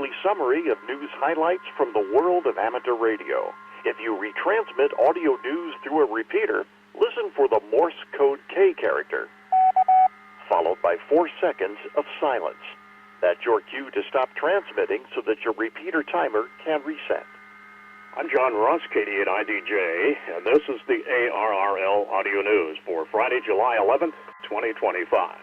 weekly summary of news highlights from the world of amateur radio. If you retransmit audio news through a repeater, listen for the Morse code K character, followed by 4 seconds of silence. That's your cue to stop transmitting so that your repeater timer can reset. I'm John Ross, KD8 IDJ, and this is the ARRL Audio News for Friday, July 11th, 2025.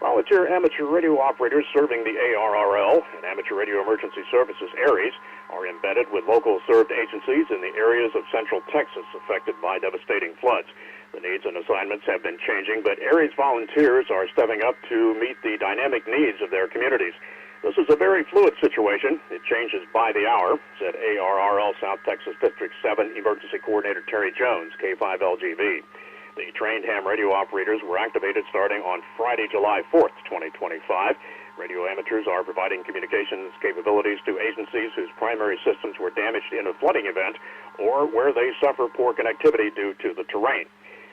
Volunteer amateur radio operators serving the ARRL and Amateur Radio Emergency Services ARES are embedded with local served agencies in the areas of central Texas affected by devastating floods. The needs and assignments have been changing, but ARES volunteers are stepping up to meet the dynamic needs of their communities. This is a very fluid situation. It changes by the hour, said ARRL South Texas District 7 Emergency Coordinator Terry Jones, K5LGV. The trained ham radio operators were activated starting on Friday, July 4th, 2025. Radio amateurs are providing communications capabilities to agencies whose primary systems were damaged in a flooding event or where they suffer poor connectivity due to the terrain.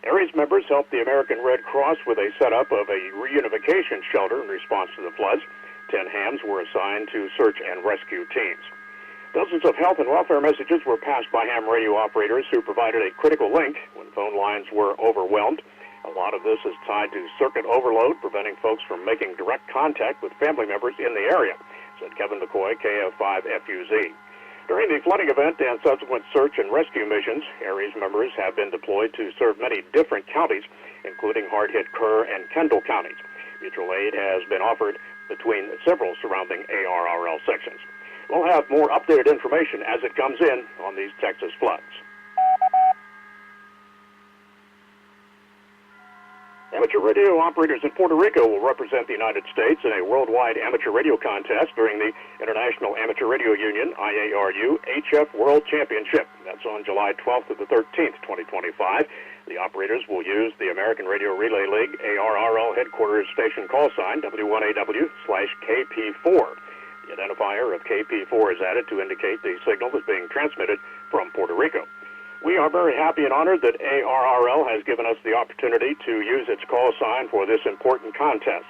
ARES members helped the American Red Cross with a setup of a reunification shelter in response to the floods. 10 hams were assigned to search and rescue teams. Dozens of health and welfare messages were passed by ham radio operators who provided a critical link when phone lines were overwhelmed. A lot of this is tied to circuit overload, preventing folks from making direct contact with family members in the area, said Kevin McCoy, KF5FUZ. During the flooding event and subsequent search and rescue missions, ARES members have been deployed to serve many different counties, including hard-hit Kerr and Kendall counties. Mutual aid has been offered between several surrounding ARRL sections. We'll have more updated information as it comes in on these Texas floods. Amateur radio operators in Puerto Rico will represent the United States in a worldwide amateur radio contest during the International Amateur Radio Union, IARU, HF World Championship. That's on July 12th to the 13th, 2025. The operators will use the American Radio Relay League ARRL headquarters station call sign W1AW/KP4. The identifier of KP4 is added to indicate the signal is being transmitted from Puerto Rico. We are very happy and honored that ARRL has given us the opportunity to use its call sign for this important contest.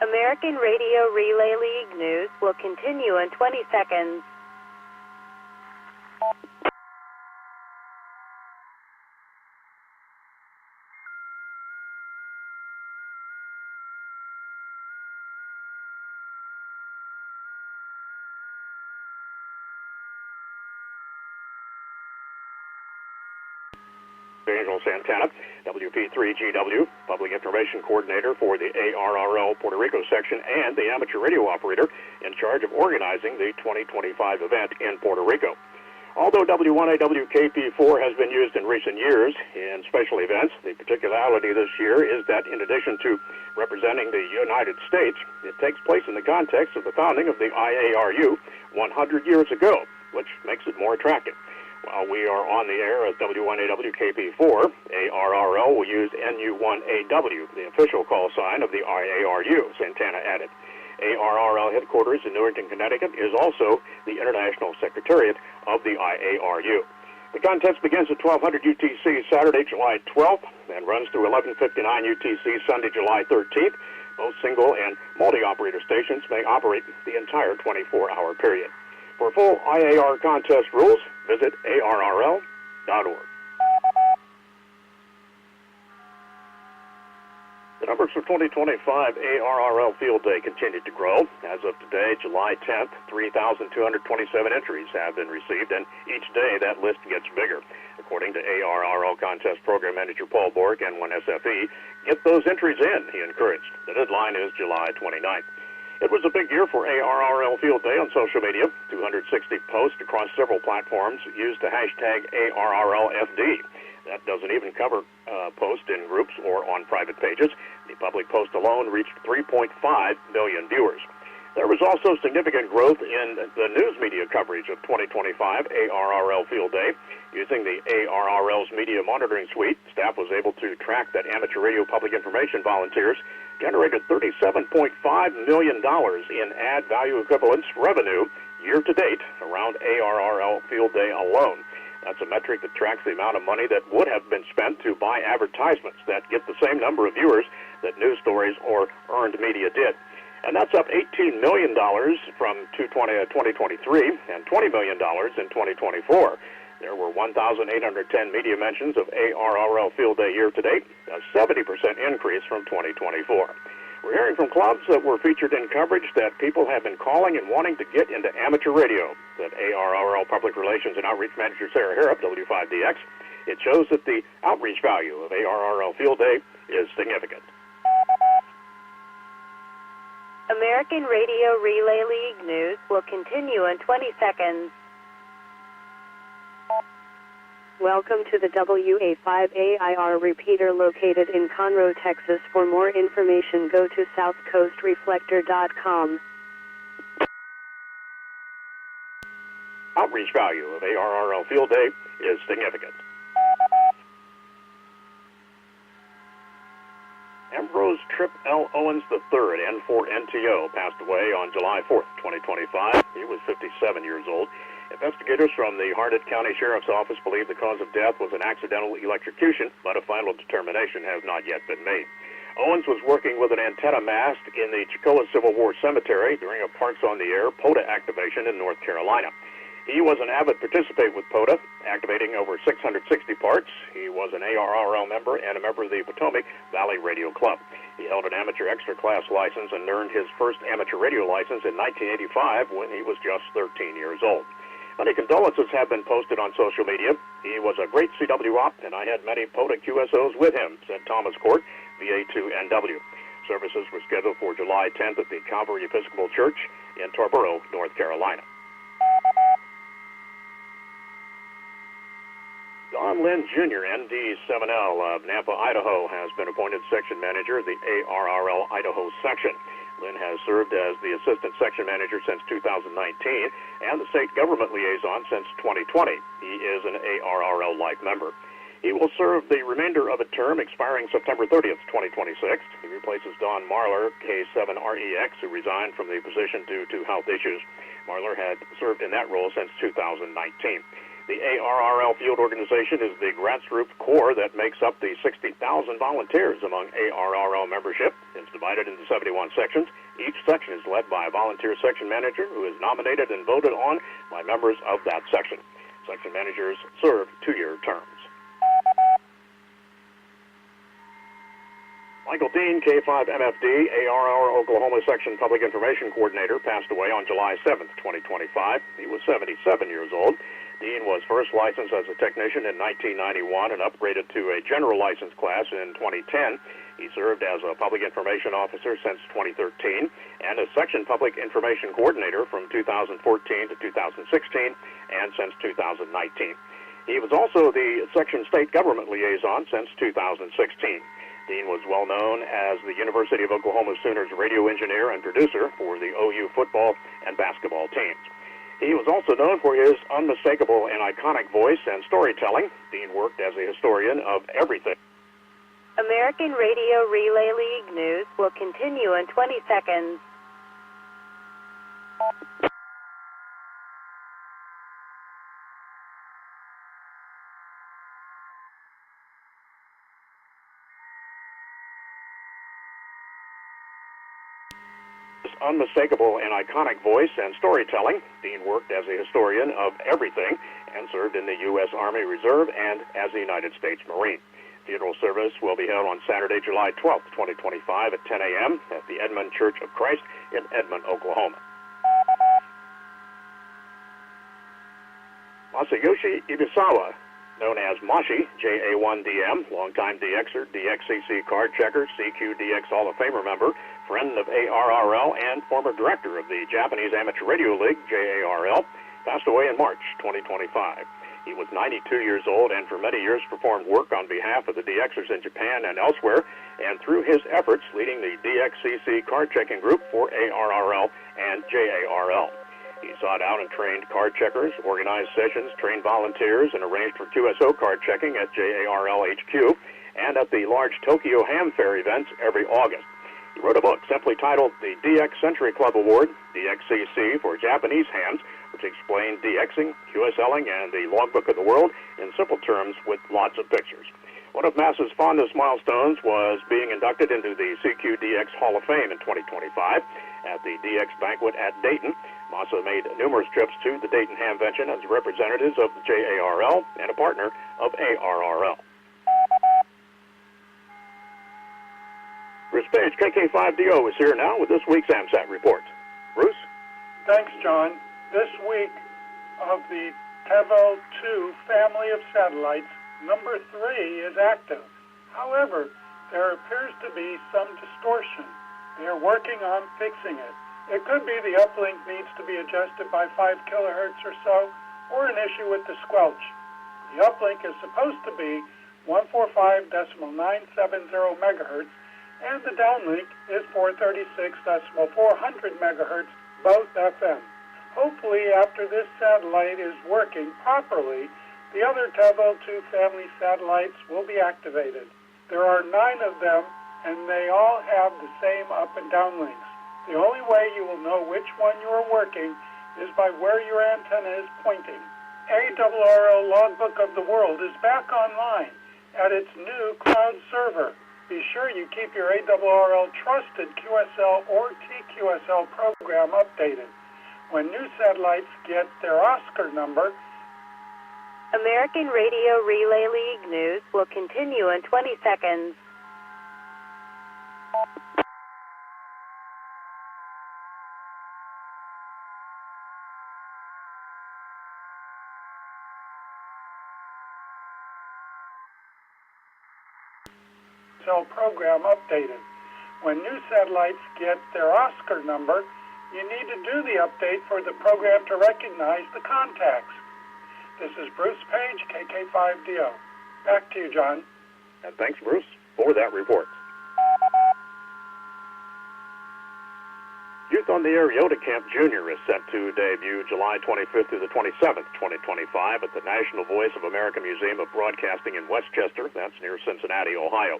American Radio Relay League news will continue in 20 seconds. Angel Santana, WP3GW, Public Information Coordinator for the ARRL Puerto Rico section and the amateur radio operator in charge of organizing the 2025 event in Puerto Rico. Although W1AWKP4 has been used in recent years in special events, the particularity this year is that in addition to representing the United States, it takes place in the context of the founding of the IARU 100 years ago, which makes it more attractive. While we are on the air as W1AWKP4, ARRL will use NU1AW, the official call sign of the IARU, Santana added. ARRL headquarters in Newington, Connecticut is also the International Secretariat of the IARU. The contest begins at 1200 UTC Saturday, July 12th, and runs through 1159 UTC Sunday, July 13th. Both single and multi-operator stations may operate the entire 24-hour period. For full IAR contest rules, visit ARRL.org. The numbers for 2025 ARRL Field Day continued to grow. As of today, July 10th, 3,227 entries have been received, and each day that list gets bigger. According to ARRL Contest Program Manager Paul Borg, N1SFE, get those entries in, he encouraged. The deadline is July 29th. It was a big year for ARRL Field Day on social media. 260 posts across several platforms used the hashtag ARRLFD. That doesn't even cover posts in groups or on private pages. The public post alone reached 3.5 million viewers. There was also significant growth in the news media coverage of 2025 ARRL Field Day. Using the ARRL's Media Monitoring Suite, staff was able to track that amateur radio public information volunteers generated $37.5 million in ad value equivalence revenue year-to-date around ARRL Field Day alone. That's a metric that tracks the amount of money that would have been spent to buy advertisements that get the same number of viewers that news stories or earned media did. And that's up $18 million from 2023 and $20 million in 2024. There were 1,810 media mentions of ARRL Field Day year-to-date, a 70% increase from 2024. We're hearing from clubs that were featured in coverage that people have been calling and wanting to get into amateur radio, that ARRL Public Relations and Outreach Manager Sarah Harrop, W5DX. It shows that the outreach value of ARRL Field Day is significant. American Radio Relay League news will continue in 20 seconds. Welcome to the WA5AIR repeater located in Conroe, Texas. For more information, go to southcoastreflector.com. Outreach value of ARRL Field Day is significant. Ambrose Tripp L. Owens III, N4NTO, passed away on July 4th, 2025. He was 57 years old. Investigators from the Harnett County Sheriff's Office believe the cause of death was an accidental electrocution, but a final determination has not yet been made. Owens was working with an antenna mast in the Chicola Civil War Cemetery during a Parks on the Air POTA activation in North Carolina. He was an avid participant with POTA, activating over 660 parts. He was an ARRL member and a member of the Potomac Valley Radio Club. He held an amateur extra class license and earned his first amateur radio license in 1985 when he was just 13 years old. Many condolences have been posted on social media. He was a great CW op, and I had many POTA QSOs with him, said Thomas Court, VA2NW. Services were scheduled for July 10th at the Calvary Episcopal Church in Tarboro, North Carolina. Don Lynn Jr., ND7L of Nampa, Idaho, has been appointed section manager of the ARRL Idaho section. Lynn has served as the assistant section manager since 2019 and the state government liaison since 2020. He is an ARRL Life member. He will serve the remainder of a term expiring September 30th, 2026. He replaces Don Marler, K7REX, who resigned from the position due to health issues. Marler had served in that role since 2019. The ARRL field organization is the grassroots core that makes up the 60,000 volunteers among ARRL membership. It's divided into 71 sections. Each section is led by a volunteer section manager who is nominated and voted on by members of that section. Section managers serve 2-year terms. Michael Dean, K5MFD, ARRL Oklahoma Section Public Information Coordinator, passed away on July 7th, 2025. He was 77 years old. Dean was first licensed as a technician in 1991 and upgraded to a general license class in 2010. He served as a public information officer since 2013 and a section public information coordinator from 2014 to 2016 and since 2019. He was also the section state government liaison since 2016. Dean was well known as the University of Oklahoma Sooners radio engineer and producer for the OU football and basketball teams. He was also known for his unmistakable and iconic voice and storytelling. Dean worked as a historian of everything. American Radio Relay League news will continue in 20 seconds. Unmistakable and iconic voice and storytelling. Dean worked as a historian of everything and served in the U.S. Army Reserve and as a United States Marine. Funeral service will be held on Saturday, July 12th, 2025 at 10 a.m. at the Edmond Church of Christ in Edmond, Oklahoma. Masayoshi Ibisawa, known as Mashi, JA1DM, longtime DXer, DXCC card checker, CQDX Hall of Famer member, friend of ARRL, and former director of the Japanese Amateur Radio League, JARL, passed away in March 2025. He was 92 years old and for many years performed work on behalf of the DXers in Japan and elsewhere, and through his efforts leading the DXCC card checking group for ARRL and JARL. He sought out and trained card checkers, organized sessions, trained volunteers, and arranged for QSO card checking at JARL HQ and at the large Tokyo Ham Fair events every August. He wrote a book simply titled The DX Century Club Award, DXCC for Japanese Hams, which explained DXing, QSLing, and the logbook of the world in simple terms with lots of pictures. One of Massa's fondest milestones was being inducted into the CQDX Hall of Fame in 2025. at the DX Banquet at Dayton. Massa made numerous trips to the Dayton Hamvention as representatives of the JARL and a partner of ARRL. Bruce Page, KK5DO, is here now with this week's AMSAT report. Bruce? Thanks, John. This week of the Tevel 2 family of satellites, number 3 is active. However, there appears to be some distortion. They are working on fixing it. It could be the uplink needs to be adjusted by 5 kilohertz or so, or an issue with the squelch. The uplink is supposed to be 145.970 megahertz, and the downlink is 436.400 megahertz, both FM. Hopefully, after this satellite is working properly, the other Tevel 2 family satellites will be activated. There are 9 of them, and they all have the same up and down links. The only way you will know which one you are working is by where your antenna is pointing. ARRL Logbook of the World is back online at its new cloud server. Be sure you keep your ARRL trusted QSL or TQSL program updated. When new satellites get their Oscar number, American Radio Relay League news will continue in 20 seconds. program updated. When new satellites get their Oscar number, you need to do the update for the program to recognize the contacts. This is Bruce Page, KK5DO. Back to you, John. And thanks, Bruce, for that report. Youth on the Air Yoda Camp Jr. is set to debut July 25th through the 27th, 2025 at the National Voice of America Museum of Broadcasting in Westchester. That's near Cincinnati, Ohio.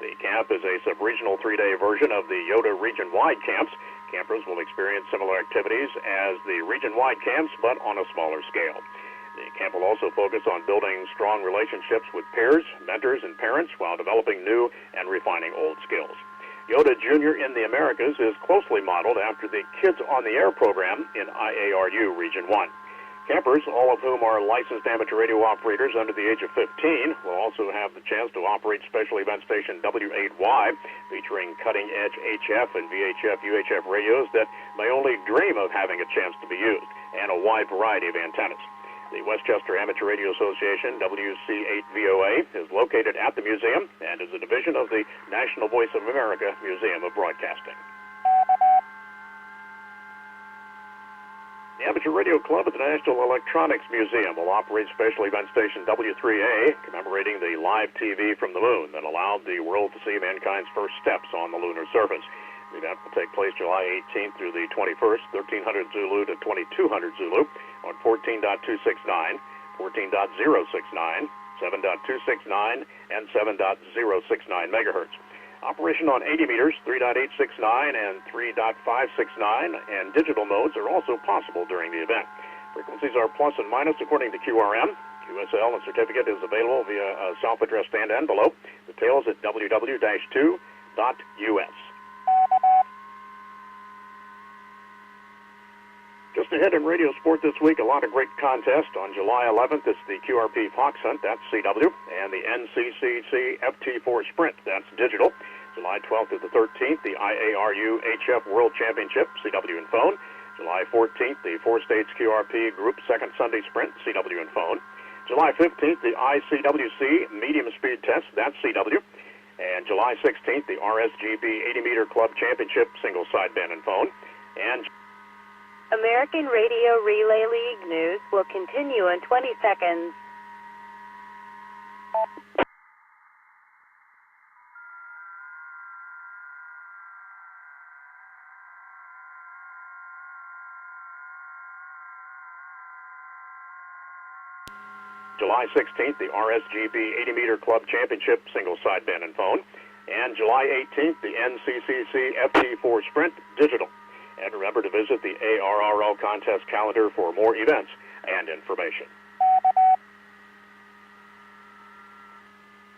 The camp is a sub-regional 3-day version of the Yoda region-wide camps. Campers will experience similar activities as the region-wide camps, but on a smaller scale. The camp will also focus on building strong relationships with peers, mentors, and parents while developing new and refining old skills. Yoda Jr. in the Americas is closely modeled after the Kids on the Air program in IARU Region 1. Campers, all of whom are licensed amateur radio operators under the age of 15, will also have the chance to operate special event station W8Y, featuring cutting-edge HF and VHF UHF radios that may only dream of having a chance to be used, and a wide variety of antennas. The Westchester Amateur Radio Association, WC8VOA, is located at the museum and is a division of the National Voice of America Museum of Broadcasting. The Amateur Radio Club at the National Electronics Museum will operate special event station W3A, commemorating the live TV from the moon that allowed the world to see mankind's first steps on the lunar surface. The event will take place July 18th through the 21st, 1300 Zulu to 2200 Zulu, on 14.269, 14.069, 7.269, and 7.069 megahertz. Operation on 80 meters, 3.869 and 3.569, and digital modes are also possible during the event. Frequencies are plus and minus according to QRM. QSL and certificate is available via a self-addressed stand envelope. Details at www-2.us. Just ahead in radio sport this week, a lot of great contests. On July 11th, it's the QRP Fox Hunt, that's CW, and the NCCC FT4 Sprint, that's digital. July 12th to the 13th, the IARU HF World Championship, CW and phone. July 14th, the 4-stage QRP Group Second Sunday Sprint, CW and phone. July 15th, the ICWC Medium Speed Test, that's CW. And July 16th, the RSGB 80-meter Club Championship, single sideband and phone. And American Radio Relay League news will continue in 20 seconds. July 16th, the RSGB 80-meter Club Championship, single sideband and phone. And July 18th, the NCCC FT4 Sprint, digital. And remember to visit the ARRL contest calendar for more events and information.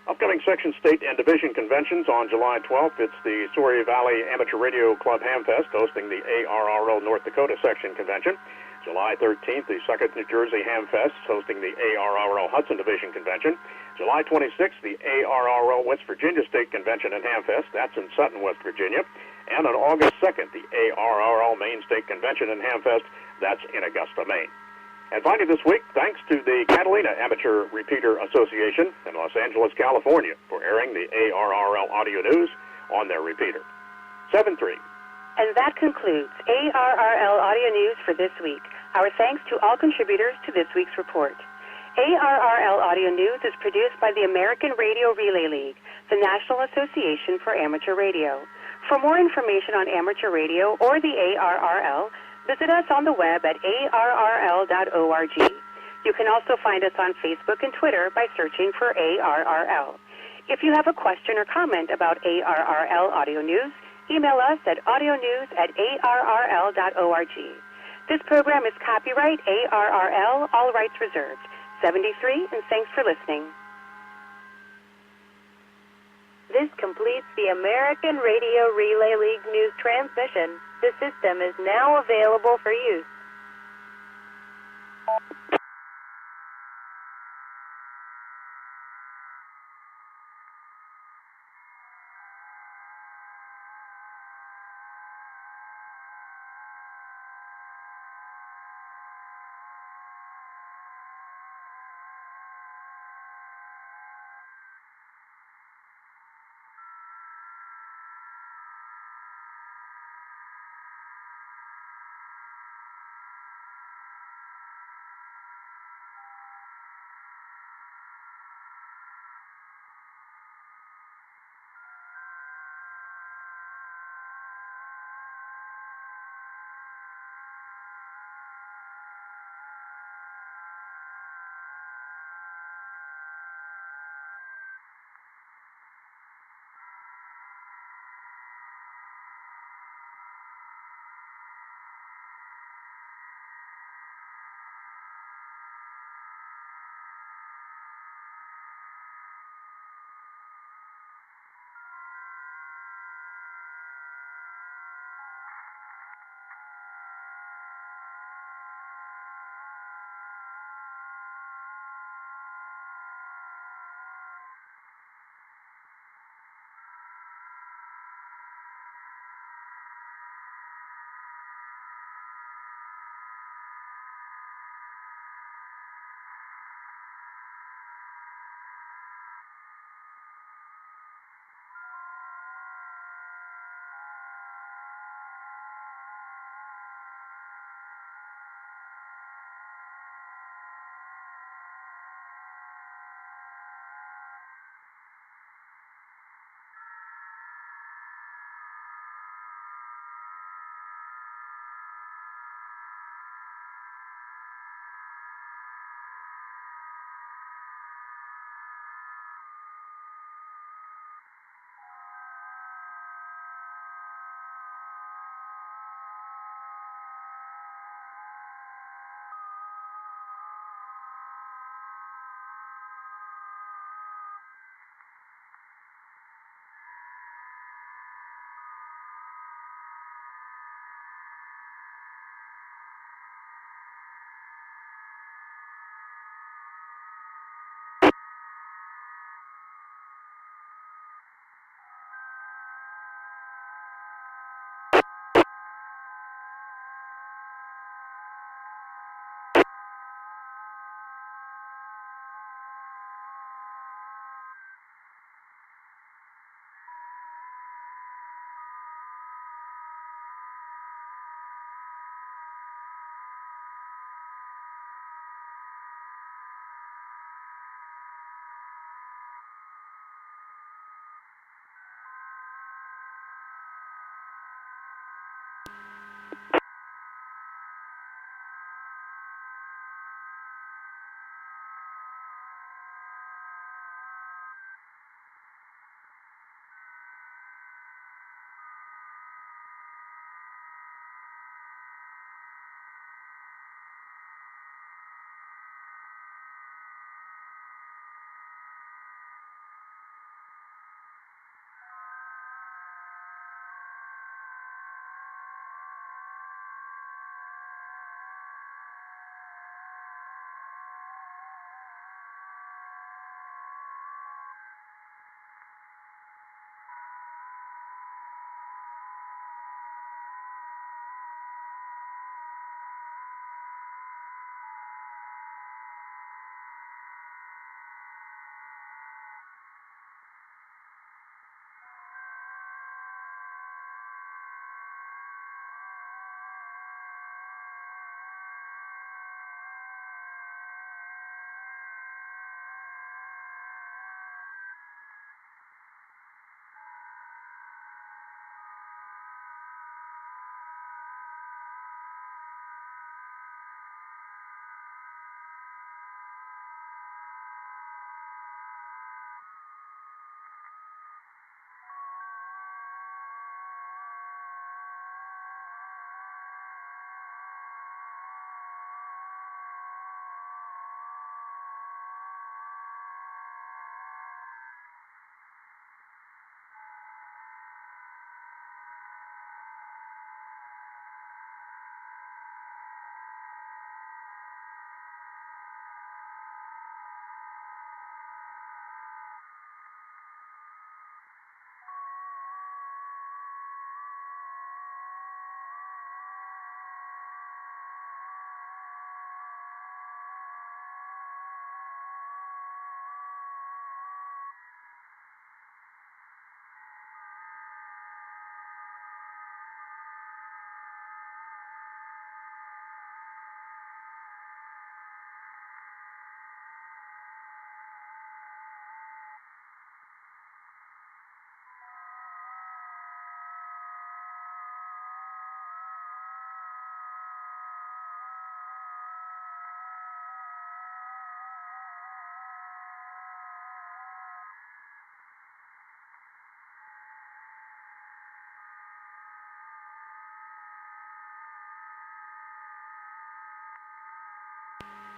Up upcoming section, state, and division conventions on July 12th. It's the Story Valley Amateur Radio Club Hamfest hosting the ARRL North Dakota Section Convention. July 13th, the 2nd New Jersey Hamfest hosting the ARRL Hudson Division Convention. July 26th, the ARRL West Virginia State Convention and Hamfest. That's in Sutton, West Virginia. And on August 2nd, the ARRL Maine State Convention and Hamfest. That's in Augusta, Maine. And finally this week, thanks to the Catalina Amateur Repeater Association in Los Angeles, California, for airing the ARRL audio news on their repeater. 7-3. And that concludes ARRL Audio News for this week. Our thanks to all contributors to this week's report. ARRL Audio News is produced by the American Radio Relay League, the National Association for Amateur Radio. For more information on amateur radio or the ARRL, visit us on the web at arrl.org. You can also find us on Facebook and Twitter by searching for ARRL. If you have a question or comment about ARRL Audio News, email us at audionews@arrl.org. This program is copyright ARRL, all rights reserved. 73, and thanks for listening. This completes the American Radio Relay League news transmission. The system is now available for use.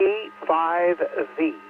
E5V.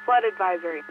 Flood advisory.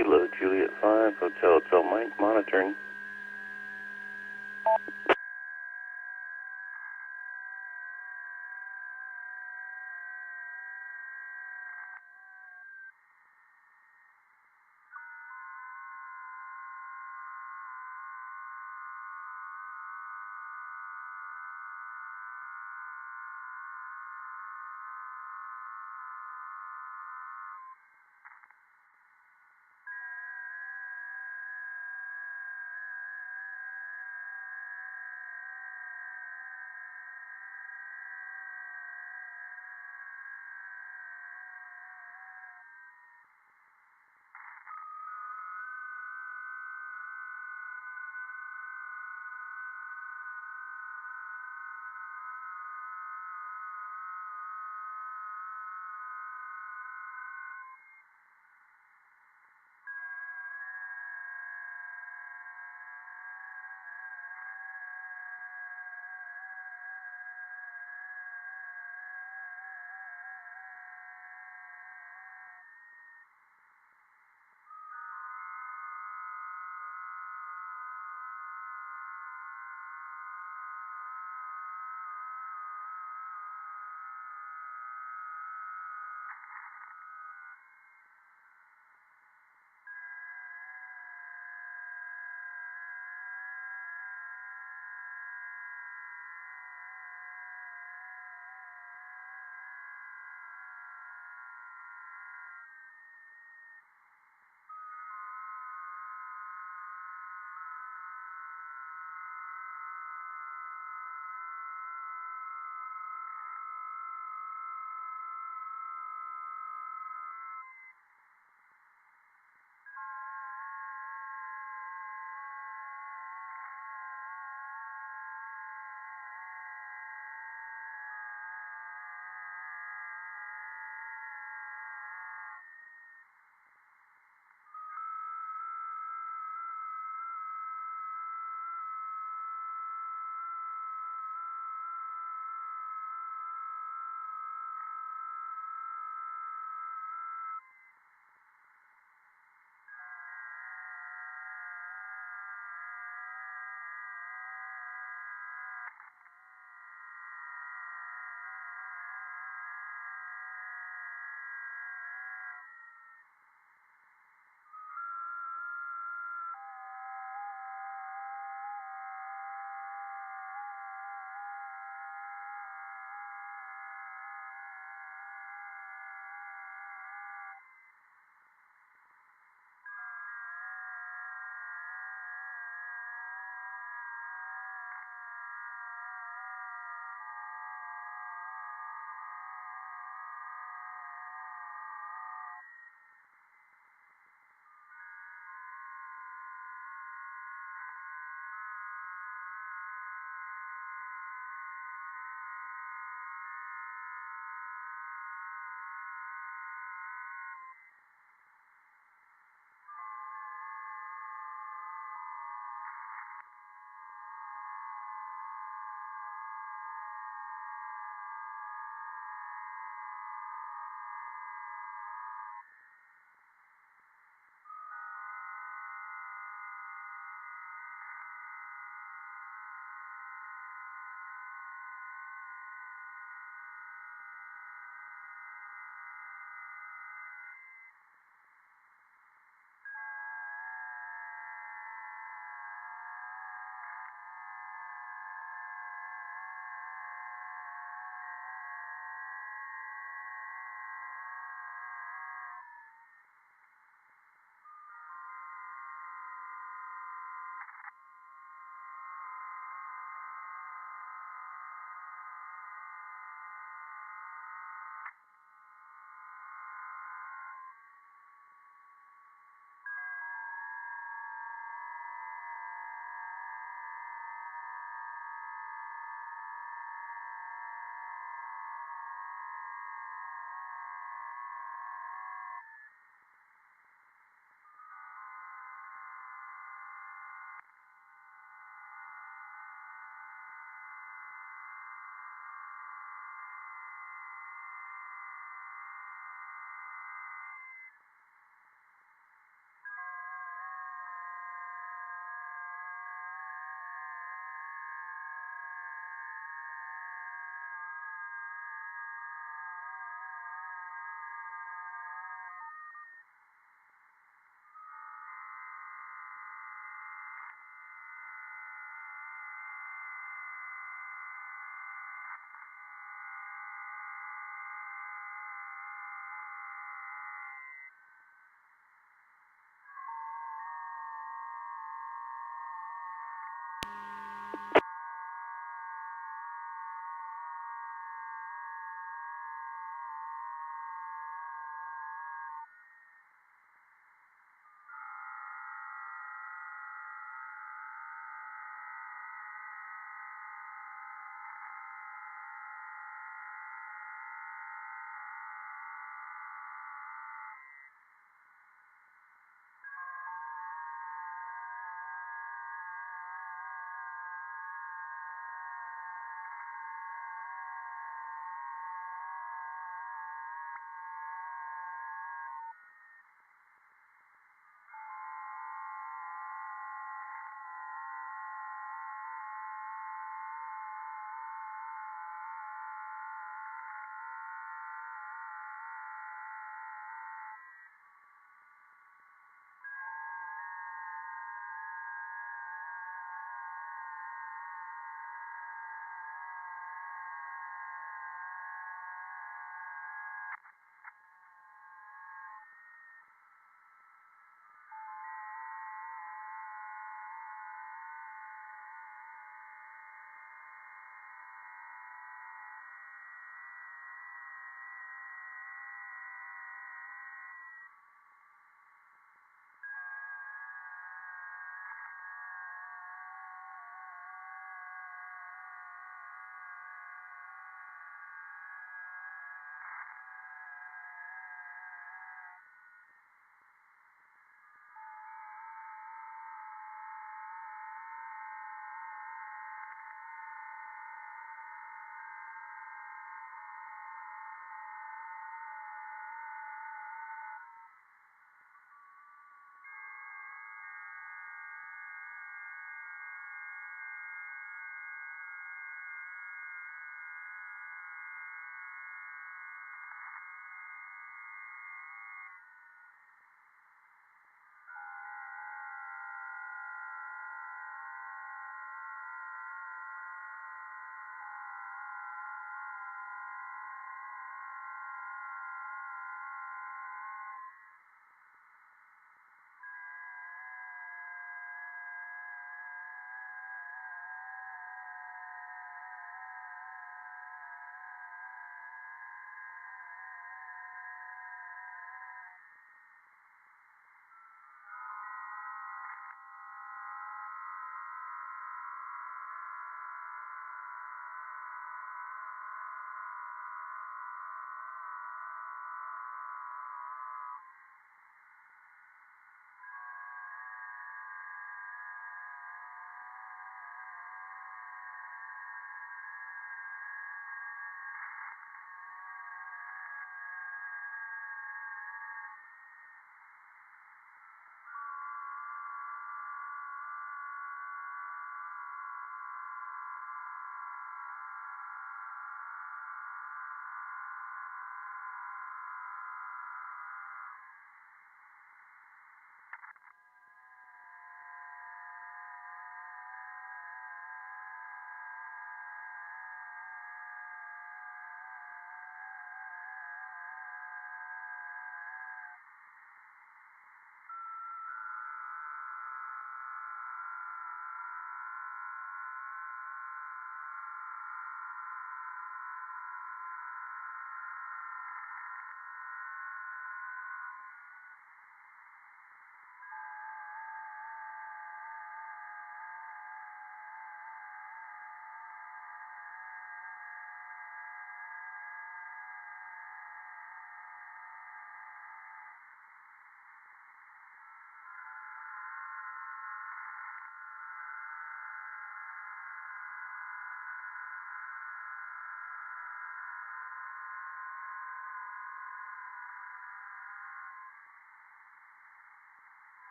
Kilo Juliet 5, Hotel Mike, monitoring.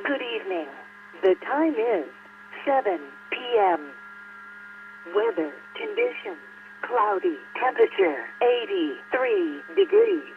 Good evening. The time is 7 p.m. Weather conditions, cloudy, temperature 83 degrees.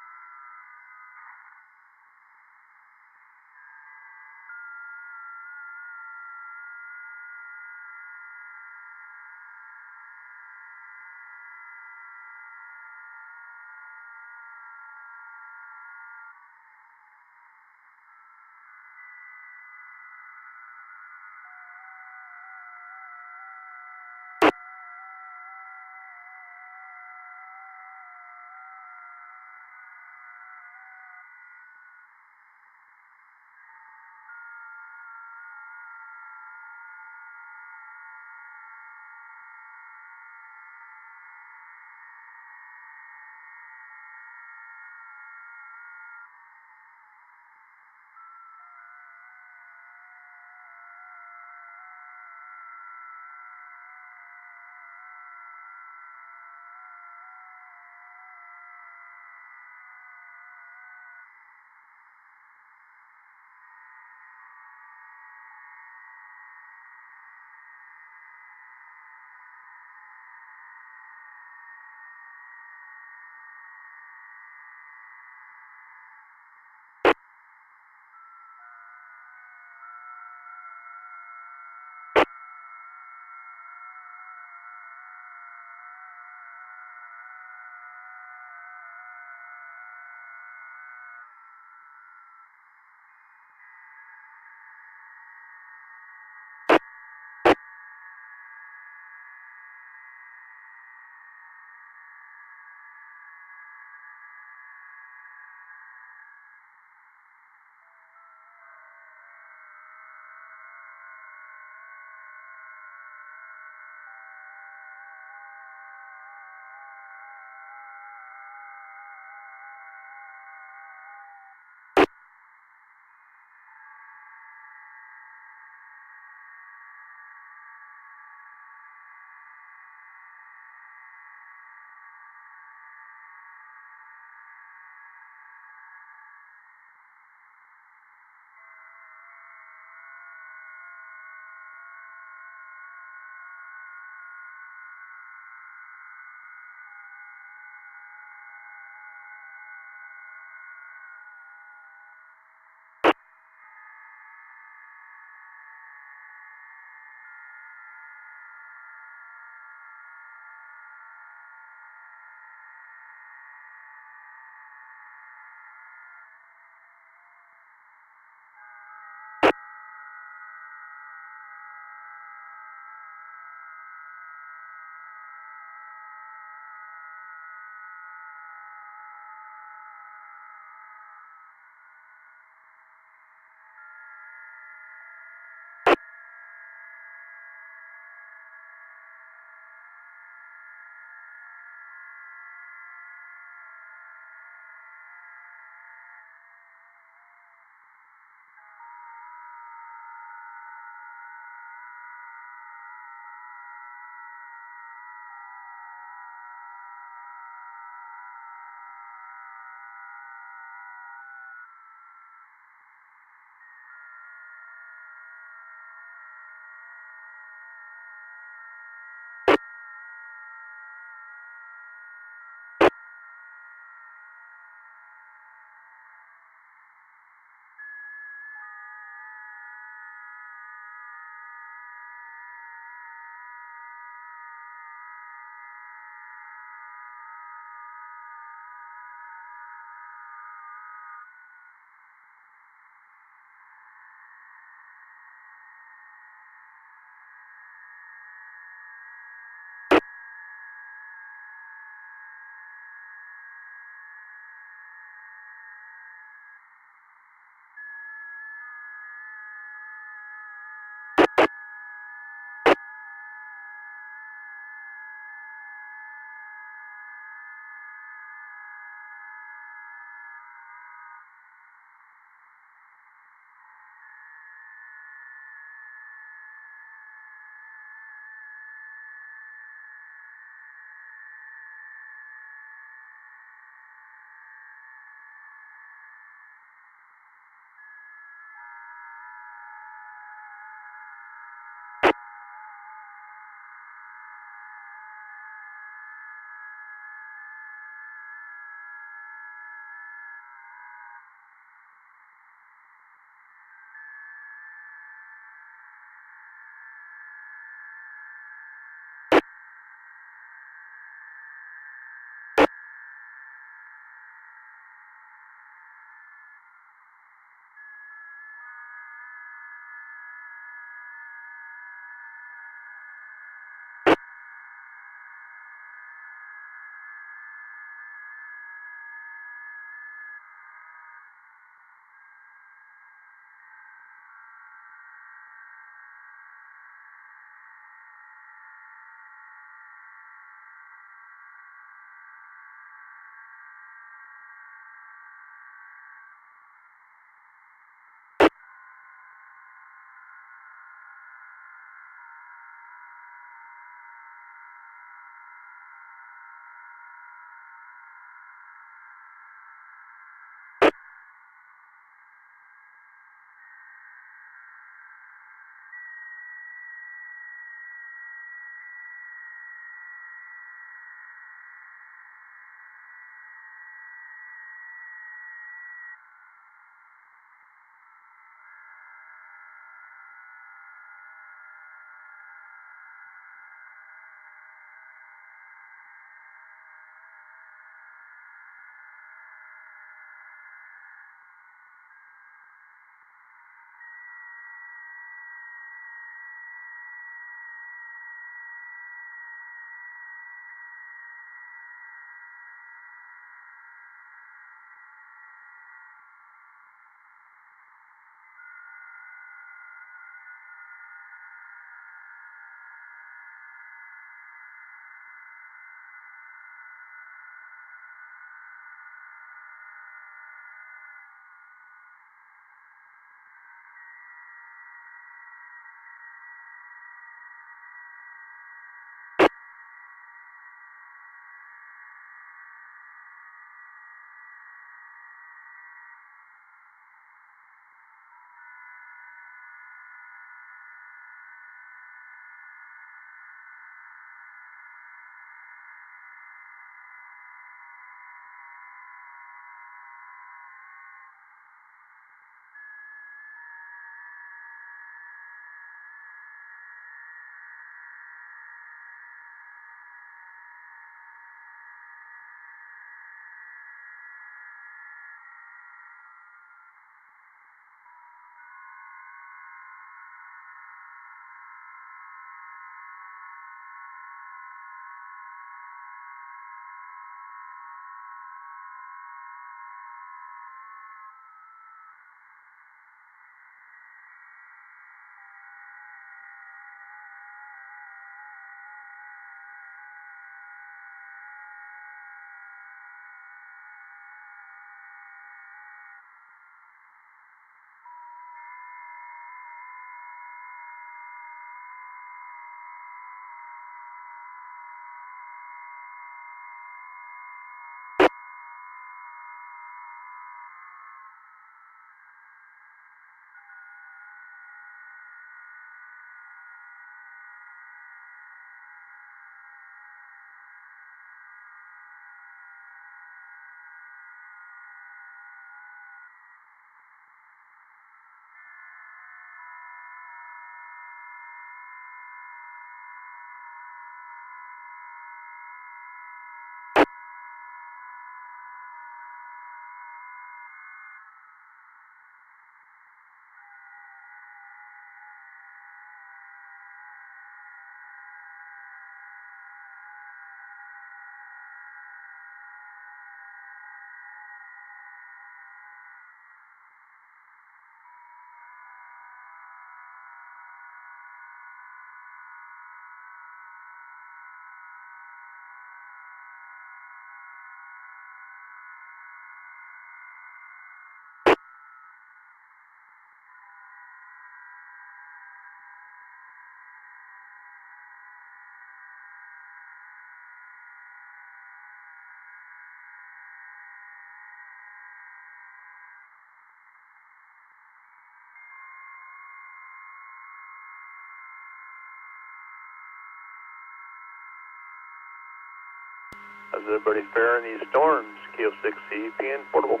How's everybody faring these storms? KO6CPN portable.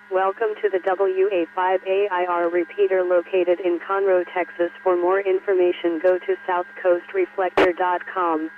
Welcome to the WA5AIR repeater located in Conroe, Texas. For more information, go to southcoastreflector.com.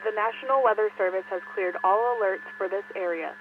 The National Weather Service has cleared all alerts for this area.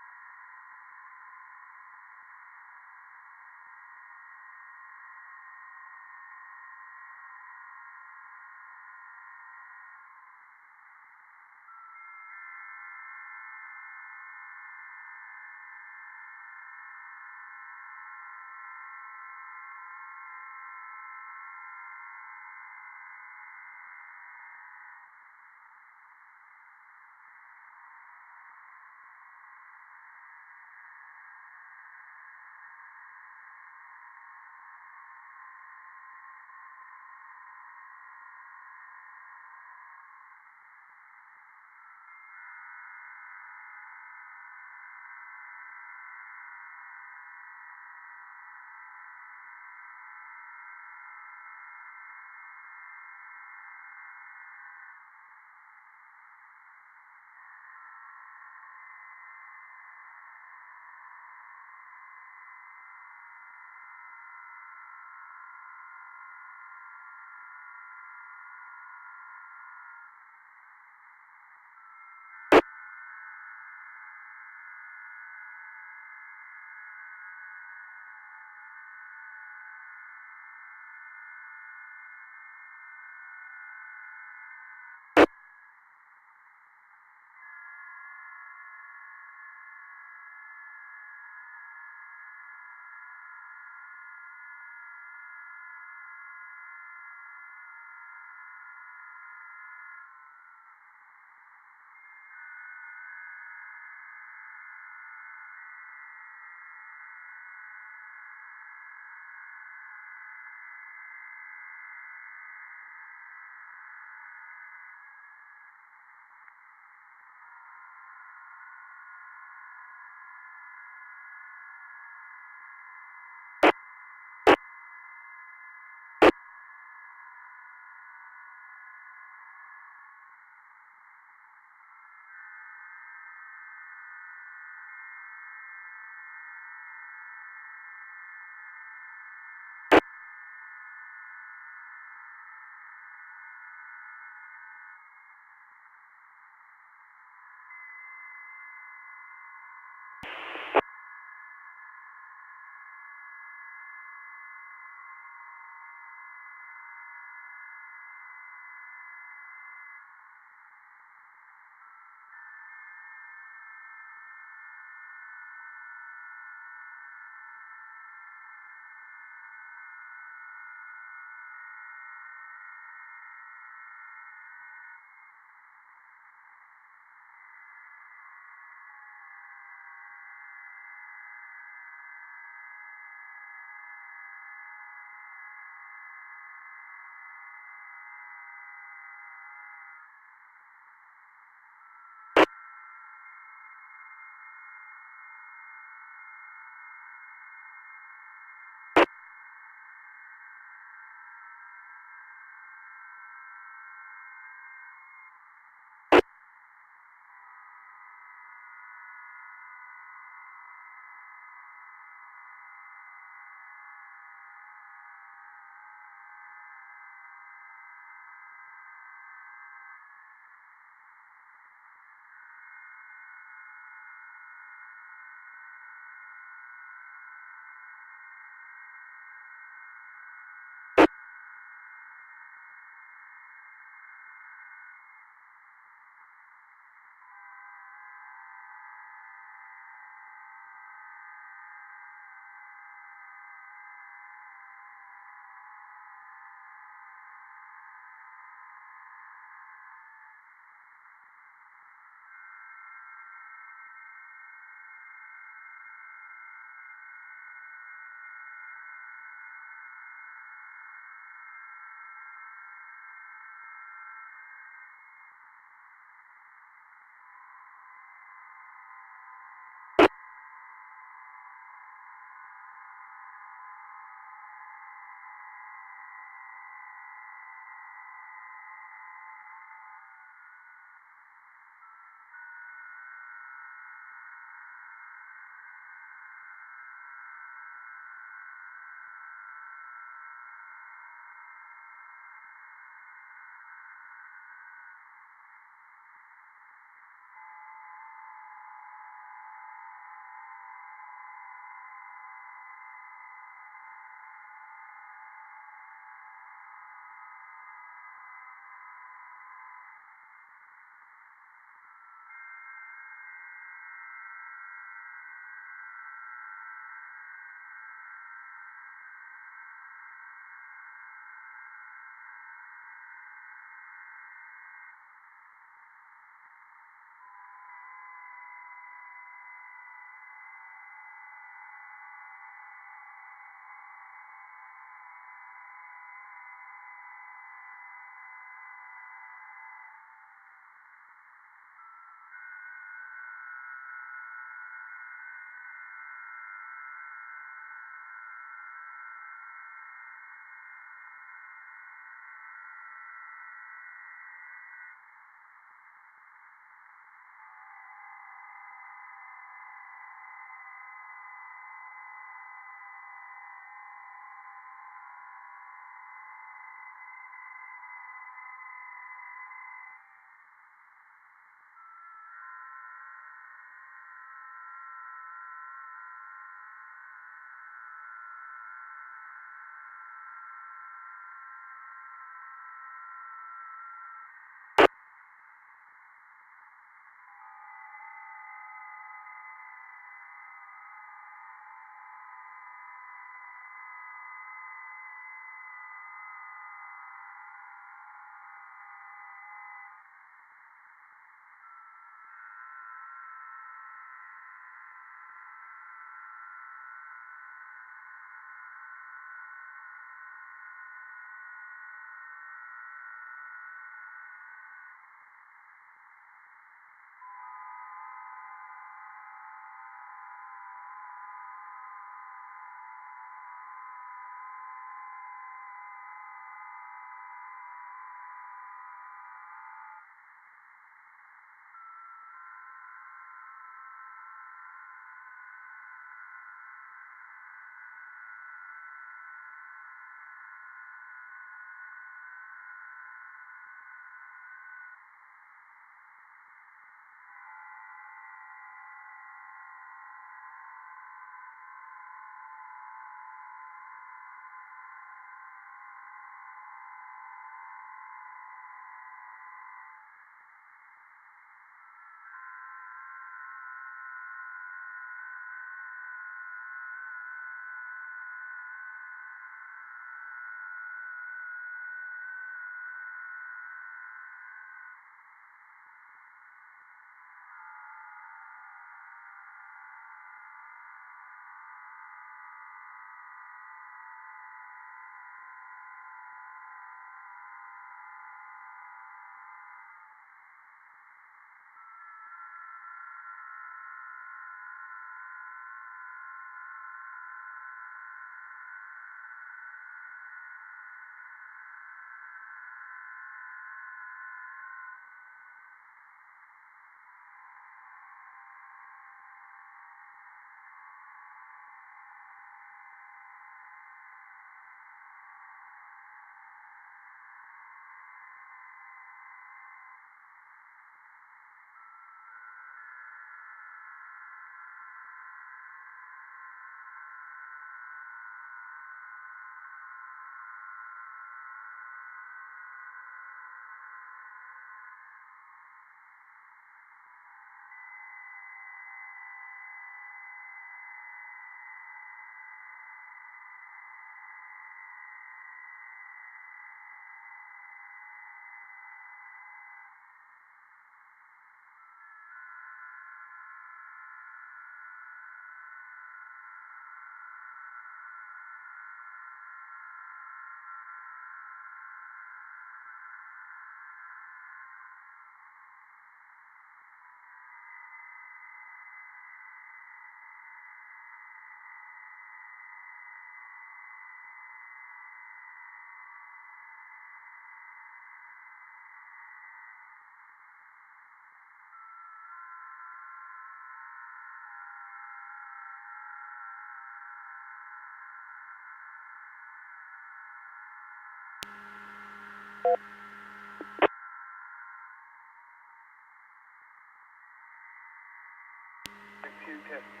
Yes.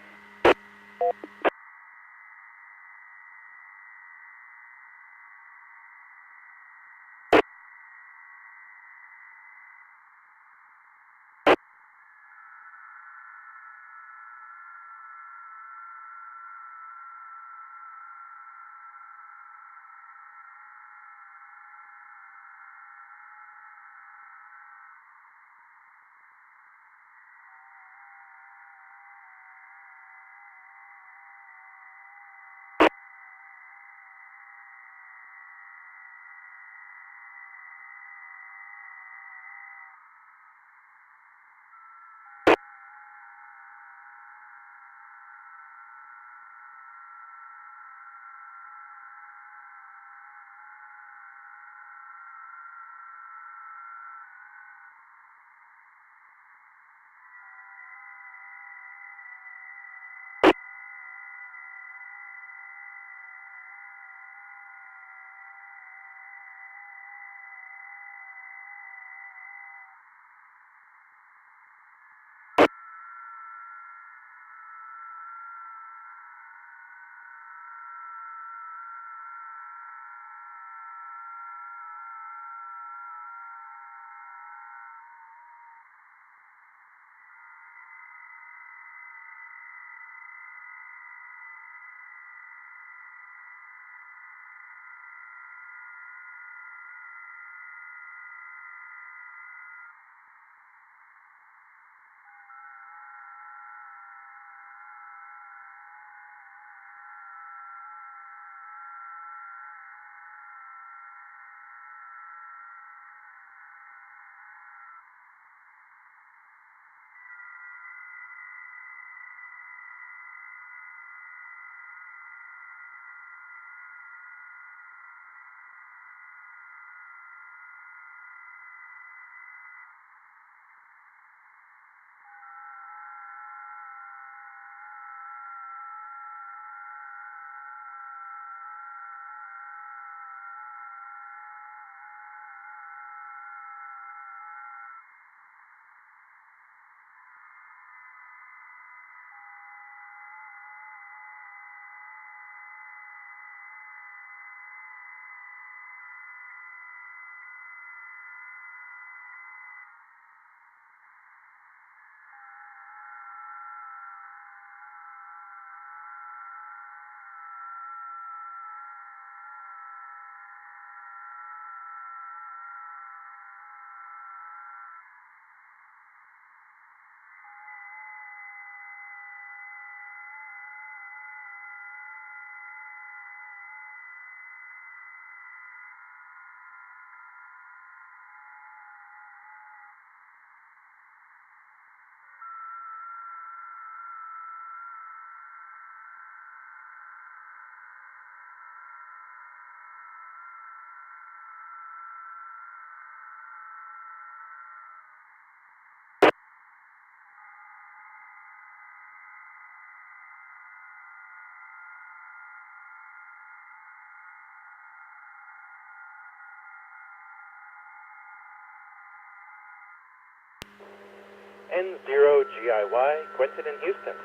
N0GIY, Quentin in Houston.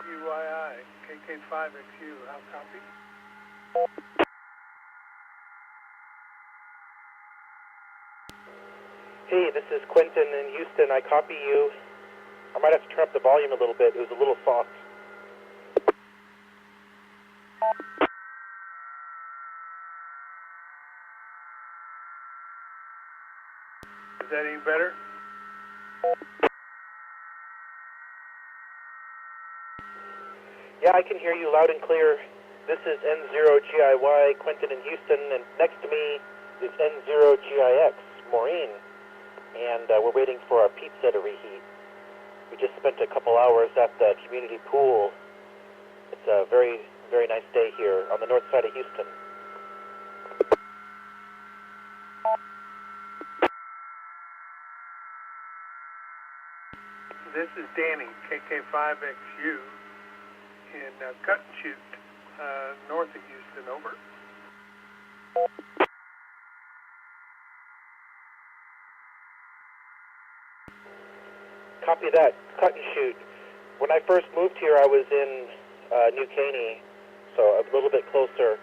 UYI, KK5XU, how copy? Hey, this is Quentin in Houston. I copy you. I might have to turn up the volume a little bit. It was a little soft. Is that any better? Yeah, I can hear you loud and clear. This is N0GIY, Quentin in Houston, and next to me is N0GIX, Maureen. And we're waiting for our pizza to reheat. We just spent a couple hours at the community pool. It's a very, very nice day here on the north side of Houston. This is Danny, KK5XU, in Cut and Shoot, north of Houston, over. Copy that. Cut and shoot. When I first moved here, I was in New Caney, so a little bit closer.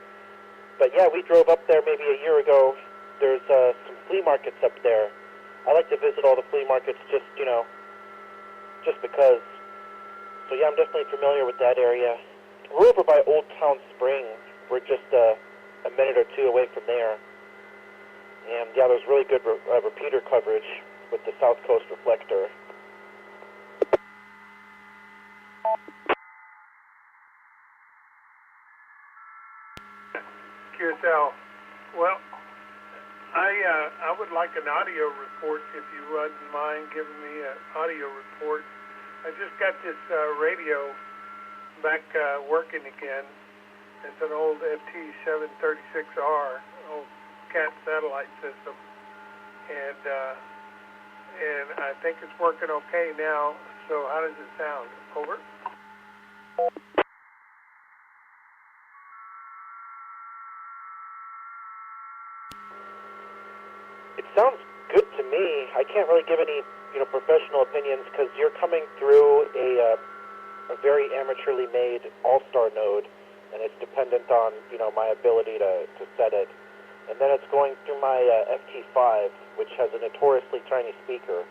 But yeah, we drove up there maybe a year ago. There's some flea markets up there. I like to visit all the flea markets just, just because. So yeah, I'm definitely familiar with that area. We're over by Old Town Spring. We're just a minute or two away from there. And yeah, there's really good repeater coverage with the South Coast Reflector. QSL. Well, I would like an audio report if you wouldn't mind giving me an audio report. I just got this radio back working again. It's an old FT8, old CAT satellite system, and I think it's working okay now. So how does it sound? Over. It sounds good to me. I can't really give any, professional opinions because you're coming through a very amateurly made all-star node, and it's dependent on, my ability to set it. And then it's going through my FT5, which has a notoriously tiny speaker.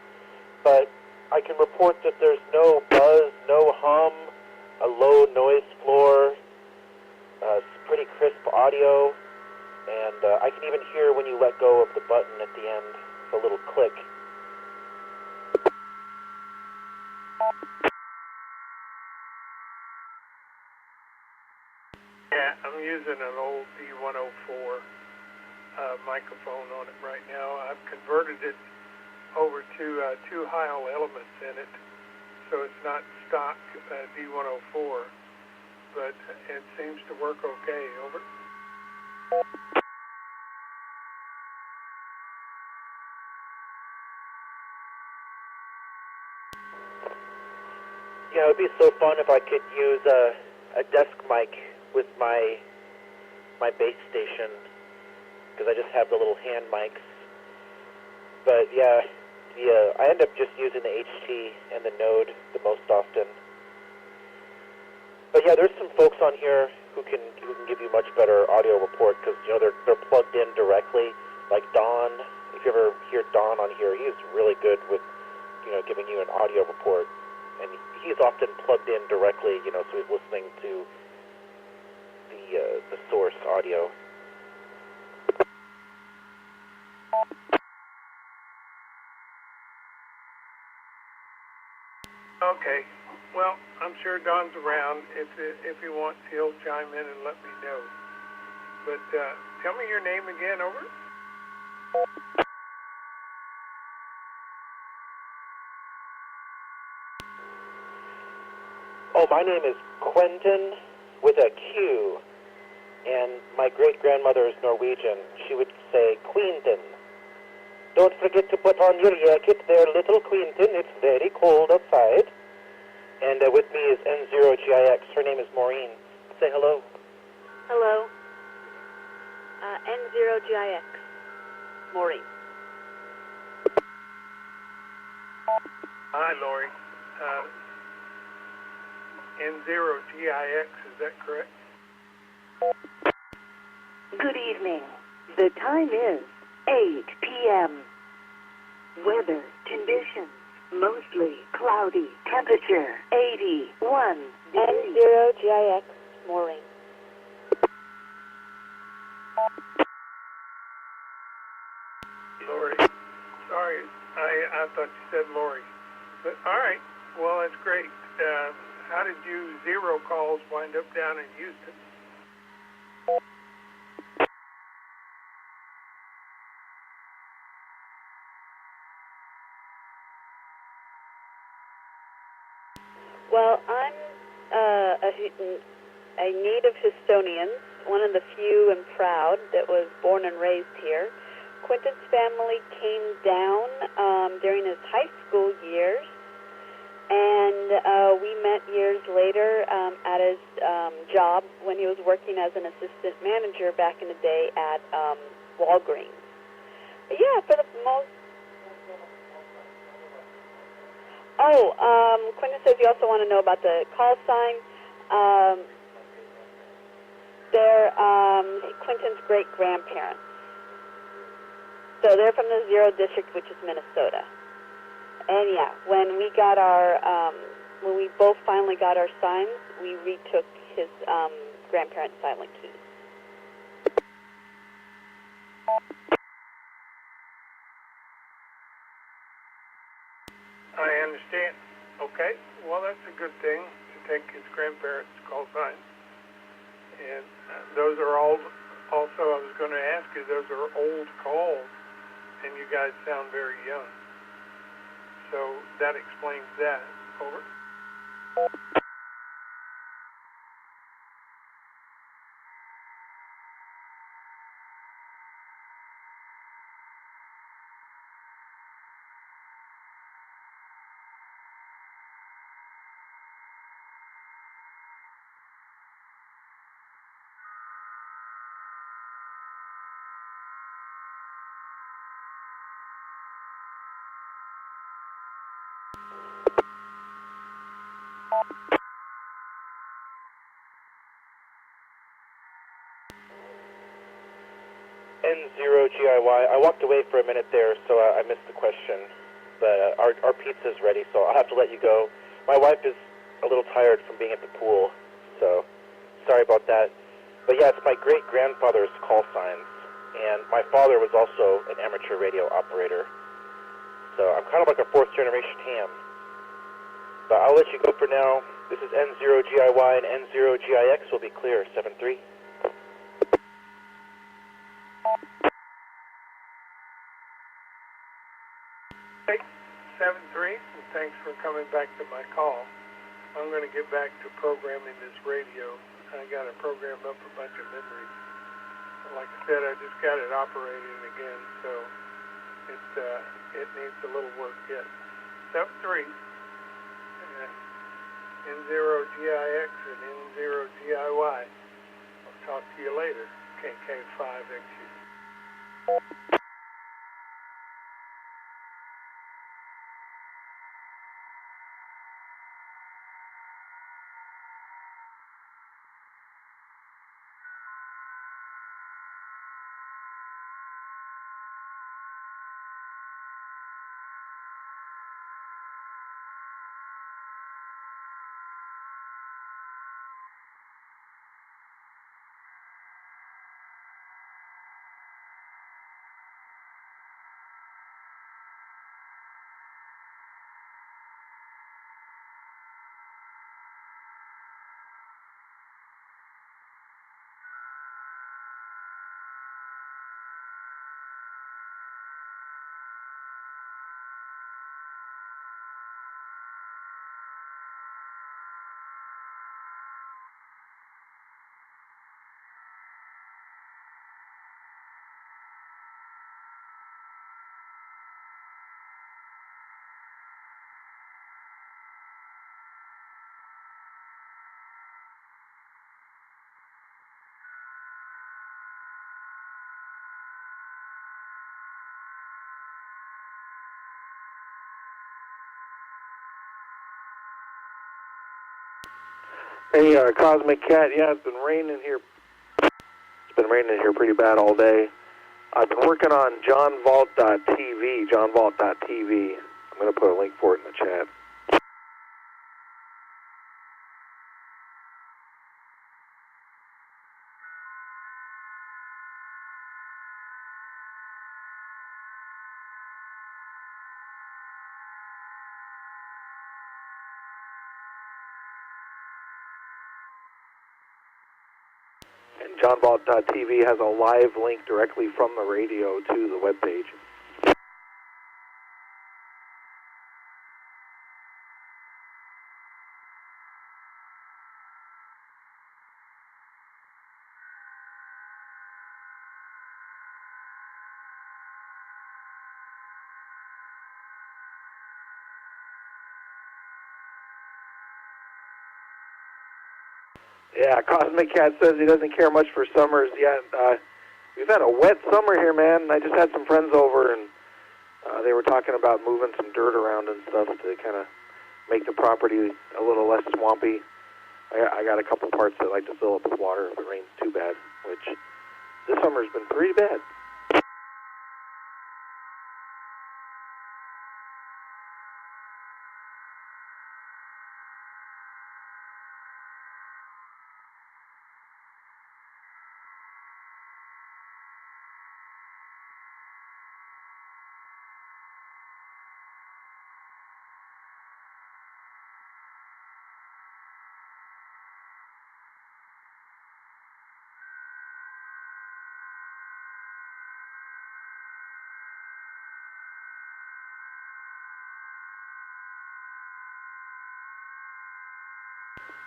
But I can report that there's no buzz, no hum, a low noise floor, pretty crisp audio, and I can even hear when you let go of the button at the end, the little click. Yeah, I'm using an old D104 microphone on it right now. I've converted it over to two Heil elements in it, so it's not stock D104, but it seems to work okay. Over. Yeah, it would be so fun if I could use a desk mic with my base station, because I just have the little hand mics. But yeah, I end up just using the HT and the Node the most often. But yeah, there's some folks on here who can give you much better audio report because they're plugged in directly. Like Don, if you ever hear Don on here, he's really good with giving you an audio report, and he's often plugged in directly. So he's listening to the source audio. Okay. Well, I'm sure Don's around. If he wants, he'll chime in and let me know. But tell me your name again. Over. Oh, my name is Quentin with a Q, and my great-grandmother is Norwegian. She would say, Quentin. Don't forget to put on your jacket there, little Quentin. It's very cold outside. And with me is N0GIX. Her name is Maureen. Say hello. Hello. N0GIX. Maureen. Hi, Lori. N0GIX, is that correct? Good evening. The time is 8 p.m. Weather conditions. Mostly cloudy. Temperature 81 degrees. N0GIX. Maureen. Lori. Sorry, I thought you said Lori. But all right. Well, that's great. How did you zero calls wind up down in Houston? Well, I'm a native Houstonian, one of the few and proud that was born and raised here. Quentin's family came down during his high school years, and we met years later at his job when he was working as an assistant manager back in the day at Walgreens. But yeah, for the most... Quentin says you also want to know about the call sign. They're Quentin's great-grandparents. So they're from the 0 district, which is Minnesota. And yeah, when we got our, when we both finally got our signs, we retook his grandparents' silent keys. I understand. Okay, well, that's a good thing to take his grandparents' call signs. And those are all, also I was going to ask you, those are old calls, and you guys sound very young. So that explains that. Over. N0GIY. I walked away for a minute there, so I missed the question. But our pizza's ready, so I'll have to let you go. My wife is a little tired from being at the pool, so sorry about that. But yeah, it's my great-grandfather's call signs, and my father was also an amateur radio operator. So I'm kind of like a fourth-generation ham. But I'll let you go for now. This is N0GIY, and N0GIX will be clear, 7-3. 7-3, and thanks for coming back to my call. I'm going to get back to programming this radio. I got to program up a bunch of memories. Like I said, I just got it operating again, so it needs a little work yet. 7-3, N0GIX and N0GIY. I'll talk to you later. KK5XU. Hey, Cosmic Cat, yeah, it's been raining here. It's been raining here pretty bad all day. I've been working on johnvalt.tv, johnvalt.tv. I'm going to put a link for it in the chat. And johnvalt.tv has a live link directly from the radio to the webpage. Yeah, Cosmic Cat says he doesn't care much for summers yet. We've had a wet summer here, man. I just had some friends over, and they were talking about moving some dirt around and stuff to kind of make the property a little less swampy. I got a couple parts that like to fill up with water if it rains too bad, which this summer's been pretty bad.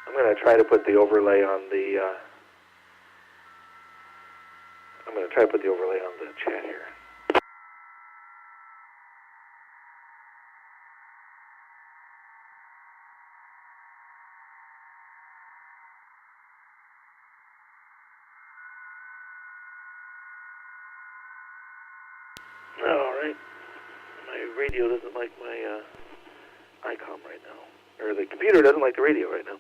I'm going to try to put the overlay on the. I'm going to try to put the overlay on the chat here. All right. My radio doesn't like my ICOM right now, or the computer doesn't like the radio right now.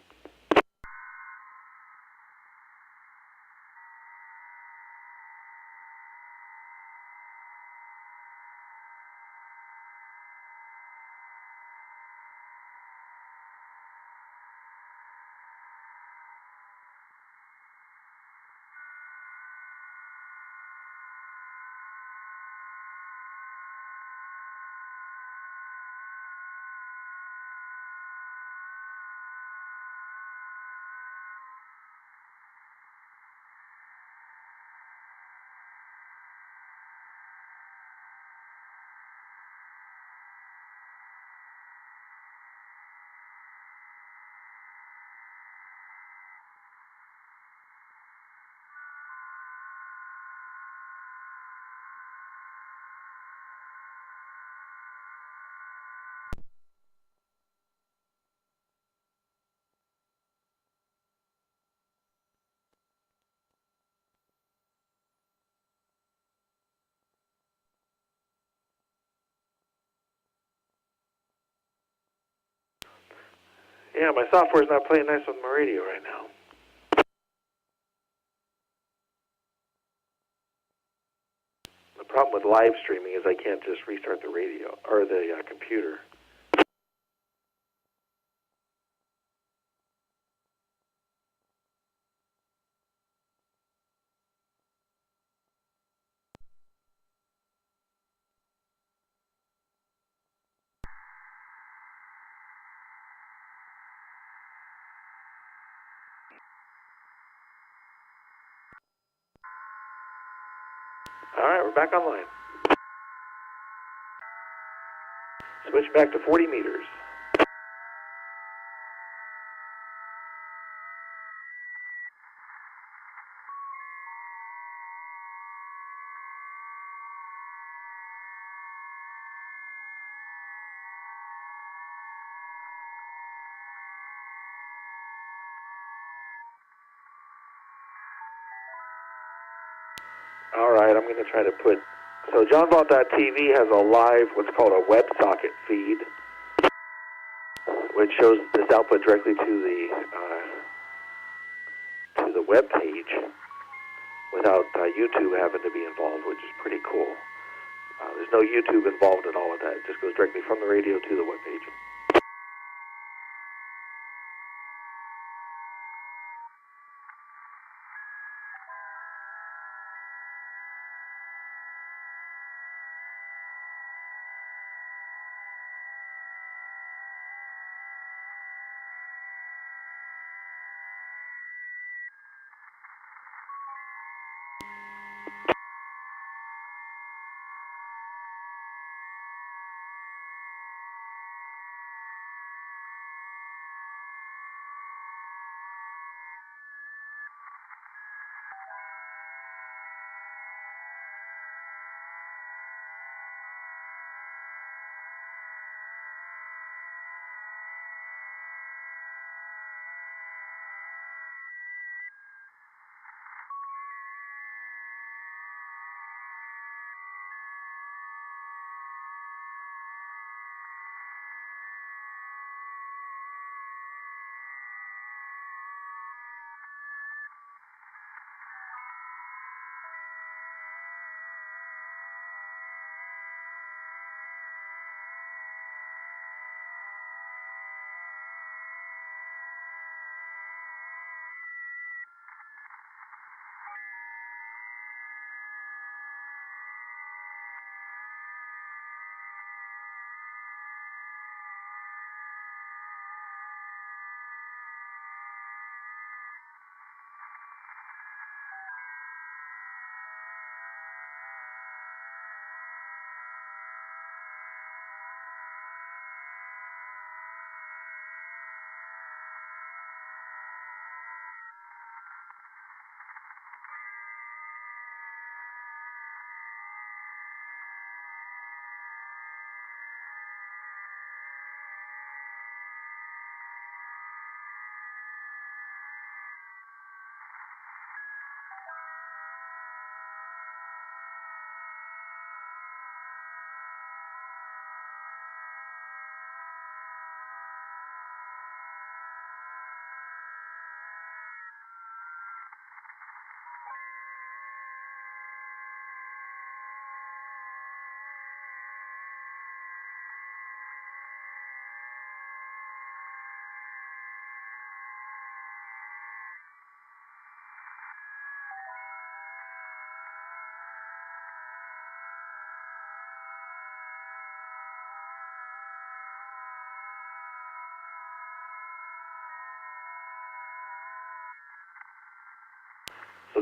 Yeah, my software's not playing nice with my radio right now. The problem with live streaming is I can't just restart the radio, or the computer. All right, we're back online. Switch back to 40 meters. All right, I'm going to try to put... So JohnVault.tv has a live, what's called a WebSocket feed, which shows this output directly to the web page without YouTube having to be involved, which is pretty cool. There's no YouTube involved in all of that. It just goes directly from the radio to the web page.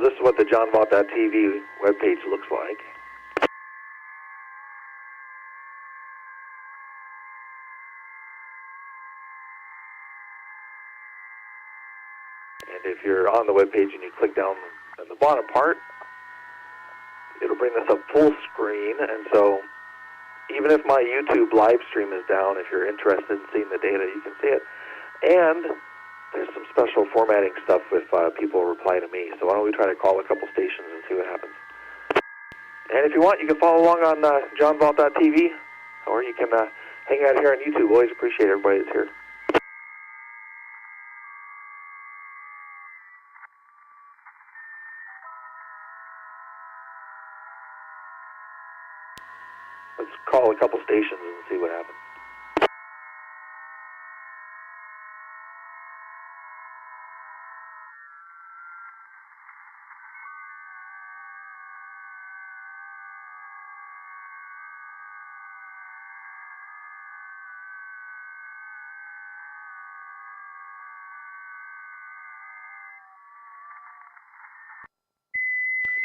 this is what the johnvalt.tv webpage looks like. And if you're on the webpage and you click down in the bottom part, it'll bring this up full screen. And so even if my YouTube live stream is down, if you're interested in seeing the data, you can see it. And there's some special formatting stuff if people reply to me. So why don't we try to call a couple stations and see what happens. And if you want, you can follow along on johnvalt.tv, or you can hang out here on YouTube. Always appreciate everybody that's here. Let's call a couple stations and see what happens.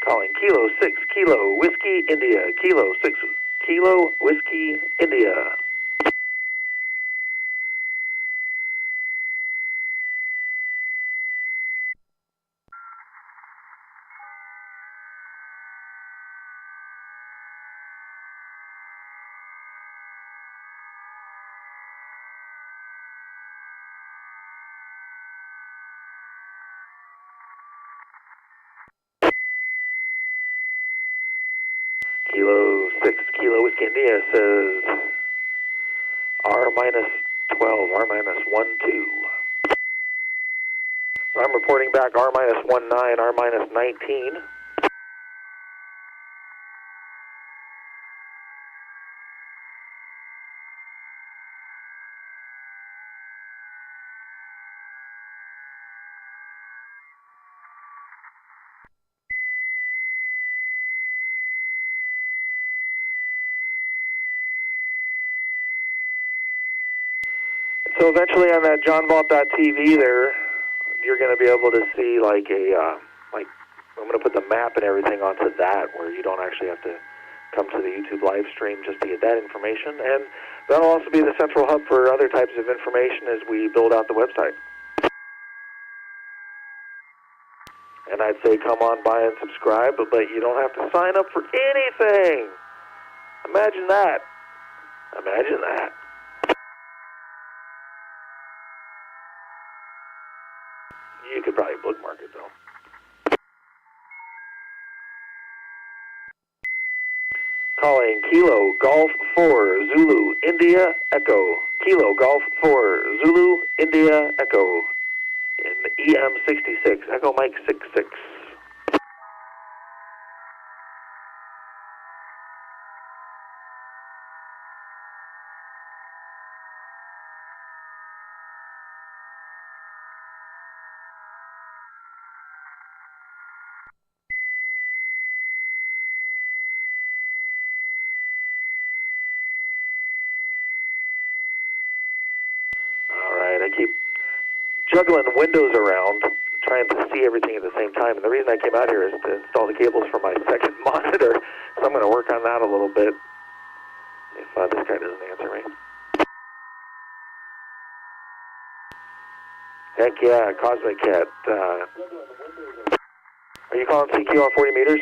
Calling Kilo 6 Kilo Whiskey India. Kilo 6 Kilo Whiskey India. Kilo 6 Kilo Whiskey India says R-12, R-12. So I'm reporting back R-19, R-19. So eventually on that johnvalt.tv there, you're going to be able to see like a, I'm going to put the map and everything onto that where you don't actually have to come to the YouTube live stream just to get that information. And that'll also be the central hub for other types of information as we build out the website. And I'd say come on by and subscribe, but you don't have to sign up for anything. Imagine that. Imagine that. You could probably bookmark it, though. Calling Kilo Golf 4 Zulu India Echo. Kilo Golf 4 Zulu India Echo. In EM66, Echo Mike 66. I keep juggling windows around, trying to see everything at the same time. And the reason I came out here is to install the cables for my second monitor. So I'm going to work on that a little bit if this guy doesn't answer me. Heck yeah, Cosmic Cat. Are you calling CQ on 40 meters?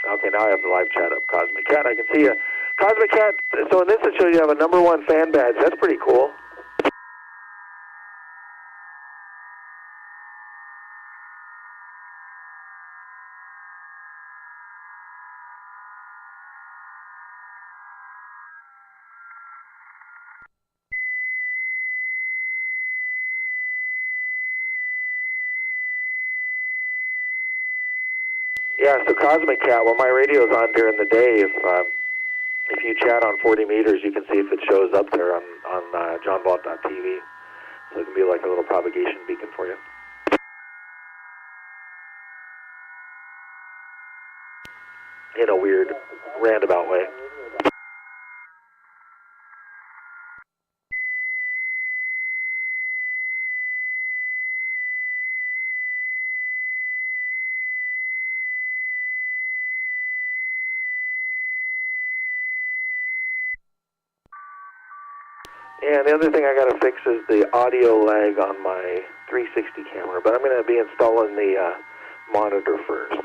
Okay, now I have the live chat up. Cosmic Cat, I can see you. Cosmic Cat, so in this it shows you have a #1 fan badge. That's pretty cool. Yeah, so Cosmic Cat, well, my radio's on during the day. If you chat on 40 meters, you can see if it shows up there on johnvalt.tv. So it can be like a little propagation beacon for you. In a weird, roundabout way. And the other thing I got to fix is the audio lag on my 360 camera, but I'm going to be installing the monitor first.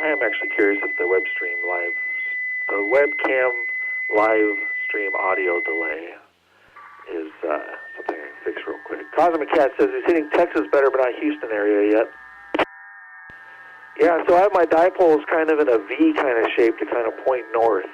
I am actually curious if the webcam live stream audio delay is something I can fix real quick. Cosmic Cat says he's hitting Texas better, but not Houston area yet. Yeah, so I have my dipoles kind of in a V kind of shape to kind of point north.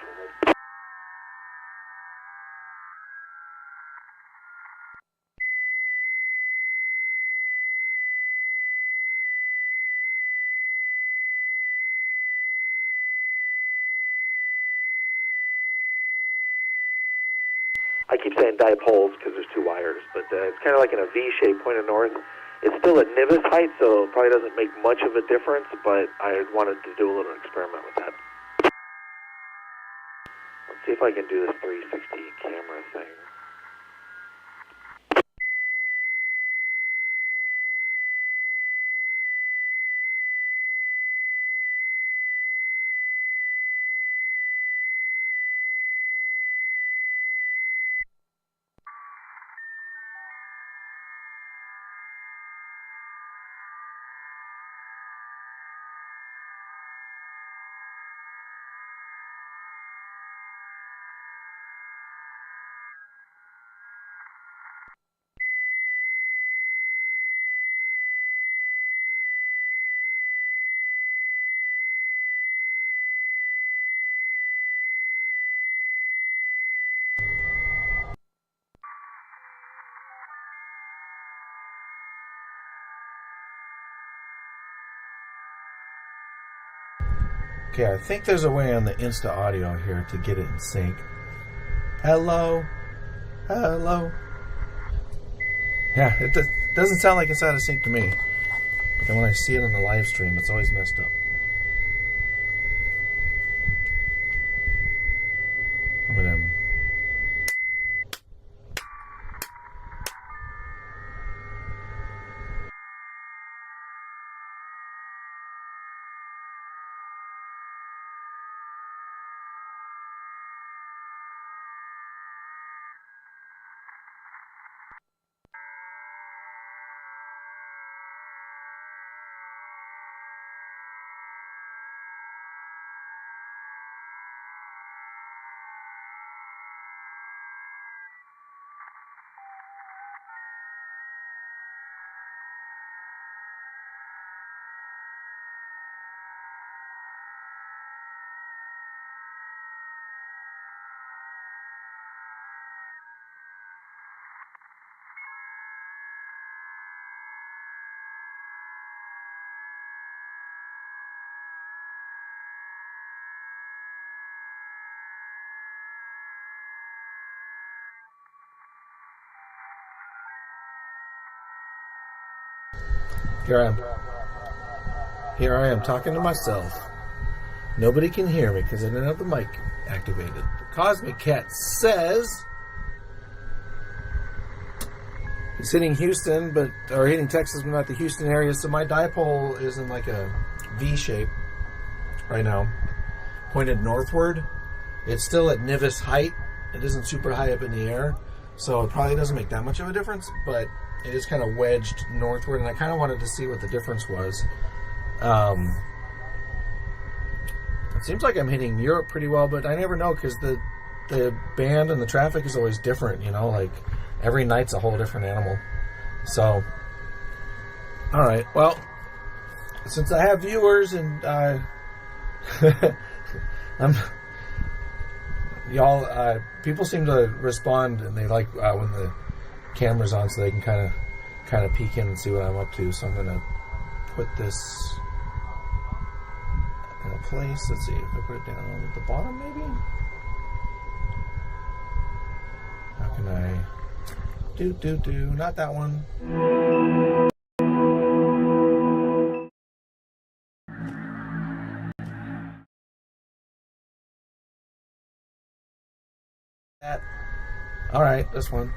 I keep saying dipoles because there's two wires, but it's kind of like in a V shape pointed north. It's still at NVIS height, so it probably doesn't make much of a difference, but I wanted to do a little experiment with that. Let's see if I can do this 360 camera thing. Okay, I think there's a way on the Insta audio here to get it in sync. Hello? Hello? Yeah, it doesn't sound like it's out of sync to me. But then when I see it on the live stream, it's always messed up. I'm gonna... Here I am talking to myself. Nobody can hear me because I didn't have the mic activated. The Cosmic Cat says he's hitting Houston, or hitting Texas, but not the Houston area. So my dipole is in like a V shape right now, pointed northward. It's still at NVIS height. It isn't super high up in the air. So it probably doesn't make that much of a difference, but it is kind of wedged northward, and I kind of wanted to see what the difference was. It seems like I'm hitting Europe pretty well, but I never know because the band and the traffic is always different, you know, like every night's a whole different animal. So, all right, well, since I have viewers and people seem to respond, and they like when the camera's on, so they can kind of peek in and see what I'm up to. So I'm gonna put this in a place. Let's see if I put it down at the bottom, maybe. How can I do? Not that one. All right, this one.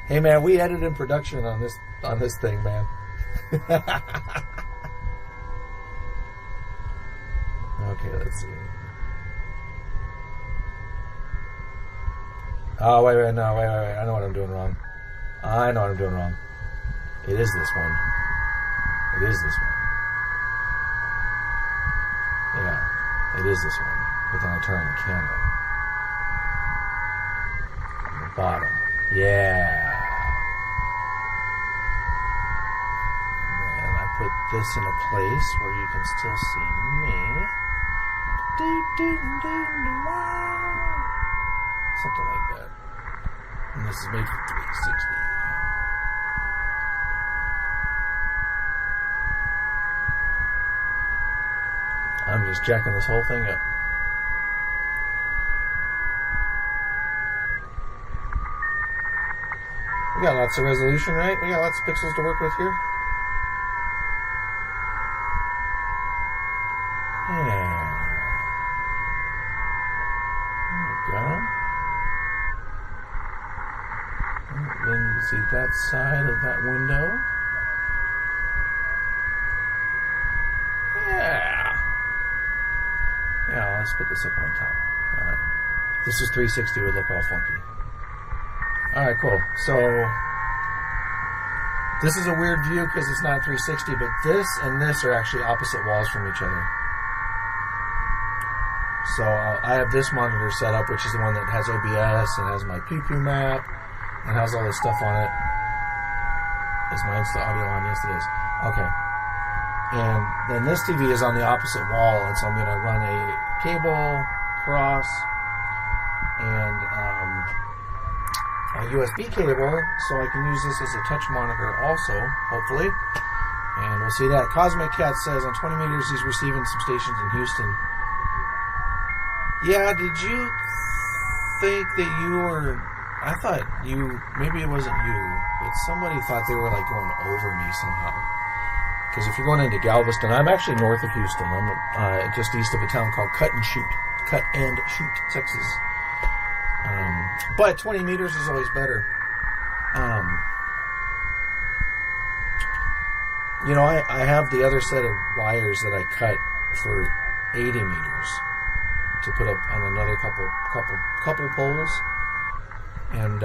Hey man, we edited in production on this thing, man. Okay, let's see. Oh wait, I know what I'm doing wrong. It is this one. Yeah, it is this one. But then I turn on the camera. Bottom. Yeah. And I put this in a place where you can still see me. Something like that. And this is made for 360. I'm just jacking this whole thing up. We got lots of resolution, right? We got lots of pixels to work with here. Yeah. There we go. And then you see that side of that window. Yeah. Yeah, let's put this up on top. Alright. This is 360 would look all funky. Alright, cool. So, this is a weird view because it's not 360, but this and this are actually opposite walls from each other. So, I have this monitor set up, which is the one that has OBS and has my pew-pew map and has all this stuff on it. Is my Insta audio on? Yes, it is. Okay. And then this TV is on the opposite wall, and so I'm going to run a cable across and a USB cable, so I can use this as a touch monitor also, hopefully. And we'll see that. Cosmic Cat says on 20 meters he's receiving some stations in Houston. Yeah, did you think that you were... I thought you... Maybe it wasn't you, but somebody thought they were like going over me somehow. Because if you're going into Galveston, I'm actually north of Houston. I'm just east of a town called Cut and Shoot, Texas. But 20 meters is always better. You know, I have the other set of wires that I cut for 80 meters to put up on another couple poles. And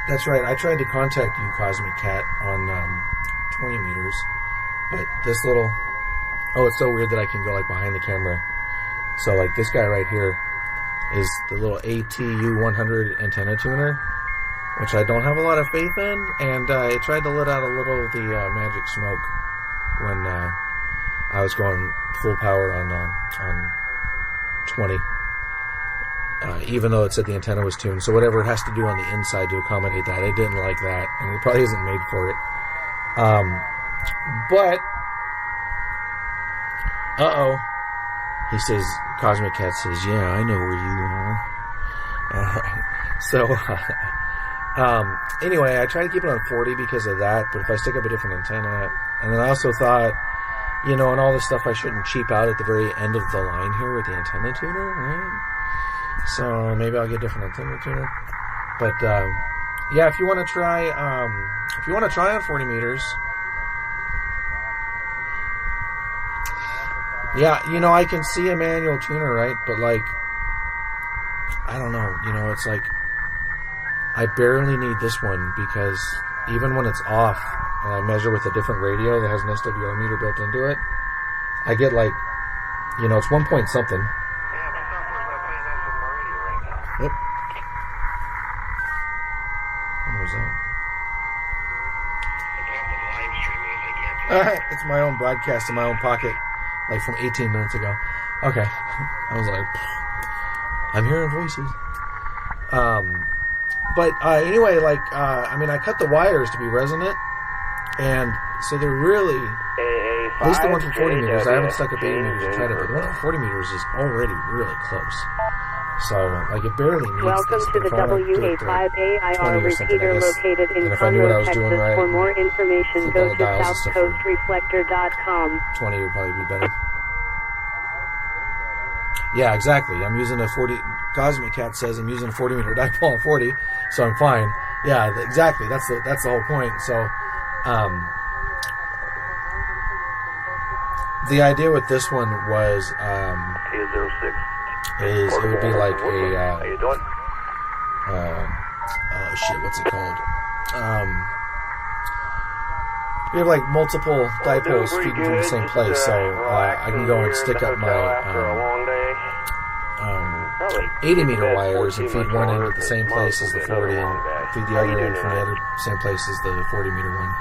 that's right. I tried to contact you, Cosmic Cat, on 20 meters, but this little... Oh, it's so weird that I can go like behind the camera. So like this guy right here is the little ATU100 antenna tuner, which I don't have a lot of faith in, and I tried to let out a little of the magic smoke when I was going full power on 20, even though it said the antenna was tuned. So whatever it has to do on the inside to accommodate that, it didn't like that, and it probably isn't made for it. But he says, Cosmic Cat says, yeah, I know where you are. Alright. So, anyway, I try to keep it on 40 because of that, but if I stick up a different antenna, and then I also thought, you know, and all this stuff, I shouldn't cheap out at the very end of the line here with the antenna tuner, right? So, maybe I'll get a different antenna tuner. But, yeah, if you want to try on 40 meters, yeah, you know, I can see a manual tuner, right? But like, I don't know. You know, it's like I barely need this one because even when it's off and I measure with a different radio that has an SWR meter built into it, I get like, you know, it's 1 point something. Yeah, my software's not playing that on my radio right now. Yep. What was that? The problem with live streaming is I can't. It's my own broadcast in my own pocket, like from 18 minutes ago. Okay. I was like, I'm hearing voices. But anyway, like, I mean, I cut the wires to be resonant, and so they're really, at least the one from 40 meters, I haven't stuck up 80 meters and tried it, but the one from 40 meters is already really close. So, like, it barely needs Welcome this, to the WA5AIR repeater located in Conroe, Texas. Right, for more information, go to southcoastreflector.com. 20 would probably be better. Yeah, exactly. I'm using a 40. Cosmic Cat says I'm using a 40 meter dipole at 40, so I'm fine. Yeah, exactly. That's the whole point. So, the idea with this one was is it would be like a how you doing? Oh shit, what's it called? We have like multiple dipoles feeding from the same place, so I can go and stick up my 80 meter wires and feed one end at the same place as the 40 and feed the other end from the other same place as the 40 meter one.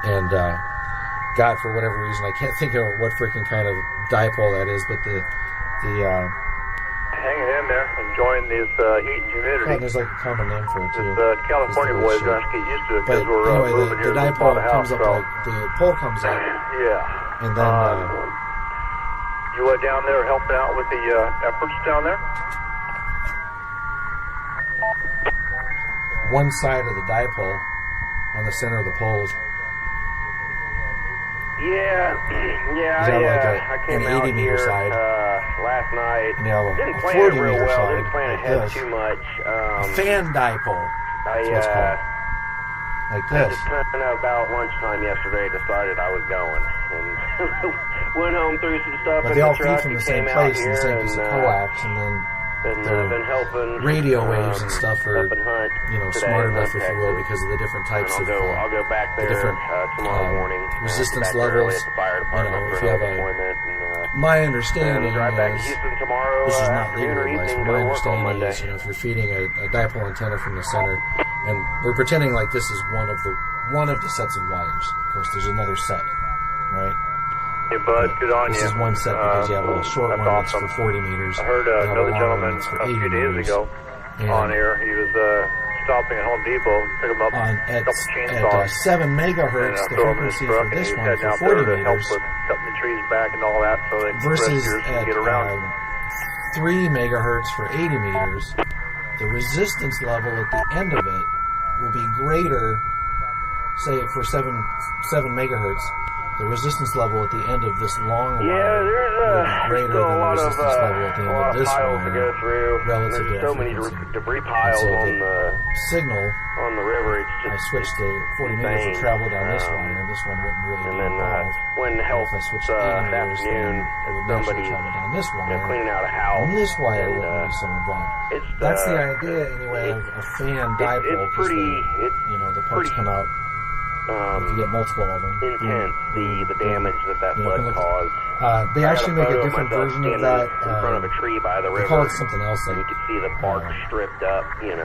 And God, for whatever reason, I can't think of what freaking kind of dipole that is, but the hanging in there, enjoying this heat and humidity. God, there's like a common name for it too. This California boys are to get used to it because we're anyway, moving here the to dipole the house. comes up like the pole comes up. Yeah. And then you went down there helping out with the efforts down there? One side of the dipole on the center of the poles. Yeah, I came an out 80 meter here side. Last night. And you have Didn't a plan 40 it real meter well. side. Didn't plan Like ahead this. too much. A fan dipole. That's what it's called. Like I this. just kind of about lunchtime yesterday decided I was going and went home, threw some stuff But in they all the feed truck from the and same came place out in the here same piece of coax, and then been helping radio waves and stuff are, helping hunt you know, today smart in enough, if you will, Texas. because of the different types And of I'll go back the there different tomorrow morning. resistance Back there early levels. at the fire You department know, if for you an have a, appointment. my And understanding drive back to is, Houston tomorrow this is not afternoon or legal advice, evening. but my Go to work on understanding Monday. is, you know, if you're feeding a dipole antenna from the center, and we're pretending like this is one of the sets of wires. Of course, there's another set, right? Hey, bud, good on this you. This is one set because you have a short that's one awesome. that's for 40 meters. I heard you have another long gentleman one that's for a 80 few days meters. ago And on air. He was stopping at Home Depot, pick him up a couple chainsaws. At 7 megahertz, the throw him in his frequency truck, for and this he was one heading for out 40 there to help meters with cutting the trees back and all that so that versus rescuers can at get around. 3 megahertz for 80 meters, the resistance level at the end of it will be greater. Say for 7 megahertz, the resistance level at the end of this long wire will be greater still than a the lot of resistance level at the end of this piles to wire go through. relative There's to so that many frequency. debris And piles so on the signal, on the river. It's I just switched to 40 meters to travel down this wire, and this one wouldn't really and be then involved. when help If I switched to 80 meters, afternoon, then it would somebody naturally travel down this wire. cleaning out a house. And this wire and, wouldn't be so involved. It's That's the idea, anyway, of a fan dipole. It's pretty. You know, the parts come out. If you get multiple of them. Intense, the damage that You know, flood caused. They I actually got make a photo different myself version of standing that. in front of a tree by the They call river. it something else, And like, you could see the bark stripped up, 30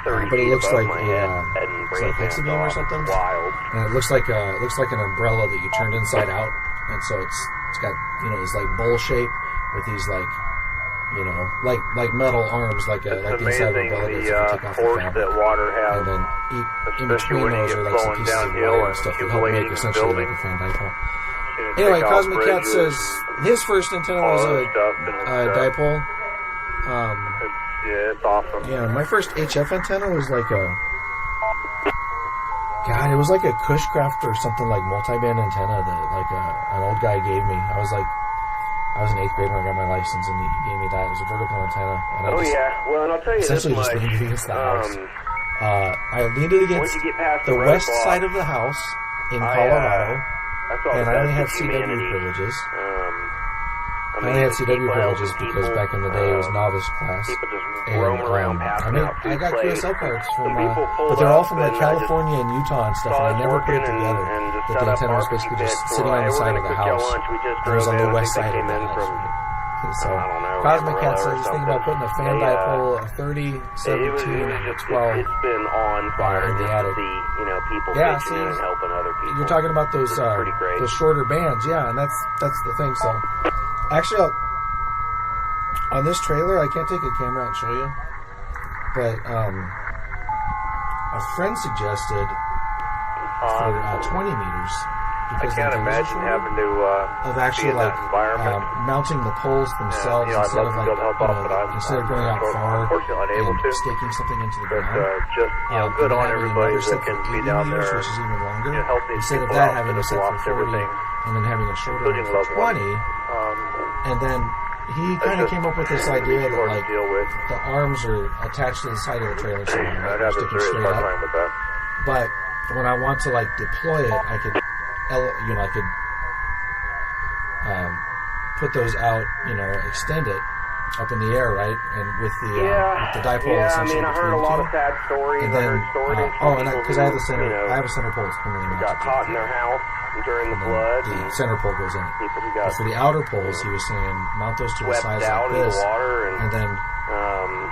but it feet looks above like my a, head, and it's like branching hexabeam or off. something. It's wild. And it looks like an umbrella that you turned inside out, and so it's got this like bowl shape with these like like metal arms, like the inside of an umbrella that you take off the force fabric. that water has, And then in especially between when you those get are like some flowing pieces of downhill wire and and stuff that help accumulating make and essentially building. like a fan dipole. Shouldn't Anyway, take off Cosmic Cat bridges, says his first antenna was all a that stuff, and dipole. it's awesome. Yeah, my first HF antenna was like it was like a Cushcraft or something, like multi-band antenna that like an old guy gave me. I was in 8th grade when I got my license, and he gave me that. It was a vertical antenna. And Well, and I'll tell you this essentially much. just leaned it against the house. I leaned it Once against you get past the roadblock, west side of the house in Colorado, I saw and the I only best have of CW humanity. privileges. I only had CW privileges because back in the day it was novice class. People just And roam around passing out I food got plates. QSL cards Some from, people pulled but they're all up from like and I just California and Utah and stuff, saw and I us never put it working together. and just That set the up antenna was barbecue basically just pits. sitting Well, on the hey, we're side gonna of the cook y'all house. lunch. We just It was drove on in. the I west think side they of came the in house. from, So I don't know, Cosmic Cat Amarillo says or he's thinking about something. putting a fan They, dipole, a 30, 17, and a 12 It's been awe-inspiring in the just to attic. see, people Yeah, pitching see, in and helping other people. You're talking about those This is pretty great. those shorter bands, yeah, and that's the thing. So actually, on this trailer, I can't take a camera out and show you, but a friend suggested for 20 meters. I Because can't the imagine shorter, having to of be actually in like that environment. mounting the poles themselves I'd instead love of to like be able to help out, but I'm instead of going out far unfortunately unable and to. staking something into the But ground. just And good then on having everybody another that set can for be 80 down meters, there, which is even longer. help these Instead of people that, out having that a have set for lost 40 everything, and then having a shorter one including for loved 20. ones. And then he kind of came up with this idea that hard like to deal with. the arms are attached to the side of the trailer, so I'd they're have a sticking serious straight hard up. time with that. But when I want to like deploy it, I could, I could put those out, extend it up in the air, right? And with the dipole. Yeah, I essentially mean, I heard a between lot the of two. sad stories. And I then, heard stories from people because I have the who, center, I have a center pole. It's permanently got mounted. caught in their house during the flood. The and center pole goes in it. people who But got for the outer poles, he was saying mount those to the swept sides out like in this, the water, and then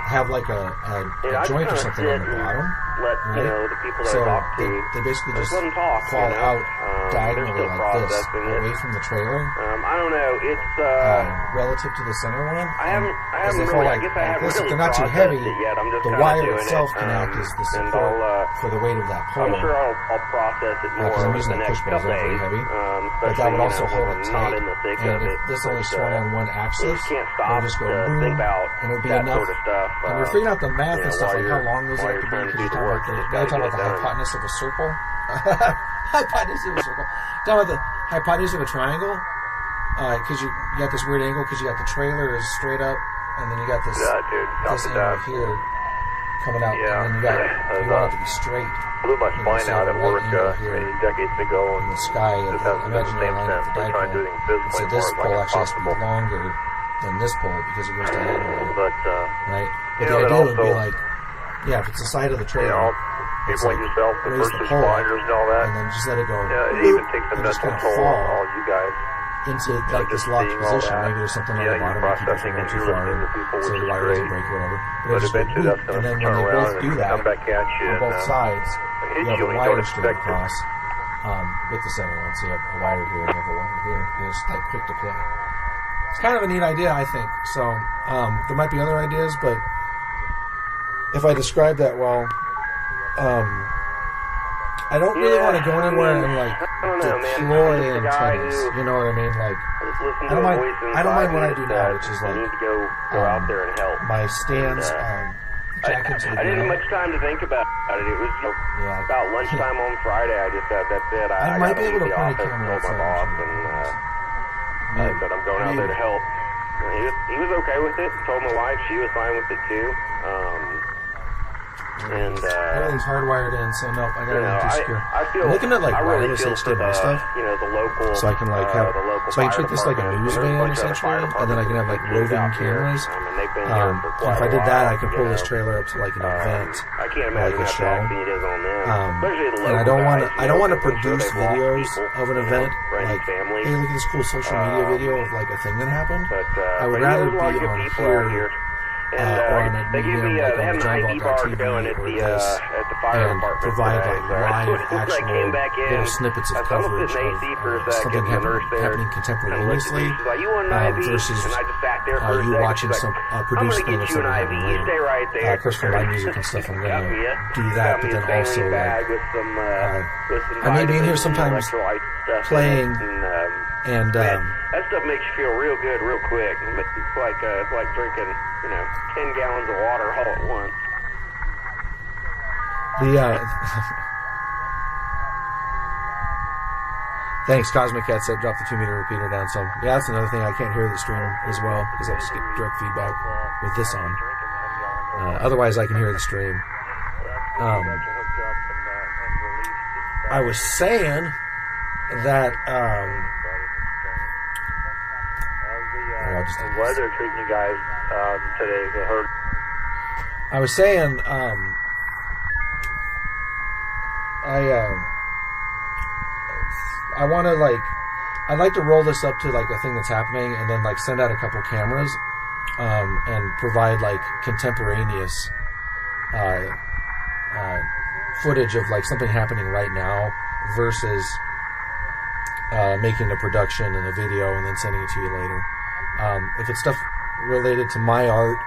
have like a I joint or kinda something on the sit and bottom. let right? the people that So I talk to they basically just let them talk. fall out they're diagonally still like this, processing it. away from the trailer, I don't know. It's relative to the center one. I haven't As they really. fall I like, guess I like haven't this. If really they're not too processed heavy, it yet. I'm just the kinda wire doing itself it, can act as the and support I'll, for the weight of that pole. I'm sure I'll process it more Because I'm over using the that next push ball, couple they're very days. heavy. But Especially that would also when hold I'm it not tight. in the thick And of if it. this only But, swung on one you axis, just can't it'll stop just go to boom, think about and it'll be that enough. sort of stuff. And we're figuring out the math and stuff, while like how long those while have to you're be. trying to Because do you're the talking work, about you just the gotta get it done. hypotenuse of a circle. Hypotenuse of a circle. Talking about the hypotenuse of a triangle. Because you got this weird angle, because you got the trailer is straight up, and then you got this this angle here coming out, and then you want it to be straight. Blew my spine out at work many decades ago, in and the sky. just hasn't been the same since. We're trying to do things physically So as this far as pole like actually has to be possible. longer than this pole because it goes diagonally. But right? But you the know, idea would be also, like, if it's the side of the trailer, people it's like yourself, the raise first the pole up, responders and all that. and then just let it go. It even takes a and just mental kind of toll on fall all you guys. into like just this locked seeing all position. that. Maybe there's something on Yeah, the you're bottom that keeps it processing from and going too you're far, listening to people, so which the is wire great. doesn't break or whatever. But It just goes eventually boop, that's going and to then turn when they around both do and that come back at you on both and sides, hit you you have a when you wire don't straight expect it. across with the center one. So you have a wire here and you have a wire here. And it's like quick to play. It's kind of a neat idea, I think. So there might be other ideas, but if I describe that well, I don't really want to go anywhere and like deploy antennas. You know what I mean? Like I don't mind what I do now, which is like need to go out there and help. my stands. Jack into the I didn't have ground. much time to think about it. It was about lunchtime on Friday. I just said, that's it. I might got be able leave to the point a office, camera told my boss, and I said I'm going out there to help. And he was okay with it. Told my wife she was fine with it too. And everything's hardwired in, so nope, I gotta be too secure. I feel I'm looking at like I really wireless feel for HDMI stuff, the local, so I can like have, the local so I can fire treat this like a department. news There's van bunch of essentially, fire and then I can have like departments roving out here. cameras. And they've been here for And quite if I a did that, while, I can pull you this know. trailer up to like an event, I can't imagine like a how show. taxing it is on them. Especially the And I local don't want to. guys, I don't want to I'm sure produce they've lost videos people, of an event friends, like, family. hey, look at this cool social media video of like a thing that happened. But I would but rather there's a lot be of good on people here. out here. And Or on a they give medium me like they on had the an John ID Valt bar TV going at or the this, fire and department provide today. like So live, as soon as I came actual back in, little snippets of I was coverage sitting in AC for a of second, something the nurse there happening contemporaneously she's like, you want an IV? versus And I just sat there for a you second. watching She's some like, I'm produced gonna thing get that's you an going to IV. happen You later. stay right there. Of course, for my music and stuff, I'm going Got to me do that, got but me a then Stanley also bag like with some I may be in here vitamins and sometimes electrolyte stuff playing in it. and Man, that stuff makes you feel real good, real quick. It's like drinking, 10 gallons of water all at once. Thanks, Cosmic Cat said drop the 2-meter repeater down some. Yeah, that's another thing. I can't hear the stream as well because I just get direct feedback with this on. Otherwise, I can hear the stream. I was saying that just the weather treating you guys today? The herd. I was saying, I want to I'd like to roll this up to like a thing that's happening, and then like send out a couple cameras, and provide like contemporaneous footage of like something happening right now versus making a production and a video and then sending it to you later. If it's stuff related to my art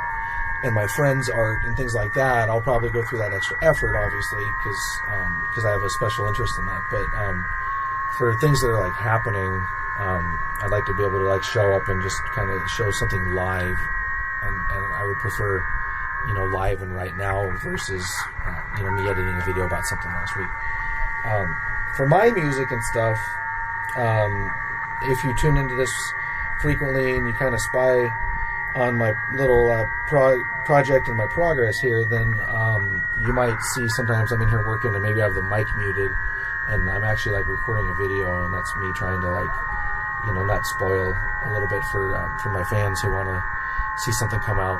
and my friend's art and things like that, I'll probably go through that extra effort, obviously, because I have a special interest in that. But for things that are like happening, I'd like to be able to like show up and just kind of show something live, and I would prefer, live and right now versus me editing a video about something last week. For my music and stuff, if you tune into this frequently and you kind of spy on my little project and my progress here, then you might see sometimes I'm in here working and maybe I have the mic muted and I'm actually like recording a video, and that's me trying to like not spoil a little bit for my fans who want to see something come out.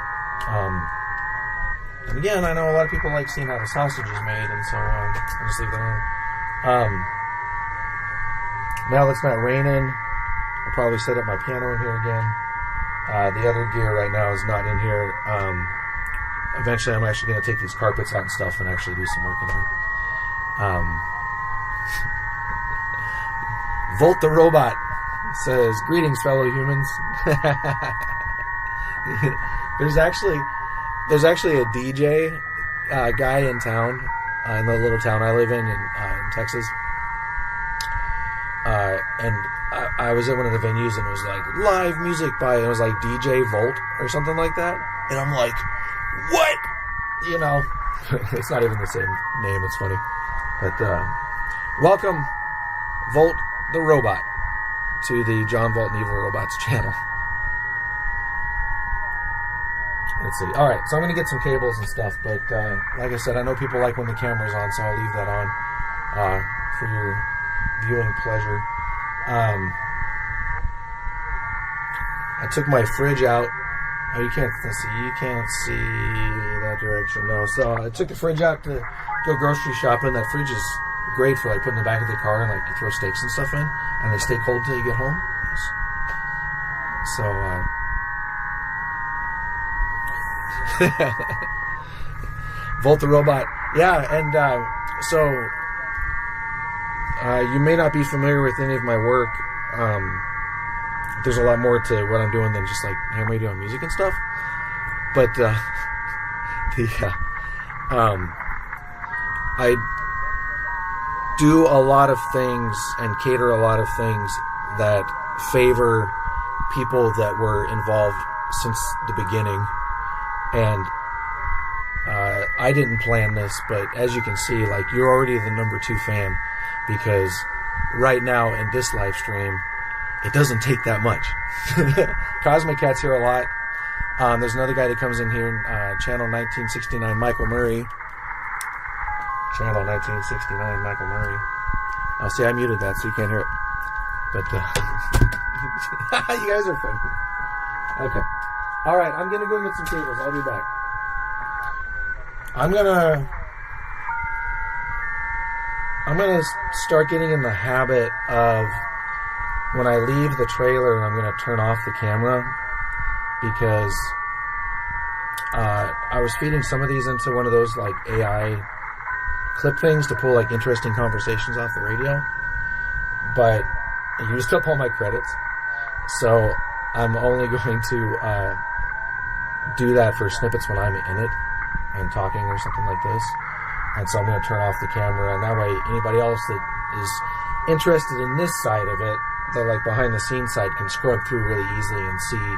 And again, I know a lot of people like seeing how the sausage is made, and so I'll just leave that on. Now that it's not raining, I'll probably set up my piano in here again. The other gear right now is not in here. Eventually I'm actually going to take these carpets out and stuff and actually do some work in here. Volt the Robot says, "Greetings, fellow humans." There's actually a DJ guy in town, in the little town I live in Texas. And I was at one of the venues and it was like live music it was like DJ Volt or something like that. And I'm like, what? It's not even the same name. It's funny. But welcome, Volt the Robot, to the John Valt and Evil Robots channel. Let's see. All right, so I'm going to get some cables and stuff. But like I said, I know people like when the camera's on, so I'll leave that on for your viewing pleasure. I took my fridge out. Oh, you can't see that direction. No. So I took the fridge out to go grocery shopping. That fridge is great for like putting in the back of the car and like you throw steaks and stuff in, and they stay cold till you get home. So Volt the Robot. Yeah, and so you may not be familiar with any of my work. There's a lot more to what I'm doing than just like ham radio and music and stuff. But I do a lot of things and cater a lot of things that favor people that were involved since the beginning. And I didn't plan this, but as you can see, like, you're already the number 2 fan, because right now in this live stream, it doesn't take that much. Cosmic Cat's here a lot. There's another guy that comes in here, channel 1969, Michael Murray. Channel 1969, Michael Murray. Oh, see, I muted that so you can't hear it. But you guys are funny. Okay. All right, I'm going to go get some cables. I'll be back. I'm gonna start getting in the habit of, when I leave the trailer, I'm going to turn off the camera, because I was feeding some of these into one of those like AI clip things to pull like interesting conversations off the radio, but it used up all my credits, so I'm only going to do that for snippets when I'm in it and talking or something like this. And so I'm going to turn off the camera, and that way anybody else that is interested in this side of it, the like behind the scenes side, can scrub through really easily and see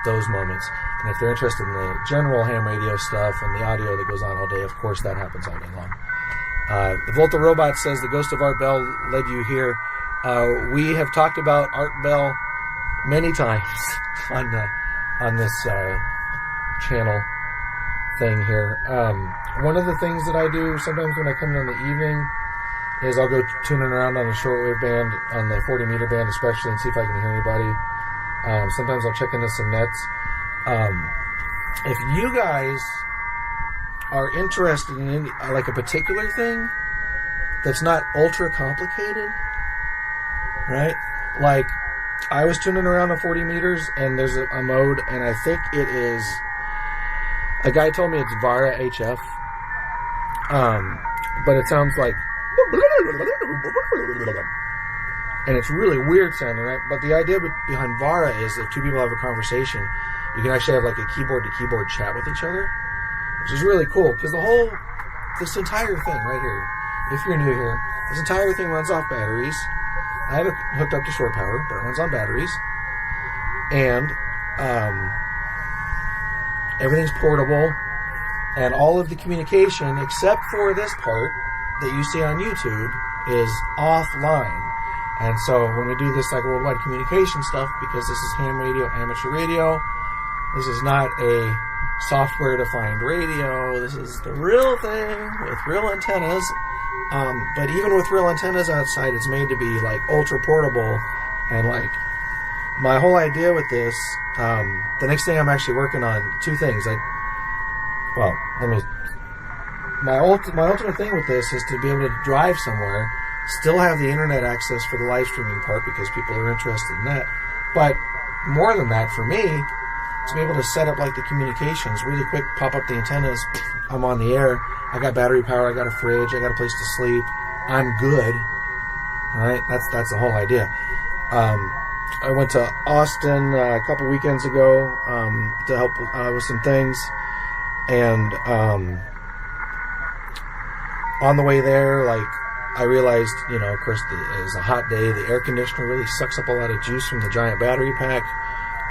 those moments. And if they're interested in the general ham radio stuff and the audio that goes on all day, of course that happens all day long. The Volta Robot says, the ghost of Art Bell led you here. We have talked about Art Bell many times on this channel thing here. One of the things that I do sometimes when I come in the evening is I'll go tuning around on a shortwave band, on the 40 meter band especially, and see if I can hear anybody. Sometimes I'll check into some nets. If you guys are interested in any, like a particular thing that's not ultra complicated, right? Like, I was tuning around on 40 meters, and there's a mode, and I think it is, a guy told me it's Vara HF, but it sounds like, and it's really weird sounding, right? But the idea behind Vara is if two people have a conversation, you can actually have like a keyboard-to-keyboard chat with each other, which is really cool, because this entire thing right here, if you're new here, this entire thing runs off batteries. I have it hooked up to shore power, but it runs on batteries. And everything's portable. And all of the communication, except for this part that you see on YouTube, is offline. And so when we do this like worldwide communication stuff, because this is ham radio, amateur radio, this is not a software-defined radio. This is the real thing with real antennas. But even with real antennas outside, it's made to be like ultra portable. And like my whole idea with this, the next thing I'm actually working on, two things. My ultimate thing with this is to be able to drive somewhere, still have the internet access for the live streaming part because people are interested in that. But more than that, for me, to be able to set up like the communications really quick, pop up the antennas, I'm on the air, I got battery power, I got a fridge, I got a place to sleep, I'm good. All right, that's the whole idea. I went to Austin a couple weekends ago to help with some things, and on the way there, like, I realized, of course, it was a hot day, the air conditioner really sucks up a lot of juice from the giant battery pack.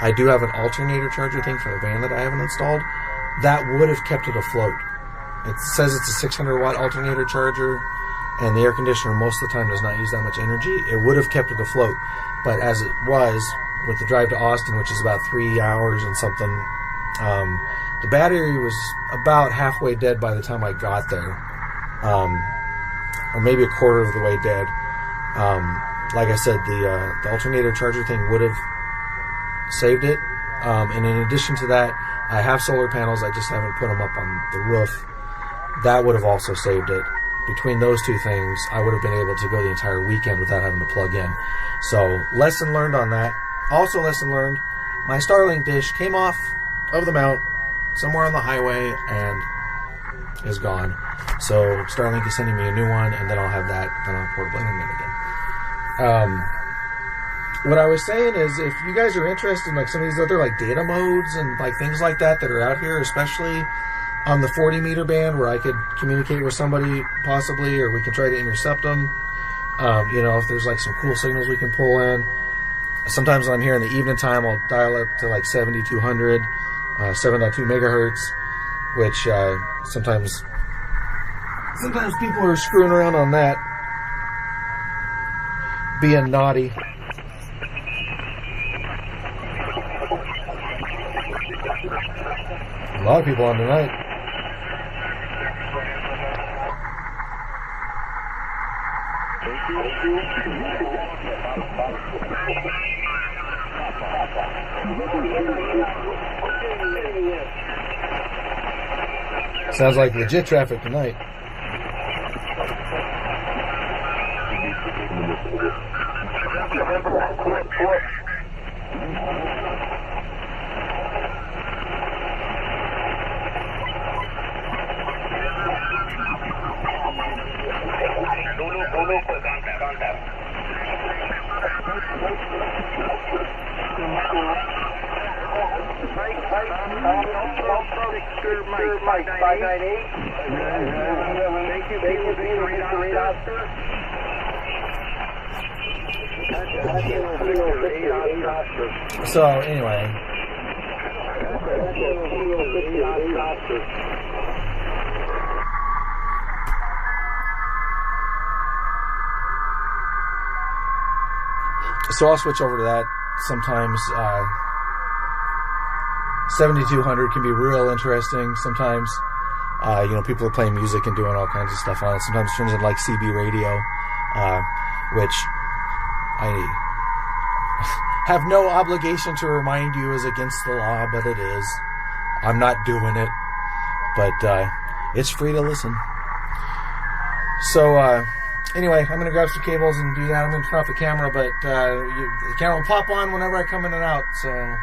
I do have an alternator charger thing for the van that I haven't installed. That would have kept it afloat. It says it's a 600 watt alternator charger, and the air conditioner most of the time does not use that much energy. It would have kept it afloat, but as it was, with the drive to Austin, which is about 3 hours and something, the battery was about halfway dead by the time I got there, or maybe a quarter of the way dead. Like I said, the alternator charger thing would have saved it, and in addition to that, I have solar panels, I just haven't put them up on the roof. That would have also saved it. Between those two things, I would have been able to go the entire weekend without having to plug in. So, lesson learned on that. Also, lesson learned, my Starlink dish came off of the mount somewhere on the highway and is gone. So, Starlink is sending me a new one, and then I'll have that, then I'll have portable internet again. What I was saying is, if you guys are interested in like some of these other like data modes and like things like that are out here, especially on the 40 meter band where I could communicate with somebody possibly, or we can try to intercept them, if there's like some cool signals we can pull in. Sometimes when I'm here in the evening time, I'll dial up to like 7200, 7.2 megahertz, which sometimes people are screwing around on that, being naughty. A lot of people on tonight. Sounds like legit traffic tonight. Mike 598. Thank you. Read out, sir. So anyway, so I'll switch over to that. Sometimes 7200 can be real interesting. Sometimes people are playing music and doing all kinds of stuff on it. Sometimes it turns into like CB radio, which have no obligation to remind you is against the law, but it is. I'm not doing it, but it's free to listen. So anyway, I'm going to grab some cables and do that. I'm going to turn off the camera, but the camera will pop on whenever I come in and out, so...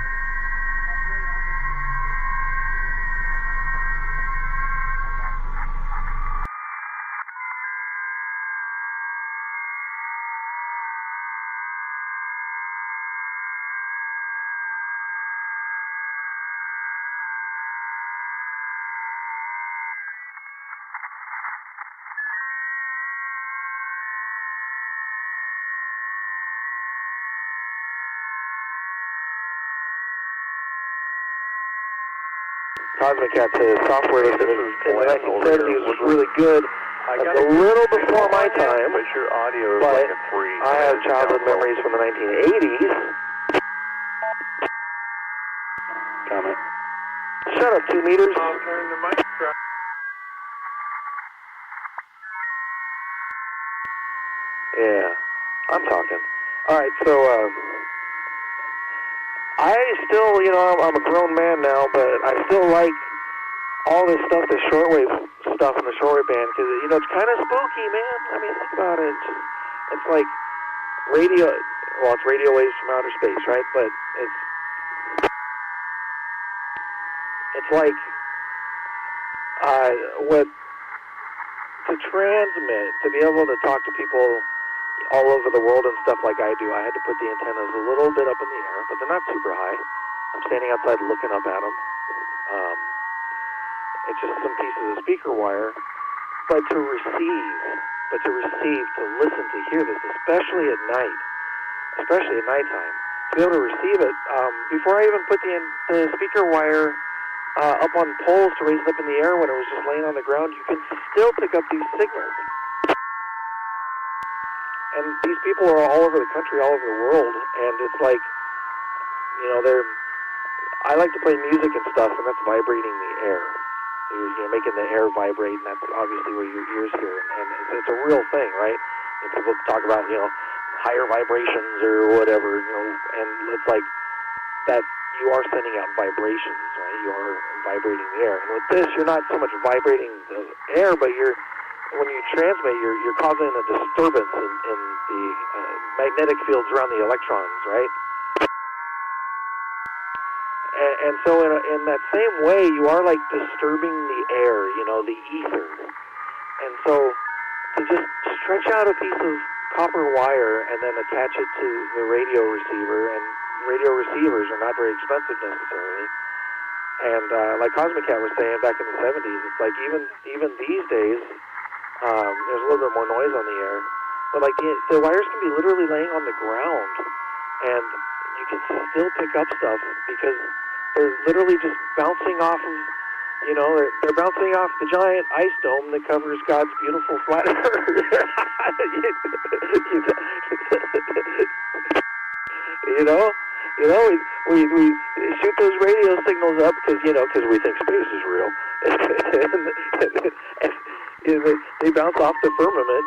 Cosmic Cat says software listed in the 1970s was really good. That's a little before my time, but your audio is but like a 3. I have childhood memories from the 1980s. Comment. Shut up, 2 meters. Turn the mic track. Yeah, I'm talking. All right, so I still, I'm a grown man now, but I still like all this stuff, the shortwave stuff in the shortwave band, because, it's kind of spooky, man. I mean, think about it. It's like radio, well, it's radio waves from outer space, right? But it's like what to transmit, to be able to talk to people all over the world and stuff like I do, I had to put the antennas a little bit up in the air, but they're not super high. I'm standing outside looking up at them. It's just some pieces of speaker wire. But to receive, to listen, to hear this, especially at nighttime, to be able to receive it, before I even put the speaker wire up on poles to raise it up in the air when it was just laying on the ground, you can still pick up these signals. And these people are all over the country, all over the world, and it's like, I like to play music and stuff, and that's vibrating the air. You're making the air vibrate, and that's obviously what your ears hear, and it's a real thing, right? And people talk about, higher vibrations or whatever, and it's like that you are sending out vibrations, right? You are vibrating the air. And with this, you're not so much vibrating the air, but when you transmit, you're causing a disturbance in the magnetic fields around the electrons, right? And so in that same way, you are like disturbing the air, the ether. And so to just stretch out a piece of copper wire and then attach it to the radio receiver, and radio receivers are not very expensive necessarily. And like Cosmic Cat was saying back in the 70s, it's like even these days, there's a little bit more noise on the air, but like the wires can be literally laying on the ground, and you can still pick up stuff because they're literally just bouncing off of, they're bouncing off the giant ice dome that covers God's beautiful flat earth. We shoot those radio signals up because we think space is real, and they bounce off the firmament,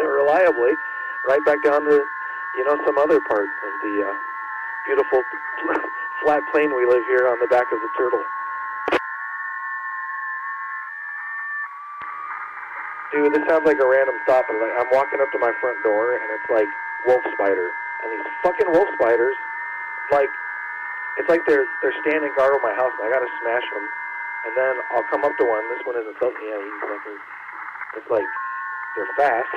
reliably, right back down to some other part of the beautiful flat plane we live here on the back of the turtle. Dude, this sounds like a random thought, but I'm walking up to my front door, and it's like wolf spider, and these fucking wolf spiders, it's like they're standing guard on my house, and I gotta smash them, and then I'll come up to one. This one isn't something, it's like they're fast.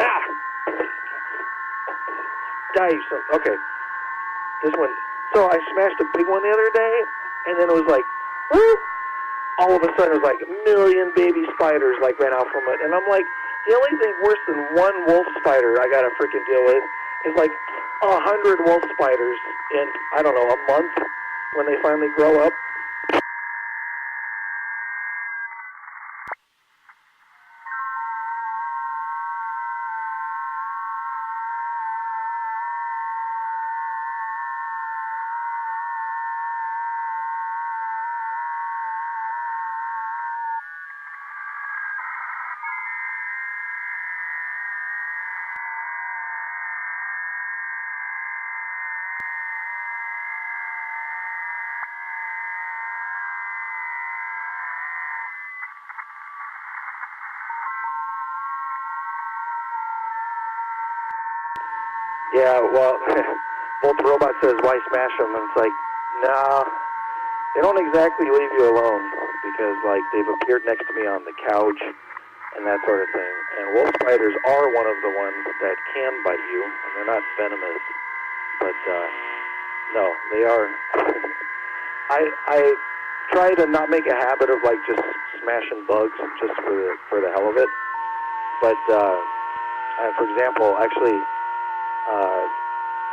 Ah! Die, okay. This one. So I smashed a big one the other day, and then it was like, whoop! All of a sudden, it was like a million baby spiders ran out from it, and I'm like, the only thing worse than one wolf spider I gotta freaking deal with is 100 wolf spiders in, I don't know, a month when they finally grow up. Yeah, well, Volt the Robot says, why smash them? And it's like, no, they don't exactly leave you alone because, like, they've appeared next to me on the couch and that sort of thing. And wolf spiders are one of the ones that can bite you, and they're not venomous. But, no, they are. I try to not make a habit of, like, just smashing bugs just for the hell of it. But, for example, actually,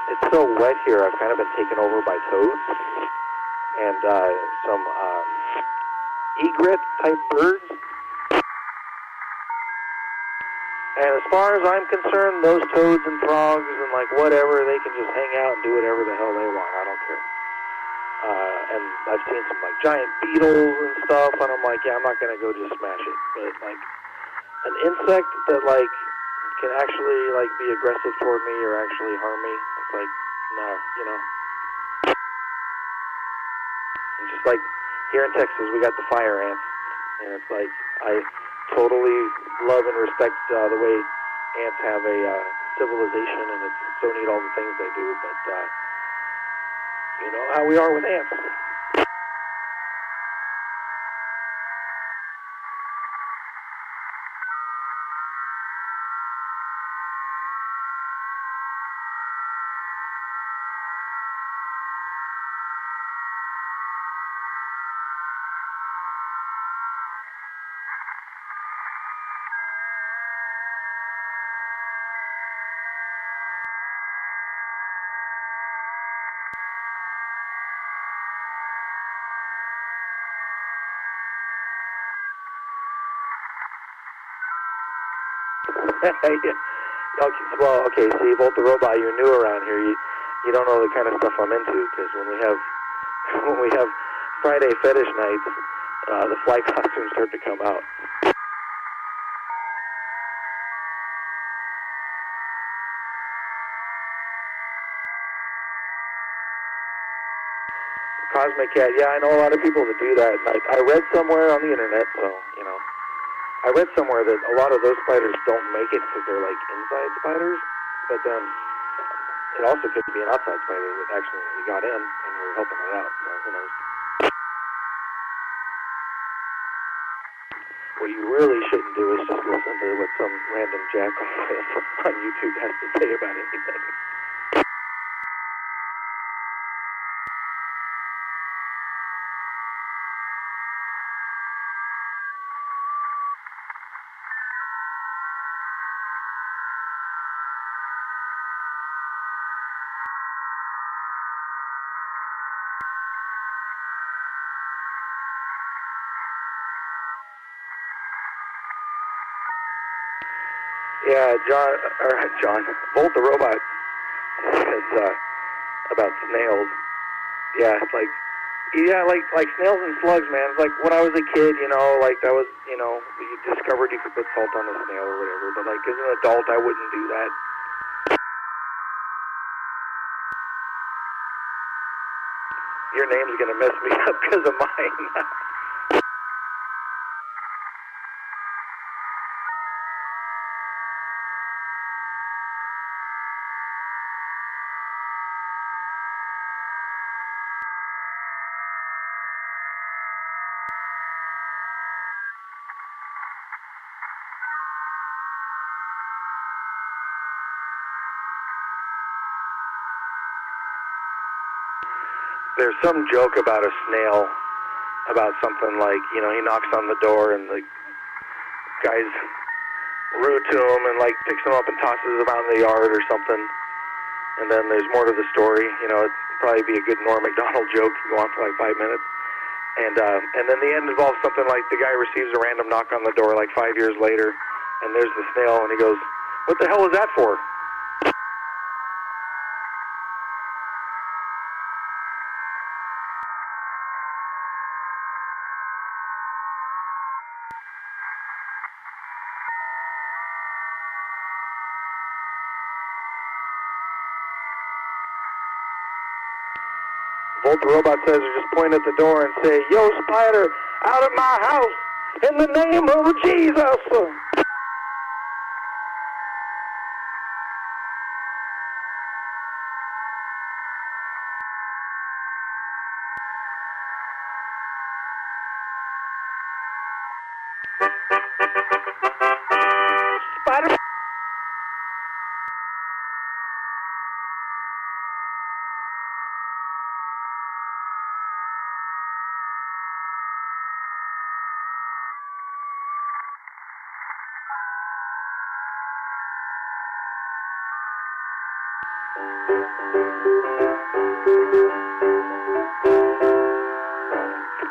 it's so wet here, I've kind of been taken over by toads and some egret-type birds. And as far as I'm concerned, those toads and frogs and, like, whatever, they can just hang out and do whatever the hell they want. I don't care. And I've seen some, like, giant beetles and stuff, and I'm like, yeah, I'm not going to go just smash it. But, like, an insect that, like, can actually, like, be aggressive toward me or actually harm me, it's like, no, you know. And just like here in Texas, we got the fire ants, and it's like, I totally love and respect the way ants have a civilization, and it's so neat all the things they do, but you know how we are with ants. Well, okay, see, Volt the Robot, you're new around here. You don't know the kind of stuff I'm into, because when we have Friday fetish nights, the fly costumes start to come out. Cosmic Cat, yeah, I know a lot of people that do that. And I read somewhere on the internet, so, you know, I read somewhere that a lot of those spiders don't make it because they're, like, inside spiders, but then it also could be an outside spider that accidentally got in and you're helping it out, so who knows. What you really shouldn't do is just listen to what some random jackoff on YouTube has to say about anything. Yeah, John, Volt the Robot says about snails. Yeah, it's like, yeah, like snails and slugs, man. It's like when I was a kid, you know, like that was, you know, you discovered you could put salt on a snail or whatever. But like as an adult, I wouldn't do that. Your name's gonna mess me up because of mine. There's some joke about a snail, about something like, you know, he knocks on the door and the guy's rude to him and like picks him up and tosses him out in the yard or something. And then there's more to the story. You know, it'd probably be a good Norm Macdonald joke, go on for like 5 minutes. And then the end involves something like the guy receives a random knock on the door like 5 years later, and there's the snail, and he goes, "What the hell is that for?" Volt the Robot says, or just point at the door and say, "Yo, spider, out of my house, in the name of Jesus." Spider.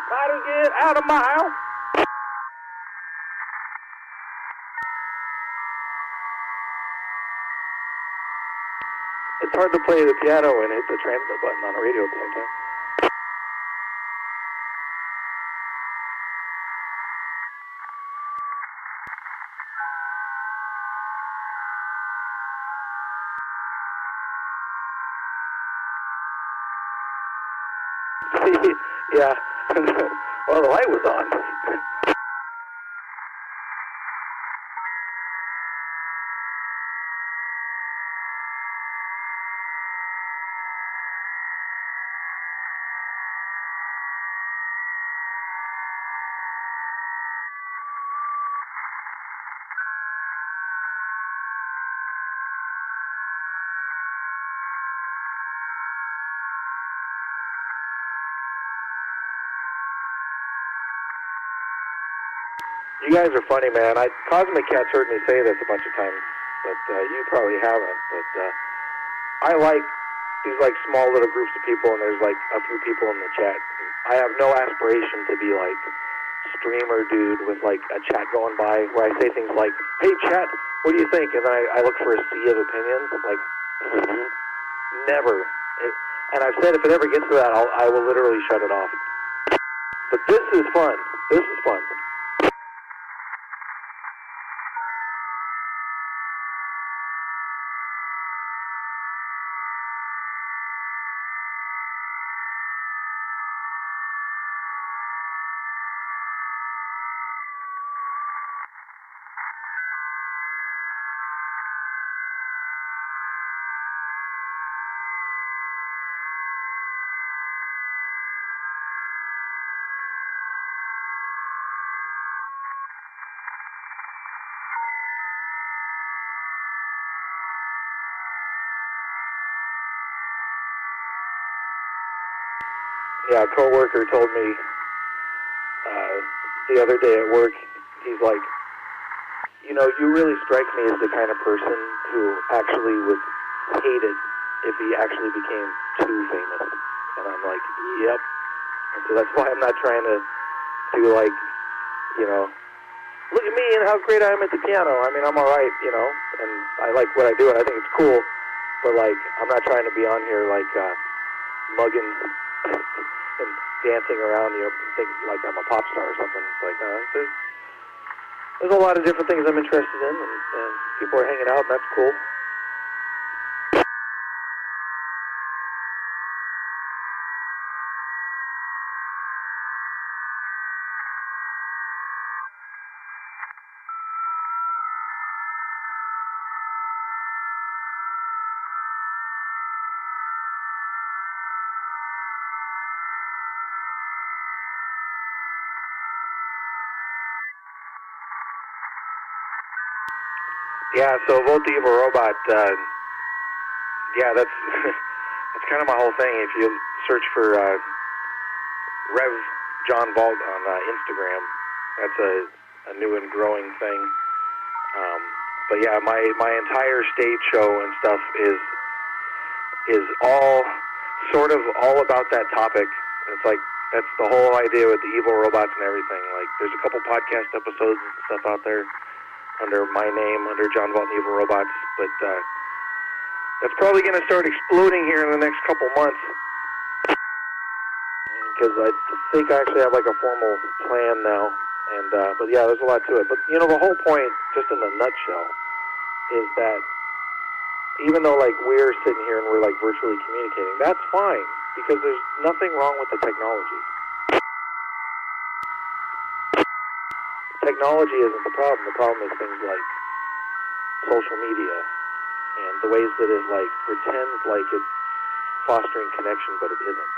Spiders, get out of my house. It's hard to play the piano and hit the transmit button on a radio at the same time. Yeah. Well, the light was on. You guys are funny, man. Cosmic Cat's heard me say this a bunch of times, but you probably haven't. But I like these like small little groups of people, and there's like a few people in the chat. I have no aspiration to be like streamer dude with like a chat going by where I say things like, "Hey, chat, what do you think?" And then I look for a sea of opinions. Like, never. And I've said if it ever gets to that, I will literally shut it off. But this is fun. This is fun. Yeah, a coworker told me the other day at work, he's like, you know, you really strike me as the kind of person who actually would hate it if he actually became too famous. And I'm like, yep. And so that's why I'm not trying to like, you know, look at me and how great I am at the piano. I mean, I'm all right, you know, and I like what I do and I think it's cool. But, like, I'm not trying to be on here, like, mugging and dancing around, you know, think like I'm a pop star or something. It's like, no, there's a lot of different things I'm interested in, and people are hanging out, and that's cool. Yeah, so Vote the Evil Robot, yeah, that's that's kind of my whole thing. If you search for Rev John Valt on Instagram, that's a new and growing thing. But yeah, my entire stage show and stuff is all sort of all about that topic. It's like, that's the whole idea with the evil robots and everything. Like, there's a couple podcast episodes and stuff out there under my name, under John Valt and Evil Robots, but that's probably going to start exploding here in the next couple months, because I think I actually have like a formal plan now, and but yeah, there's a lot to it. But you know, the whole point, just in a nutshell, is that even though like we're sitting here and we're like virtually communicating, that's fine, because there's nothing wrong with the technology. Technology isn't the problem. The problem is things like social media and the ways that it like pretends like it's fostering connection, but it isn't.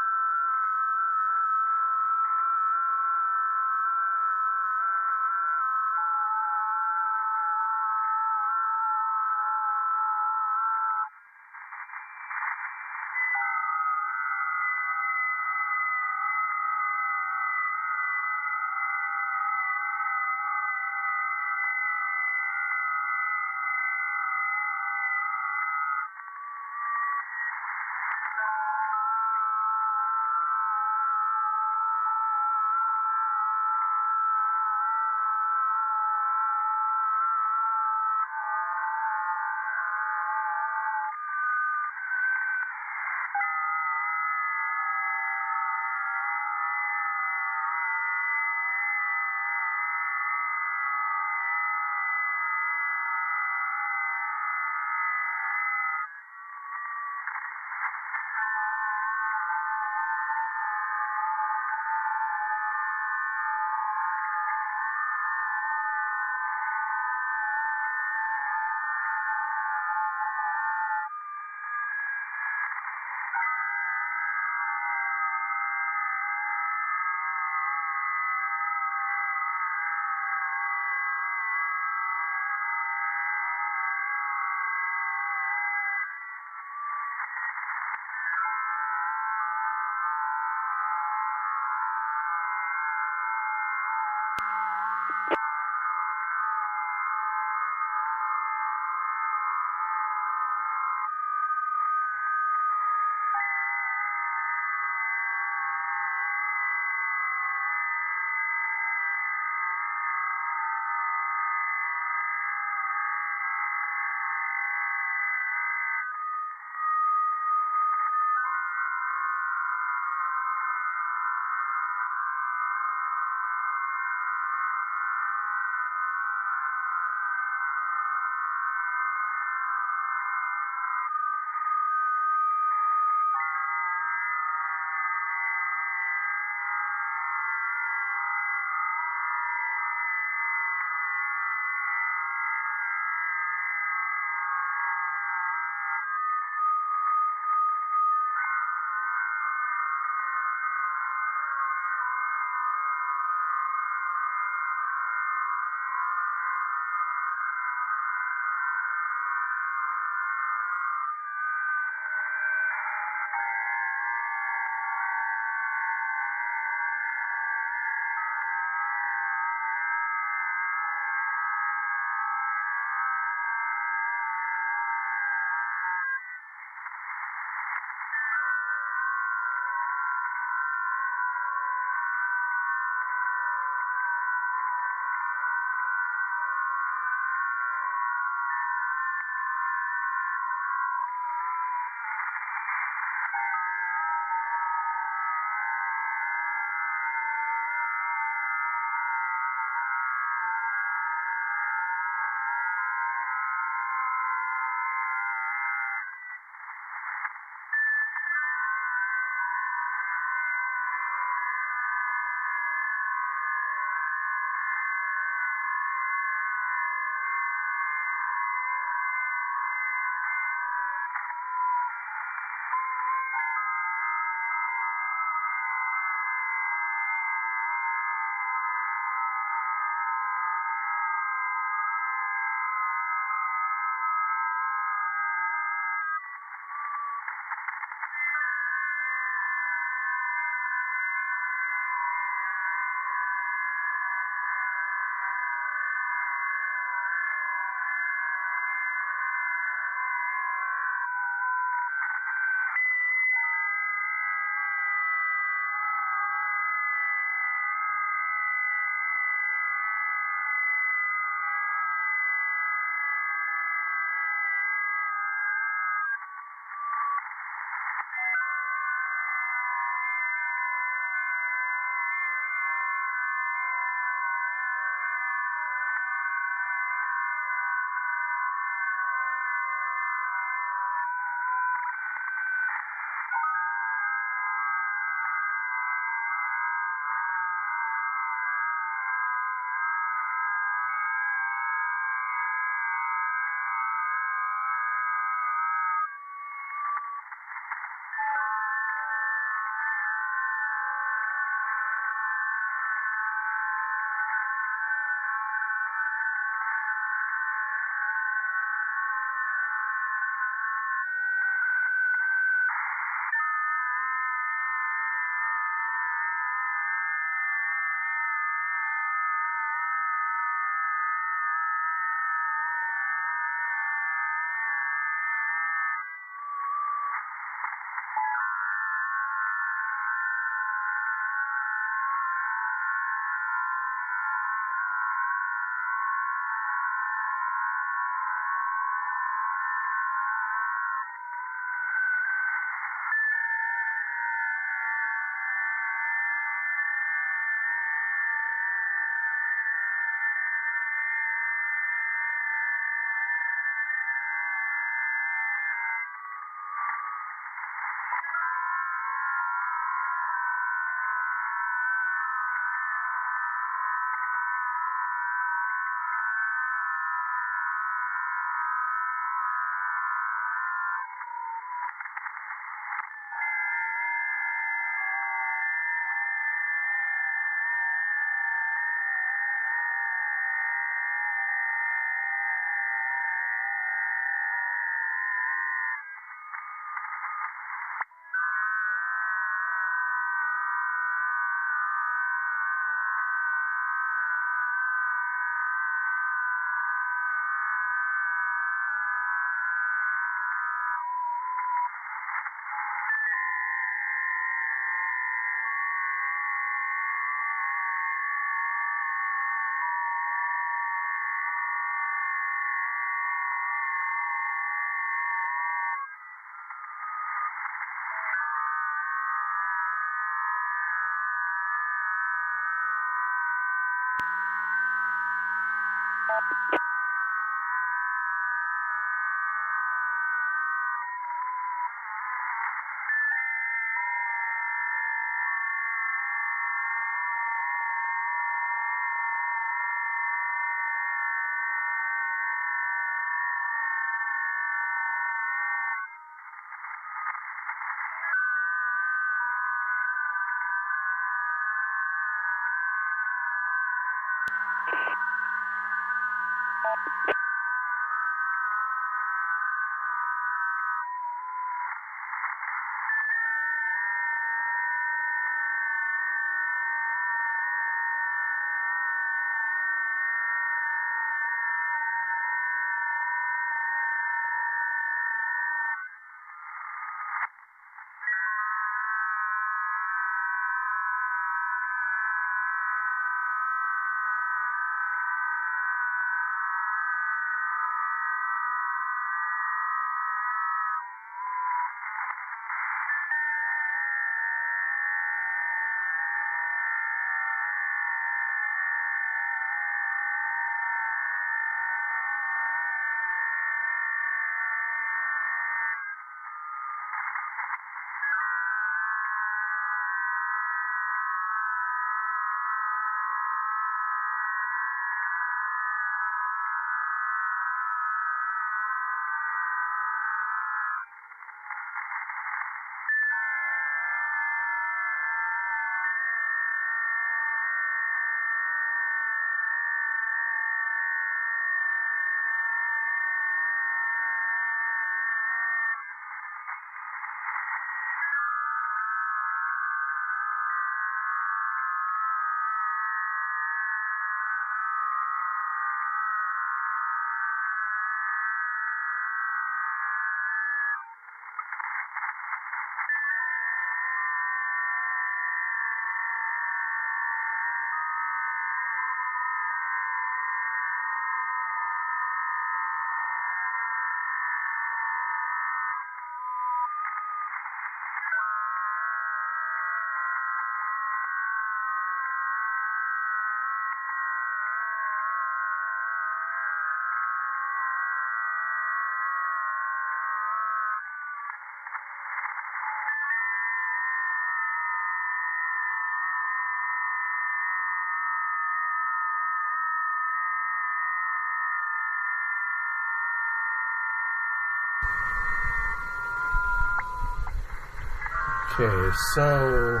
Okay, so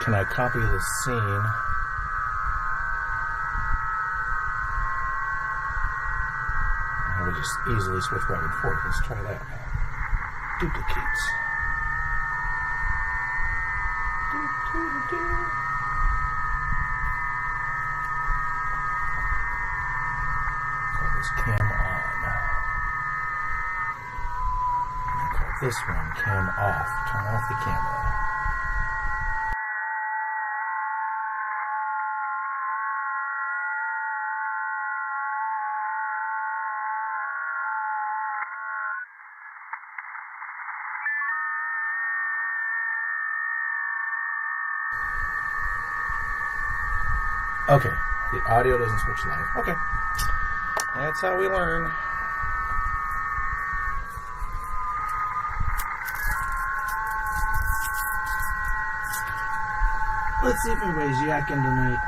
can I copy the scene? I would just easily switch back and forth. Let's try that. Duplicates. Call this cam on. This one, cam off. Turn off the camera. Okay, the audio doesn't switch live. Okay, that's how we learn. Let's see if anybody's yakking tonight.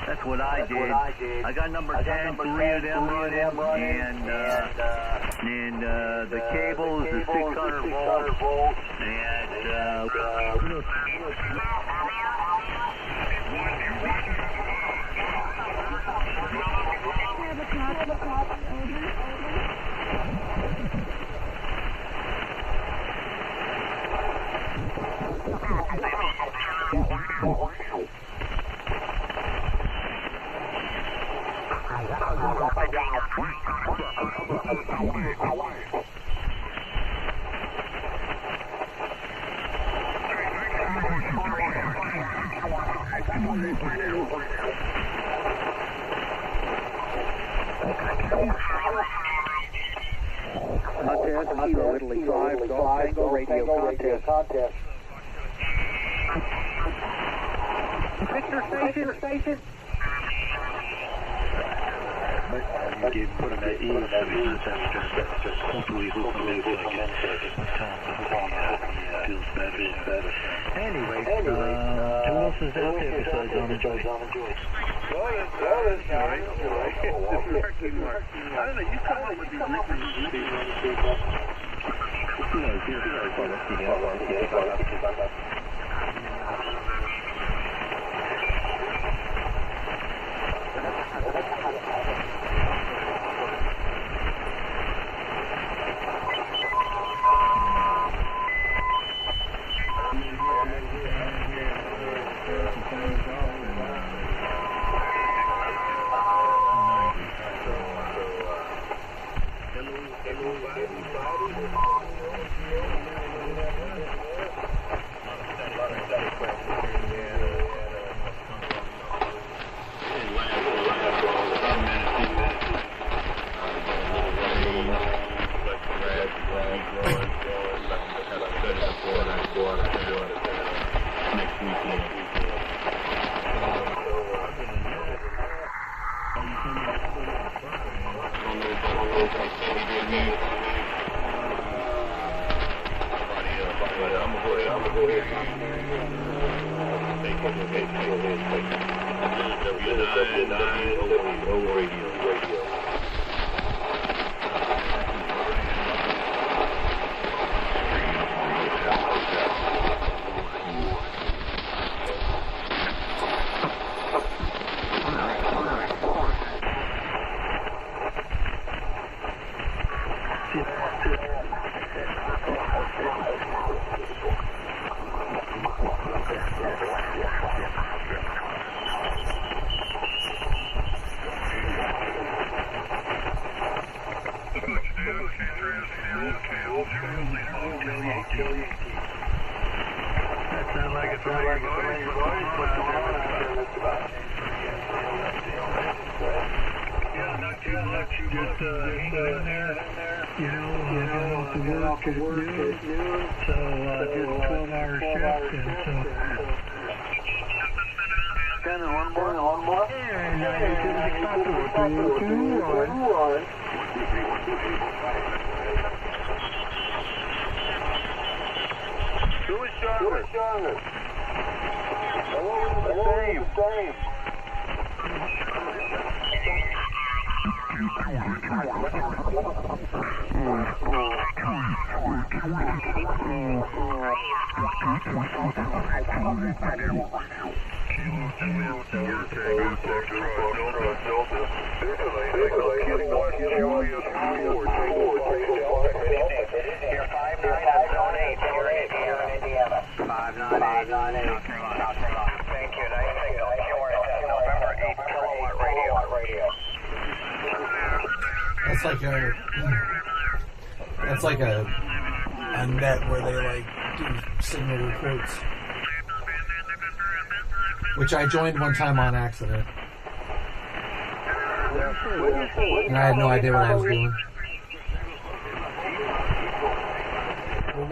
That's what I did. I got number 10, 3 of them running, and the cables is 600 volts, and contest, Kilo Italy 5, Golf Tango Radio contest. Victor Station. You did put in that E, so just hopefully feels better. Anyway, who else is out there besides Donna Joyce? I don't know, you come up with these That's like a net where they like do signal reports, which I joined one time on accident, and I had no idea what I was doing. Well,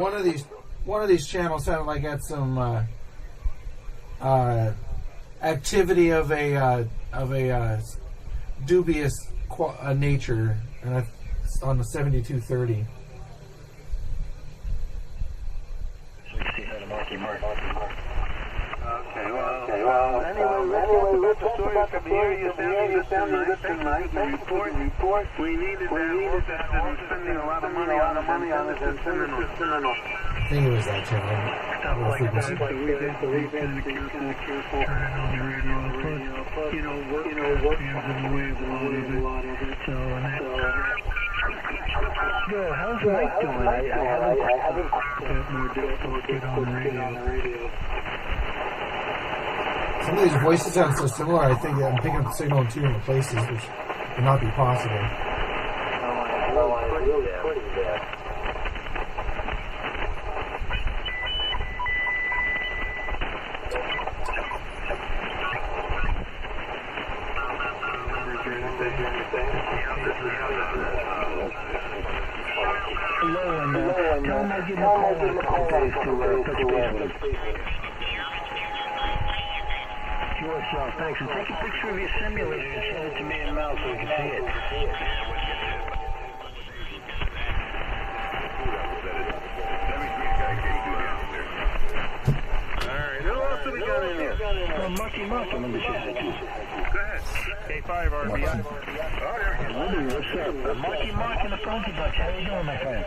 one of these channels sounded like it had some activity of a dubious nature, and it's on the 7230. Anyway, let's talk about the story you found this tonight. Report. We needed that, and we're spending a lot of money on this and sending off. I think it was that channel. Frequency. We've been kind of careful, turn it on the radio, plus, work stands in the way of a lot of it. So, how's Mike doing? I haven't more difficult to get on the radio. Some of these voices sound so similar, I think I'm picking up the signal in two different places, which would not be possible. Hello, and tell them I give them a call in a couple days to touch base with them. Sure, thanks. And take a picture of your simulator and send it to me and Mal so we can see it. Alright, who else have we got in here? Mucky Muck, I remember she had you. Go ahead. K5 RBI. Ruby, what's up? Mucky Muck and the Funky Bunch. How you doing, my friend?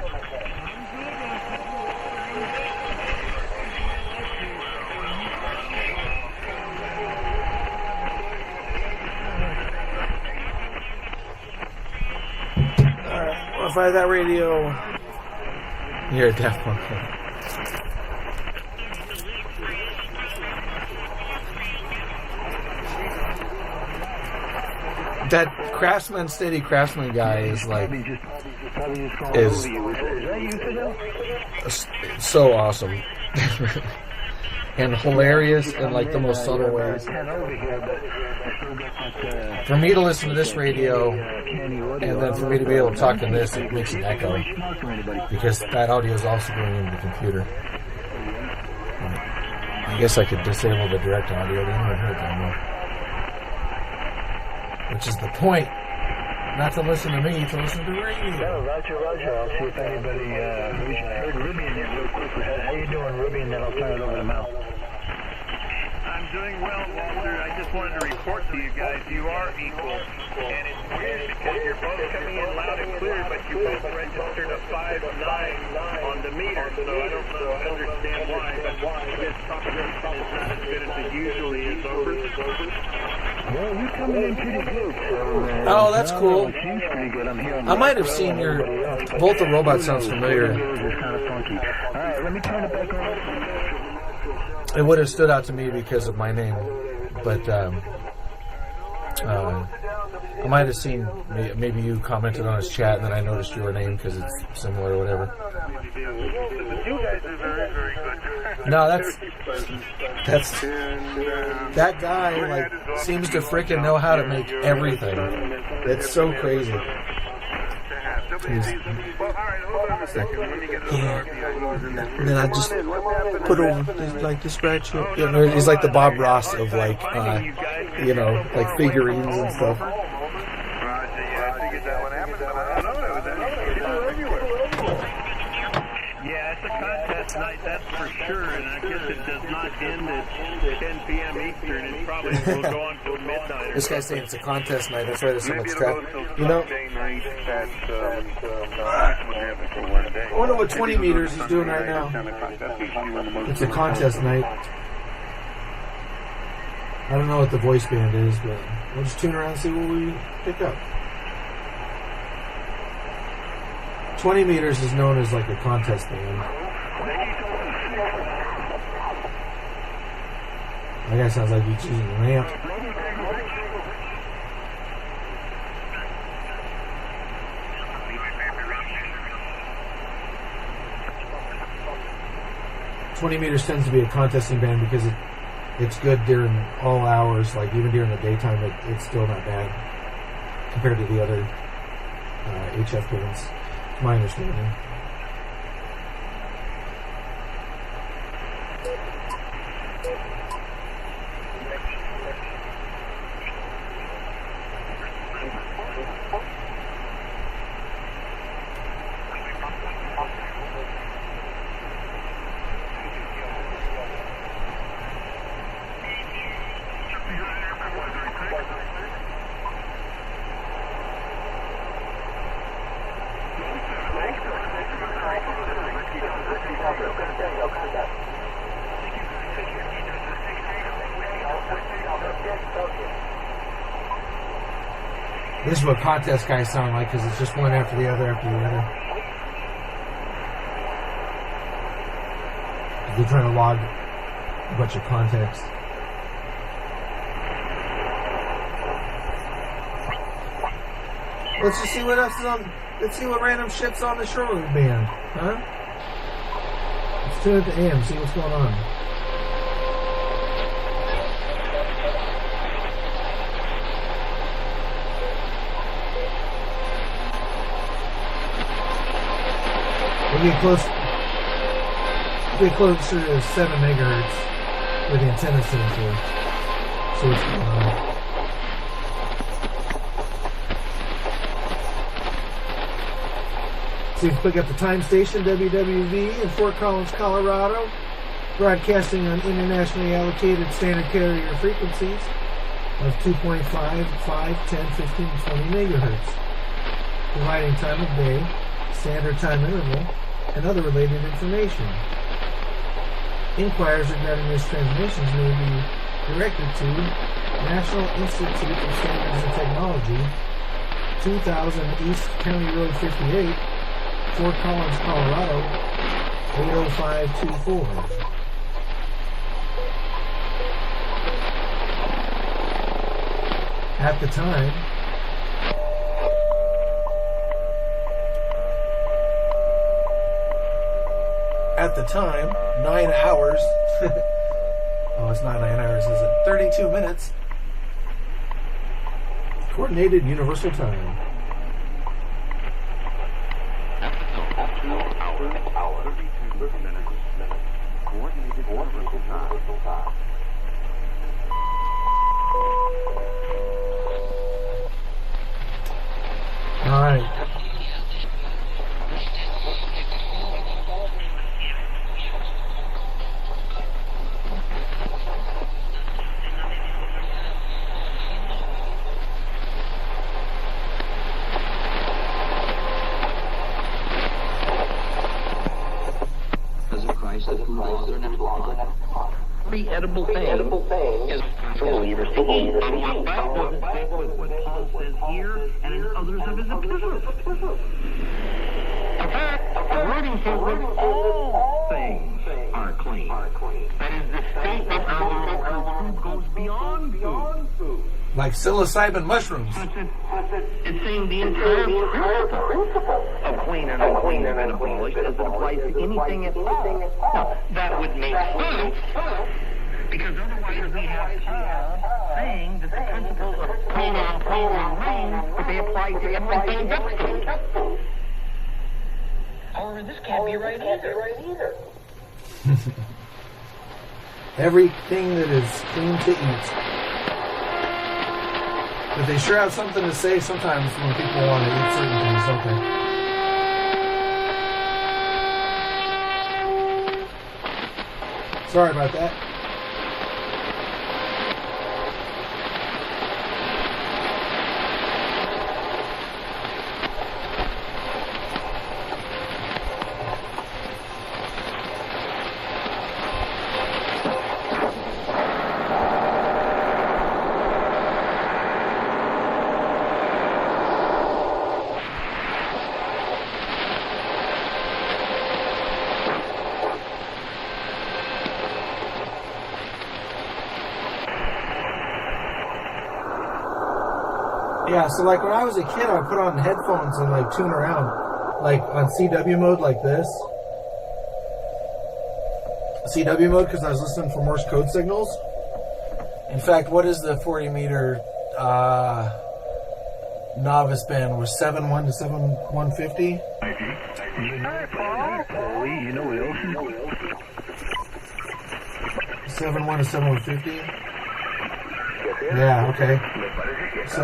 Modify that radio. You're definitely. That Steady Craftsman guy is like, is so awesome. And hilarious in like the most subtle ways. For me to listen to this radio and then for me to be able to talk to this, it makes an echo because that audio is also going into the computer. I guess I could disable the direct audio. They don't hear it anymore. Which is the point. Not to listen to me, to listen to the radio. Roger. I'll see if anybody heard Ruby in there real quick. How you doing, Ruby? And then I'll turn it over to Mel. I'm doing well, Walter. I just wanted to report to you guys you are equal. And it's weird because you're both coming in loud and clear, but you both registered a 5.9 on the meter. So I don't understand why, but this conversation is not as good as it usually is over. Well, you're coming in pretty good. So, oh, that's cool. Seems pretty good. I'm hearing I might have seen your Bolt the Robot sounds familiar. It's kind of funky. All right, let me turn it back on. It would have stood out to me because of my name, but I might have seen maybe you commented on his chat and then I noticed your name because it's similar or whatever. You guys are very, very good. No, that guy like seems to frickin' know how to make everything. It's so crazy. And then I just put over like the spreadsheet. You know, he's like the Bob Ross of like like figurines and stuff. Yeah, it's a contest night, that's for sure, and I guess it does not end at 10 p.m. Eastern. It probably will go on till midnight. This guy's saying it's a contest night. That's why there's so much traffic. You know, I wonder what 20 meters is doing right now. It's a contest night. I don't know what the voice band is, but we'll just tune around and see what we pick up. 20 meters is known as like a contest band. That guy sounds like he's using a ramp. 20 meters tends to be a contesting band because it's good during all hours, like even during the daytime, it's still not bad compared to the other HF bands, to my understanding. This is what contest guys sound like, because it's just one after the other after the other. They're trying to log a bunch of context. Let's just see what else is on. Let's see what random shit's on the short band, huh? Let's tune it to AM, see what's going on. We'll get closer to 7 megahertz where the antenna's sitting for. So what's going on. See if we pick up the time station, WWV in Fort Collins, Colorado, broadcasting on internationally allocated standard carrier frequencies of 2.5, 5, 10, 15, and 20 megahertz, providing time of day, standard time interval, and other related information. Inquiries regarding these transmissions may be directed to National Institute of Standards and Technology, 2000 East County Road 58, Fort Collins, Colorado, 80524. At the time, at the time, 9 hours. Oh, it's not 9 hours, is it? 32 minutes. Coordinated Universal Time. Coordinated Universal Time. All right. Every edible thing is control your thinking. What doesn't fit with what Paul says here and in others of his epistles. In fact, the wording says that all things are clean. That is, the statement earlier that food goes beyond food. Like psilocybin mushrooms. It's saying the entire principle of clean and unclean has been abolished as it applies to anything at all. Now, that would make sense, because otherwise we have Paul saying that the principles of clean and unclean remain, but they apply to everything that's clean. However, this can't be right either. Everything that is clean to eat. But they sure have something to say sometimes when people want to eat certain things, don't they? Sorry about that. Yeah, so like when I was a kid, I would put on headphones and like tune around, like on CW mode like this. CW mode because I was listening for Morse code signals. In fact, what is the 40 meter novice band? Was 7.1 to 7.150? Hi, Paul. Paulie, you know what else is good? 7.1 to 7.150? Yeah, okay. So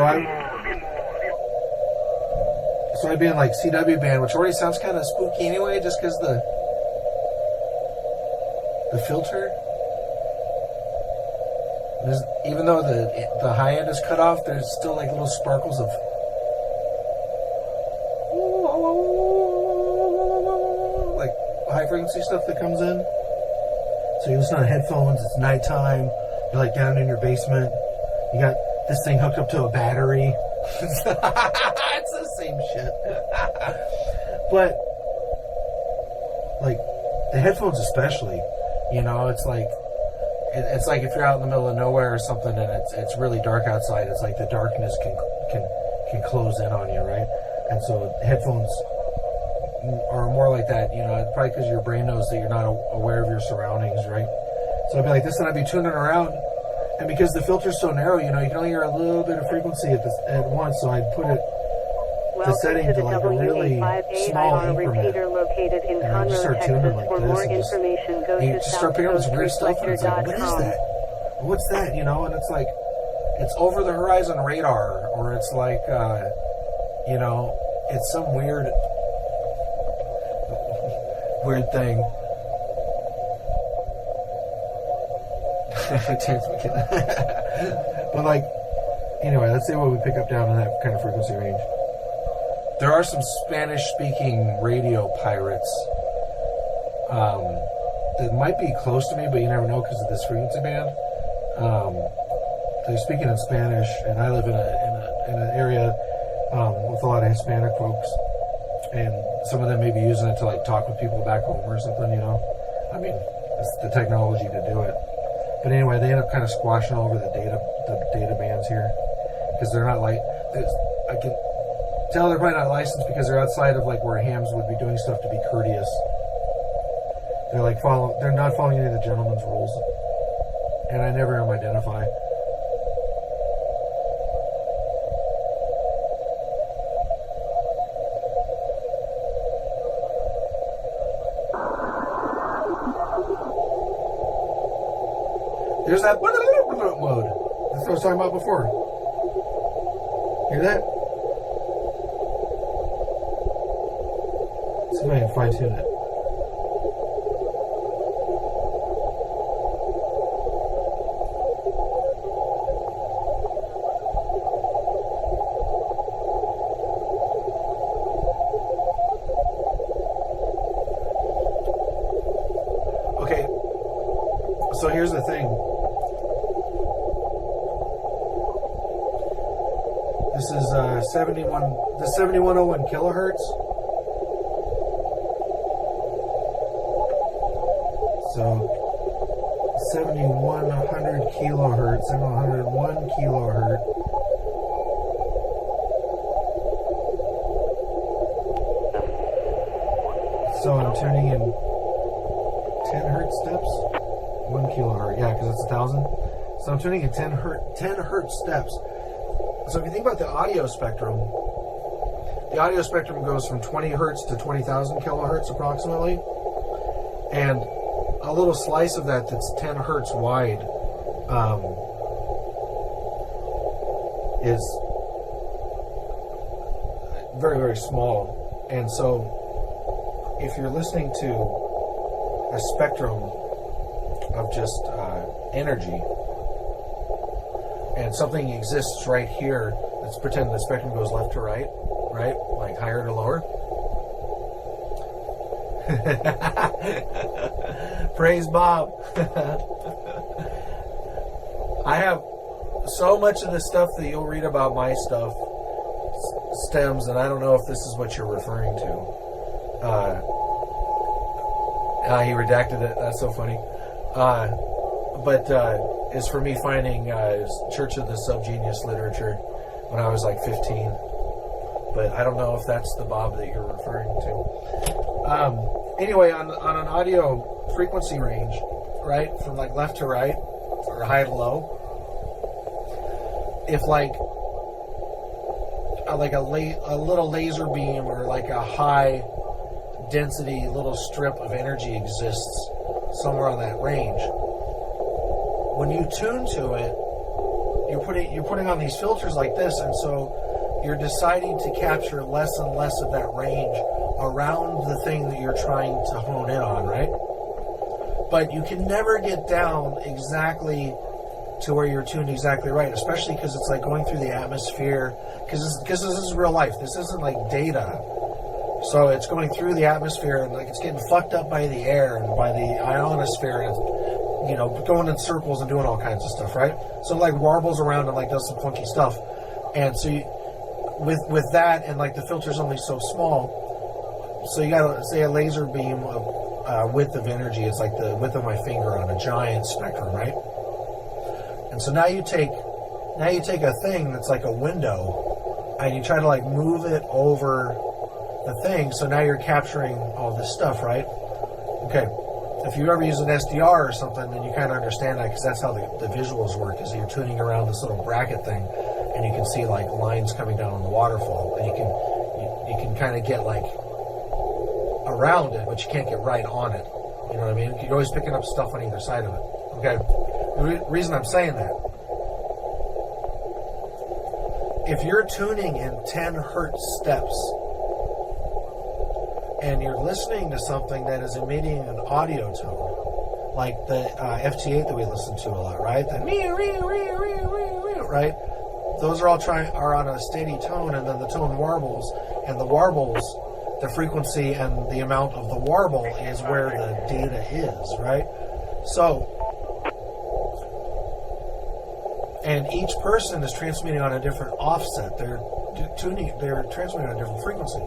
I'd be in like CW band, which already sounds kind of spooky anyway, just because the filter. Even though the high end is cut off, there's still like little sparkles of like high frequency stuff that comes in. So you listen on headphones, it's nighttime, you're like down in your basement, you got this thing hooked up to a battery. It's the same shit. But like the headphones especially, you know, it's like if you're out in the middle of nowhere or something and it's really dark outside, it's like the darkness can close in on you, right? And so headphones are more like that, you know, probably because your brain knows that you're not aware of your surroundings, right? So I'd be like this and I'd be tuning around, and because the filter's so narrow, you know, you can only hear a little bit of frequency at once, so I'd put it the setting to like a really small increment, located in and I just start tuning like For this, more and information, go and you to just start picking up this South weird Coast stuff, and it's like, what is Reflector.com. that? What's that? You know, and it's like, it's over the horizon radar, or it's like, you know, it's some weird thing. But like, anyway, let's see what we pick up down in that kind of frequency range. There are some Spanish-speaking radio pirates that might be close to me, but you never know because of this frequency band. They're speaking in Spanish, and I live in an area with a lot of Hispanic folks, and some of them may be using it to like talk with people back home or something. You know, I mean, it's the technology to do it. But anyway, they end up kind of squashing over the data bands here because they're not like. I can tell they're probably not licensed because they're outside of like where hams would be doing stuff to be courteous. They're like they're not following any of the gentleman's rules, and I never hear them identify. There's that mode. That's what I was talking about before. Hear that? Let's see if I can fine tune it. Okay, so here's the thing. This is 7101 kilohertz. So 7100 kilohertz, 7101 kilohertz. So I'm tuning in 10 hertz steps, 1 kilohertz. Yeah, because it's 1,000. So I'm tuning in 10 hertz steps. So if you think about the audio spectrum goes from 20 hertz to 20,000 kilohertz approximately. And a little slice of that that's 10 hertz wide is very, very small. And so if you're listening to a spectrum of just energy, and something exists right here, let's pretend the spectrum goes left to right, right? Like higher to lower. Praise Bob. I have so much of the stuff that you'll read about my stuff stems, and I don't know if this is what you're referring to. He redacted it. That's so funny. But is for me finding Church of the Subgenius literature when I was like 15. But I don't know if that's the Bob that you're referring to. Anyway, on an audio frequency range, right, from like left to right or high to low, if like a little laser beam or like a high density little strip of energy exists somewhere on that range, when you tune to it, you're putting on these filters like this, and so you're deciding to capture less and less of that range around the thing that you're trying to hone in on, right? But you can never get down exactly to where you're tuned exactly right, especially because it's like going through the atmosphere, because this is real life. This isn't like data. So it's going through the atmosphere, and like it's getting fucked up by the air and by the ionosphere, and you know, going in circles and doing all kinds of stuff, right? So like warbles around and like does some funky stuff. And so with that, and like the filter's only so small, so you gotta say a laser beam of width of energy is like the width of my finger on a giant spectrum, right? And so now you take a thing that's like a window, and you try to like move it over the thing, so now you're capturing all this stuff, right? Okay, if you ever use an SDR or something, then you kind of understand that, because that's how the visuals work, is you're tuning around this little bracket thing, and you can see like lines coming down on the waterfall, and you can kind of get like around it, but you can't get right on it. You know what I mean? You're always picking up stuff on either side of it. Okay, the reason I'm saying that, if you're tuning in 10 hertz steps, and you're listening to something that is emitting an audio tone, like the FT8 that we listen to a lot, right? The right? Those are all are on a steady tone, and then the tone warbles, and the warbles, the frequency and the amount of the warble is where the data is, right? So, and each person is transmitting on a different offset. They're transmitting on a different frequency.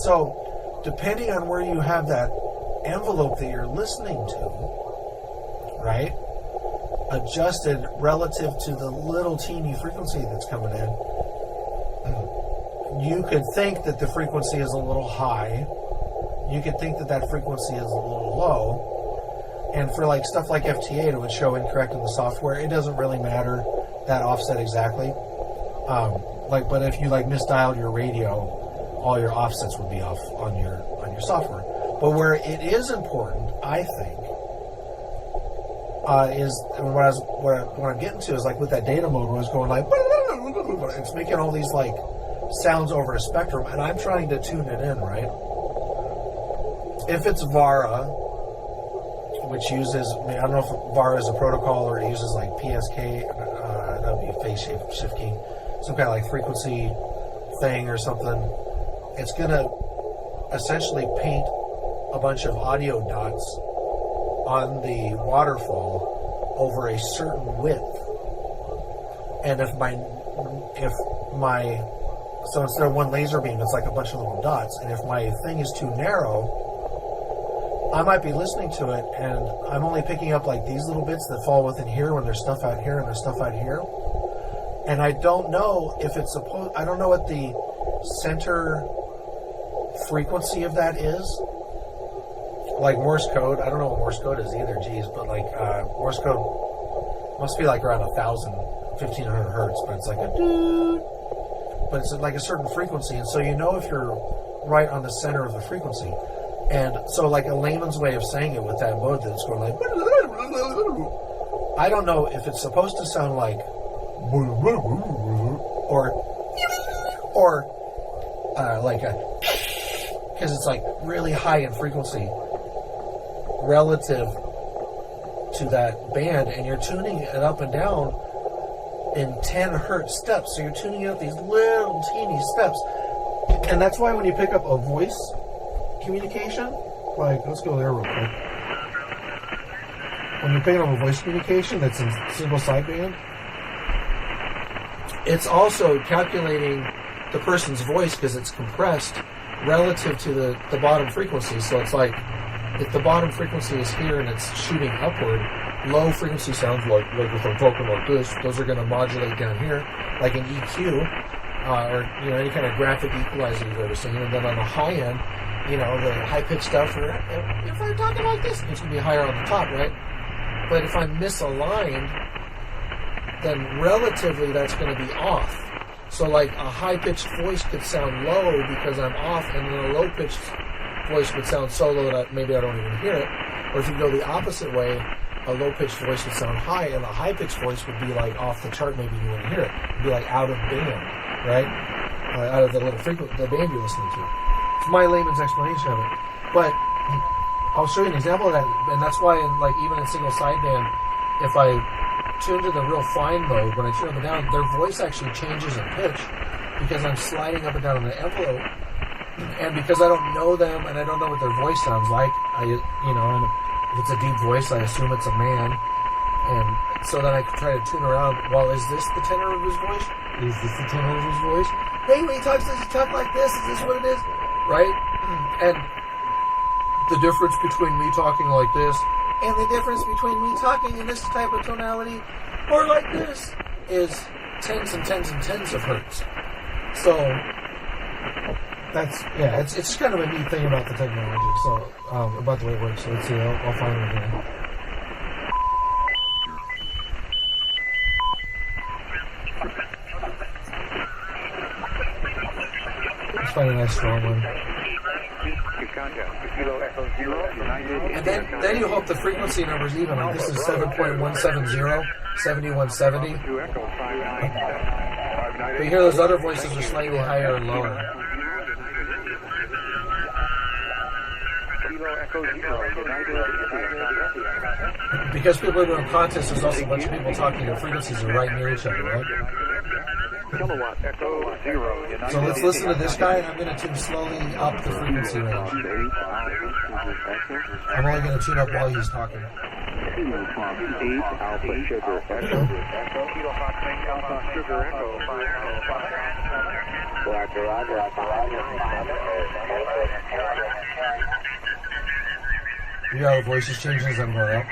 So, depending on where you have that envelope that you're listening to, right, adjusted relative to the little teeny frequency that's coming in, you could think that the frequency is a little high. You could think that that frequency is a little low. And for like stuff like FT8, it would show incorrect in the software. It doesn't really matter that offset exactly. But if you like misdialed your radio, all your offsets would be off on your software. But where it is important, I think, is what I'm getting to is like with that data mode where it's going like, it's making all these like sounds over a spectrum, and I'm trying to tune it in, right? If it's VARA, which uses, I don't know if VARA is a protocol or it uses like PSK, that would be phase shift key, some kind of like frequency thing or something. It's going to essentially paint a bunch of audio dots on the waterfall over a certain width. And so instead of one laser beam, it's like a bunch of little dots. And if my thing is too narrow, I might be listening to it and I'm only picking up like these little bits that fall within here when there's stuff out here and there's stuff out here. And I don't know if it's I don't know what the center frequency of that is. Like Morse code, I don't know what Morse code is either, geez, but like Morse code must be like around 1,500 hertz, but it's like a doot, but it's like a certain frequency, and so you know if you're right on the center of the frequency. And so like a layman's way of saying it with that mode that's going like, I don't know if it's supposed to sound like or like a, because it's like really high in frequency relative to that band, and you're tuning it up and down in 10 hertz steps. So you're tuning out these little teeny steps, and that's why when you pick up a voice communication, like let's go there real quick. When you're picking up a voice communication that's in single sideband, it's also calculating the person's voice because it's compressed relative to the bottom frequency. So it's like if the bottom frequency is here and it's shooting upward, low frequency sounds like if I'm talking like this, those are going to modulate down here, like an EQ or any kind of graphic equalizer you've ever seen. And then on the high end, you know, the high-pitched stuff, or if I'm talking like this, it's going to be higher on the top, right? But if I'm misaligned, then relatively that's going to be off. So like a high-pitched voice could sound low because I'm off, and then a low-pitched voice would sound so low that maybe I don't even hear it. Or if you go the opposite way, a low-pitched voice would sound high, and a high-pitched voice would be like off the chart, maybe you wouldn't hear it. It would be like out of band, right? Out of the little the band you're listening to. It's my layman's explanation of it. But I'll show you an example of that, and that's why even in single sideband, if I tune to the real fine mode, when I tune up and down, their voice actually changes in pitch because I'm sliding up and down in the envelope, and because I don't know them and I don't know what their voice sounds like, and if it's a deep voice, I assume it's a man, and so then I can try to tune around. Well, is this the tenor of his voice? Is this the tenor of his voice? Hey, when he talks, does he talk like this? Is this what it is? Right? And the difference between me talking like this and the difference between me talking in this type of tonality or like this is tens and tens and tens of hertz. So that's, yeah, it's kind of a neat thing about the technology, so about the way it works. So let's see, I'll find it again. Let's find a nice strong one. And then you hope the frequency number's even. Like this is 7.170, 7170. But you hear those other voices are slightly higher and lower. Because people are doing contests, there's also a bunch of people talking, and frequencies are right near each other, right? Kilowatt Echo 0. So let's listen to this guy, and I'm going to tune slowly up the frequency range. I'm only going to tune up while he's talking. Kilo Fox 8 Alpha Sugar Echo. Kilo Fox 8 Alpha Sugar Echo. You got the voices changing as I'm going up.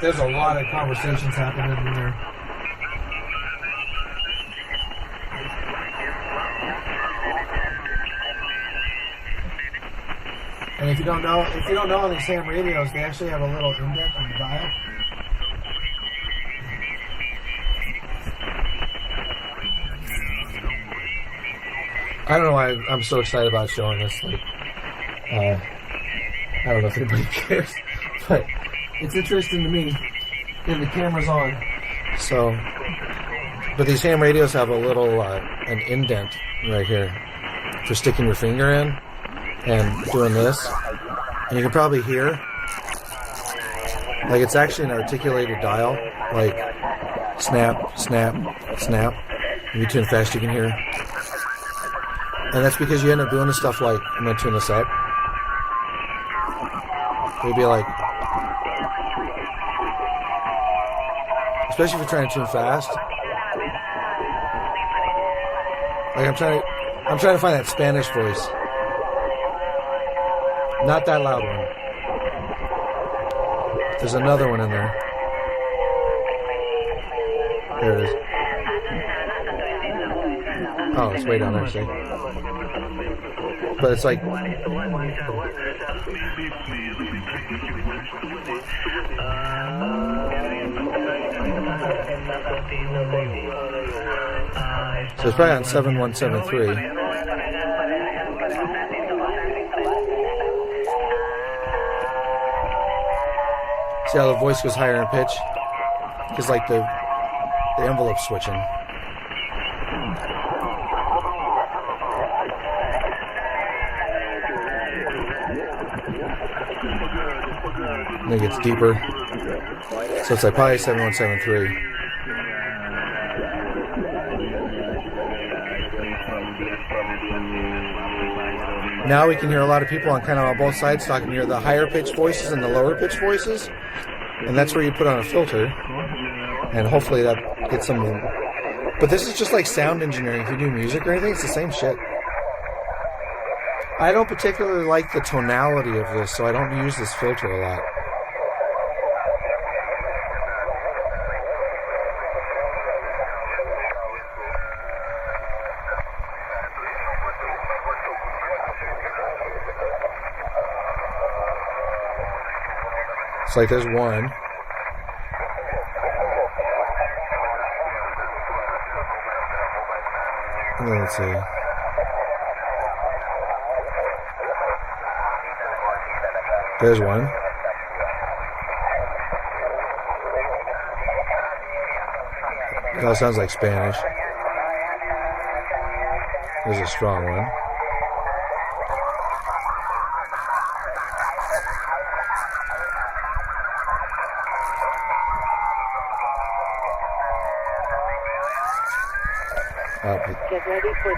There's a lot of conversations happening in there. And if you don't know on these ham radios, they actually have a little indent on the dial. I don't know why I'm so excited about showing this. I don't know if anybody cares, but it's interesting to me, and the camera's on. So, but these ham radios have a little, an indent right here for sticking your finger in and doing this. And you can probably hear, like it's actually an articulated dial, like snap, snap, snap. If you tune fast, you can hear. And that's because you end up doing this stuff like, I'm going to tune this up. It'll be like, especially if you're trying to tune fast. Like I'm trying to find that Spanish voice. Not that loud one. There's another one in there. There it is. Oh, it's way down there, see? But it's like, so it's probably on 7173. See how the voice goes higher in pitch? Because like the envelope's switching. And it gets deeper. So it's like probably 7173. Now we can hear a lot of people on both sides talking. You hear the higher pitched voices and the lower pitched voices, and that's where you put on a filter, and hopefully that gets some. But this is just like sound engineering. If you do music or anything, it's the same shit. I don't particularly like the tonality of this, so I don't use this filter a lot. It's like there's one. Let's see. There's one. That sounds like Spanish. There's a strong one.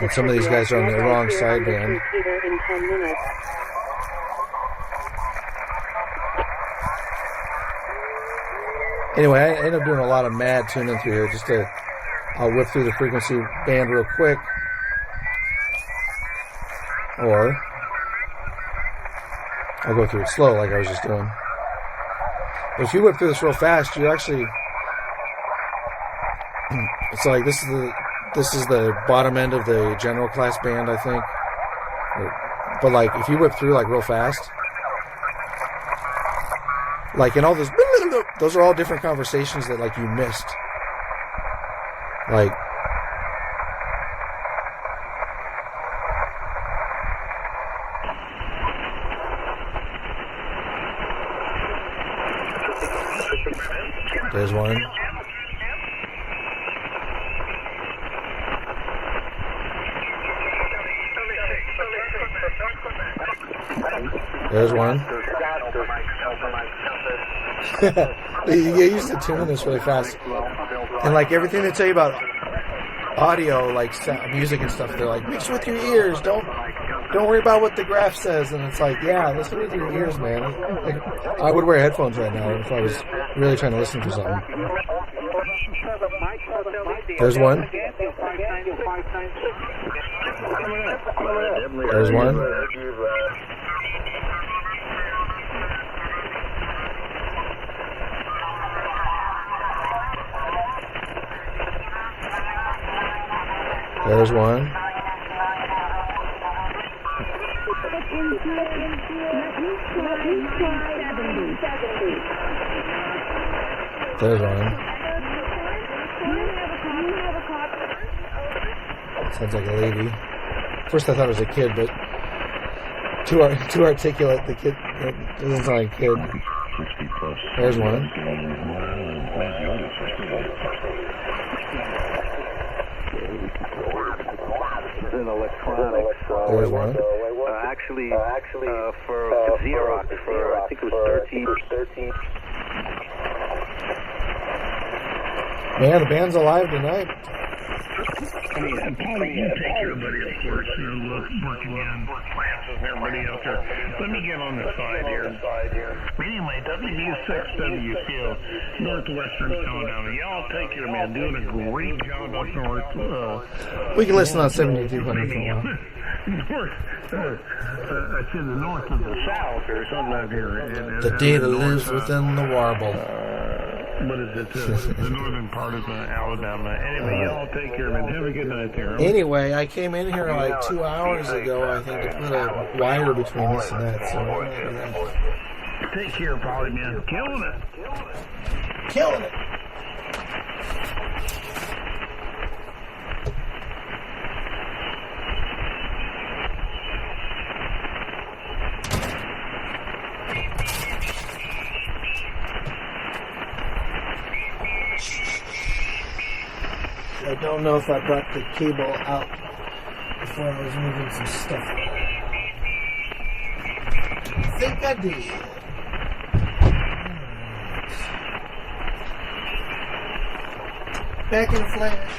And some of these guys are on the wrong sideband. Anyway, I end up doing a lot of mad tuning through here just to whip through the frequency band real quick. Or I'll go through it slow like I was just doing. But if you whip through this real fast, you actually... It's like this is the bottom end of the general class band, I think. But like if you whip through like real fast, like in all this, those are all different conversations that like you missed. Like there's one. There's one. You get used to tuning this really fast. And like everything they tell you about audio, like music and stuff, they're like, mix with your ears. Don't worry about what the graph says. And it's like, yeah, listen with your ears, man. Like, I would wear headphones right now if I was really trying to listen for something. There's one. There's one. There's one. There's one. Sounds like a lady. First I thought it was a kid, but too articulate. The kid doesn't sound like a kid. There's one. In electronics. There's one. Actually, for Xerox, for I think it was 13. Man, the band's alive tonight. I mean, and Paul, you take your buddy, of course. You're working on plans with everybody out there. Let me get on the side here. Anyway, WU6WQ, Northwestern Philadelphia. Y'all take care, man. Doing a great job up north. We can listen on 7200 for a while. I said the north of the south or something out here. The data lives within the warble. What is it? The northern part of Alabama. Anyway, y'all take care, man. Have a good night there. Anyway, I came in here like 2 hours ago, I think, to put a wire between this and that. So take care, Polly, man. Killing it. Killing it. I don't know if I brought the cable out before I was moving some stuff. I think I did. Right. Back in flash.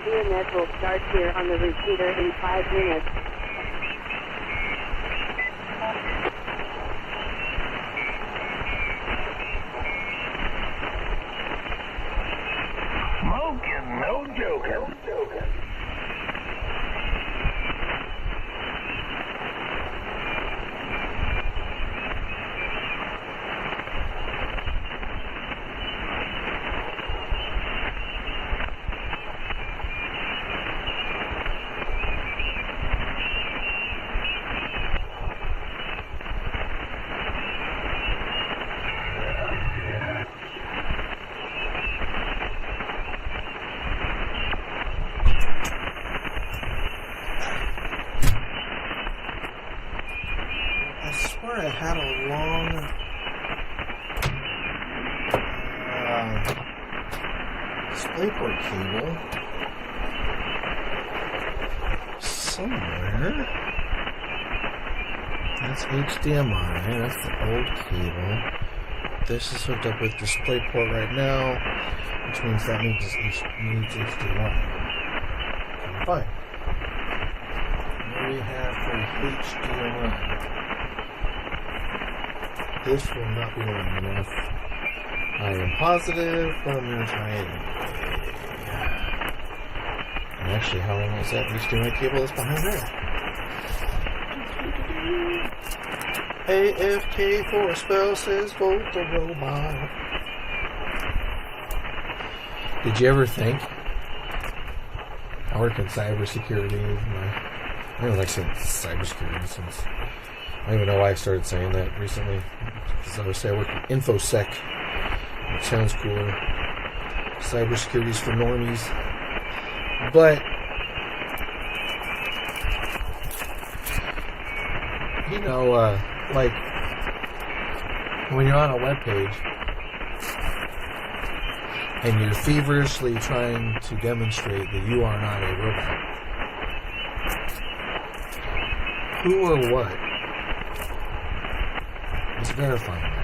Trivia Net will start here on the repeater in 5 minutes. Smoking, no joking. I had a long DisplayPort cable somewhere. That's HDMI. That's the old cable. This is hooked up with DisplayPort right now, which means that needs HDMI. Okay, fine. What do we have for HDMI? This will not be long enough. I am positive, but I'm going to try it anyway. And actually, how long is that HDMI cable that's behind there? AFK for a spell says vote the robot. Did you ever think? I work in cybersecurity. I don't like saying cybersecurity since I don't even know why I started saying that recently. Because I would say I work in InfoSec. It sounds cooler. Cybersecurity's for normies. But, you know, like, when you're on a web page and you're feverishly trying to demonstrate that you are not a robot, who or what is verifying that?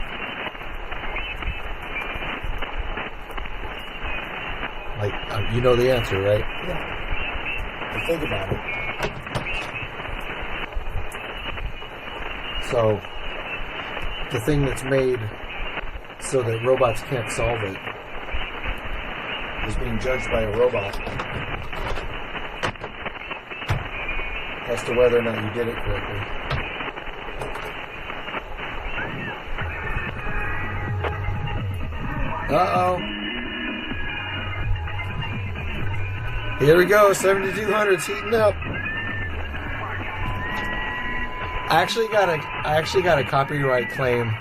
Like, you know the answer, right? Yeah. But think about it. So, the thing that's made so that robots can't solve it is being judged by a robot as to whether or not you did it correctly. Uh-oh. Here we go, 7200's heating up. I actually got a copyright claim,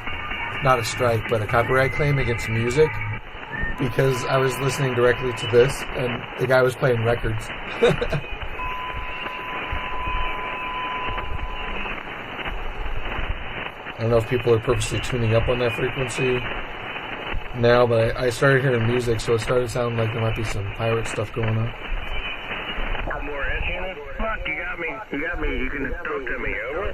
not a strike, but a copyright claim against music because I was listening directly to this and the guy was playing records. I don't know if people are purposely tuning up on that frequency now, but I started hearing music, so it started sounding like there might be some pirate stuff going on. Fuck, you got me, you can talk to me, over?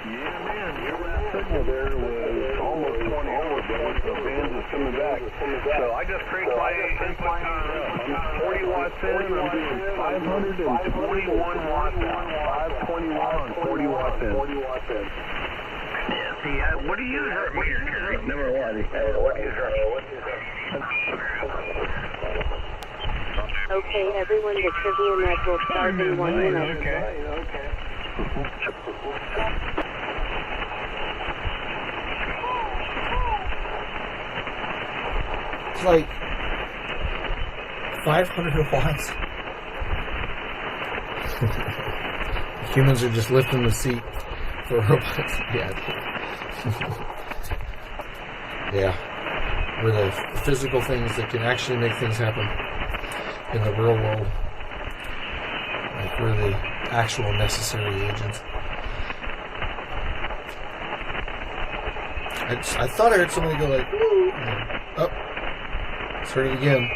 Yeah, man, your last signal there was almost 20 hours, but the band is coming back. So I just cranked my input power up. I'm 40 watts in, I'm doing 521 watts out. 521, 40 watts in. Yeah, see, what do you use for here? Number one, what do you use? Okay, everyone, the trivia net will start in 1 minute. Okay. It's like 500 watts. Humans are just lifting the seat for robots. Yeah. Yeah. We're the physical things that can actually make things happen in the real world. Like, we're the actual necessary agents. I thought I heard somebody go like, woo! Oh, let's heard it again.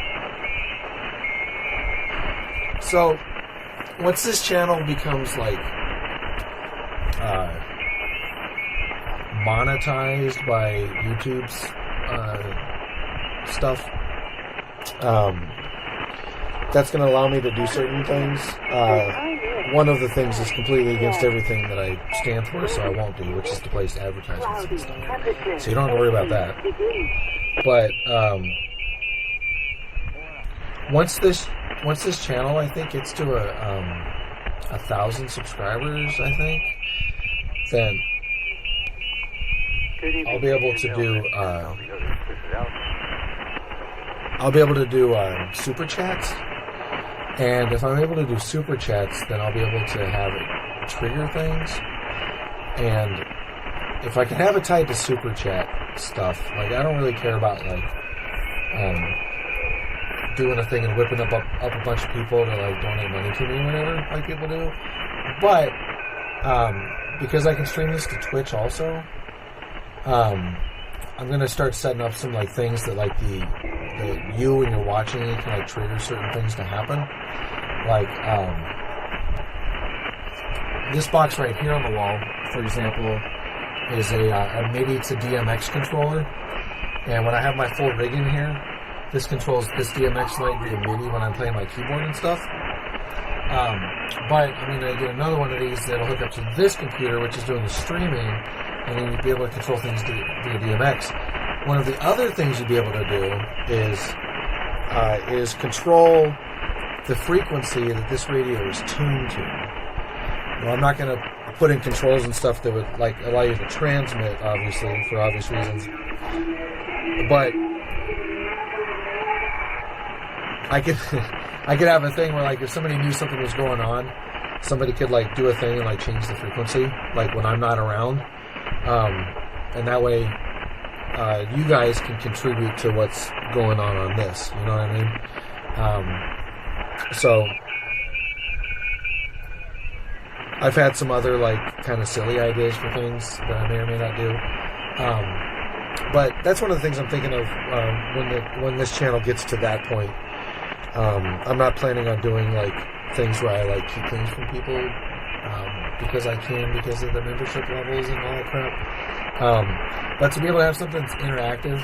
So, once this channel becomes like monetized by YouTube's stuff, that's going to allow me to do certain things. One of the things is completely against everything that I stand for, so I won't do, which is to place advertisements and stuff. So you don't have to worry about that. But once this channel, I think, gets to 1,000 subscribers, I think, then I'll be able to do super chats. And if I'm able to do super chats, then I'll be able to have it trigger things. And if I can have it tied to super chat stuff, like, I don't really care about, like, doing a thing and whipping up a bunch of people to, like, donate money to me or whatever, like people do. But because I can stream this to Twitch also, I'm gonna start setting up some, like, things that, like, you when you're watching it can, like, trigger certain things to happen. Like this box right here on the wall, for example, is a MIDI to DMX controller, and when I have my full rig in here, this controls this DMX light via MIDI when I'm playing my keyboard and stuff. But I'm gonna get another one of these that'll hook up to this computer, which is doing the streaming, and then you'd be able to control things via DMX. One of the other things you'd be able to do is control the frequency that this radio is tuned to. Well, I'm not going to put in controls and stuff that would, like, allow you to transmit, obviously, for obvious reasons. But I could have a thing where, like, if somebody knew something was going on, somebody could, like, do a thing and, like, change the frequency, like, when I'm not around. And that way, you guys can contribute to what's going on this. You know what I mean? So I've had some other, like, kind of silly ideas for things that I may or may not do. But that's one of the things I'm thinking of when this channel gets to that point. I'm not planning on doing, like, things where I, like, keep things from people because I can, because of the membership levels and all that crap. But to be able to have something that's interactive,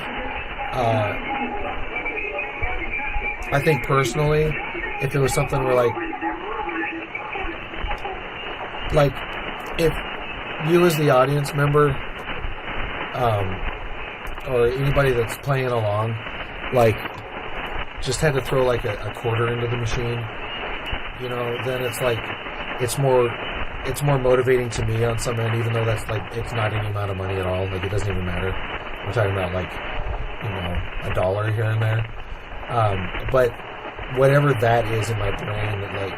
I think personally, if it was something where, like if you as the audience member, or anybody that's playing along, like, just had to throw, like, a quarter into the machine, you know, then it's like, it's more motivating to me on some end, even though that's, like, it's not any amount of money at all. Like, it doesn't even matter. We're talking about, like, you know, $1 here and there. But whatever that is in my brain that, like,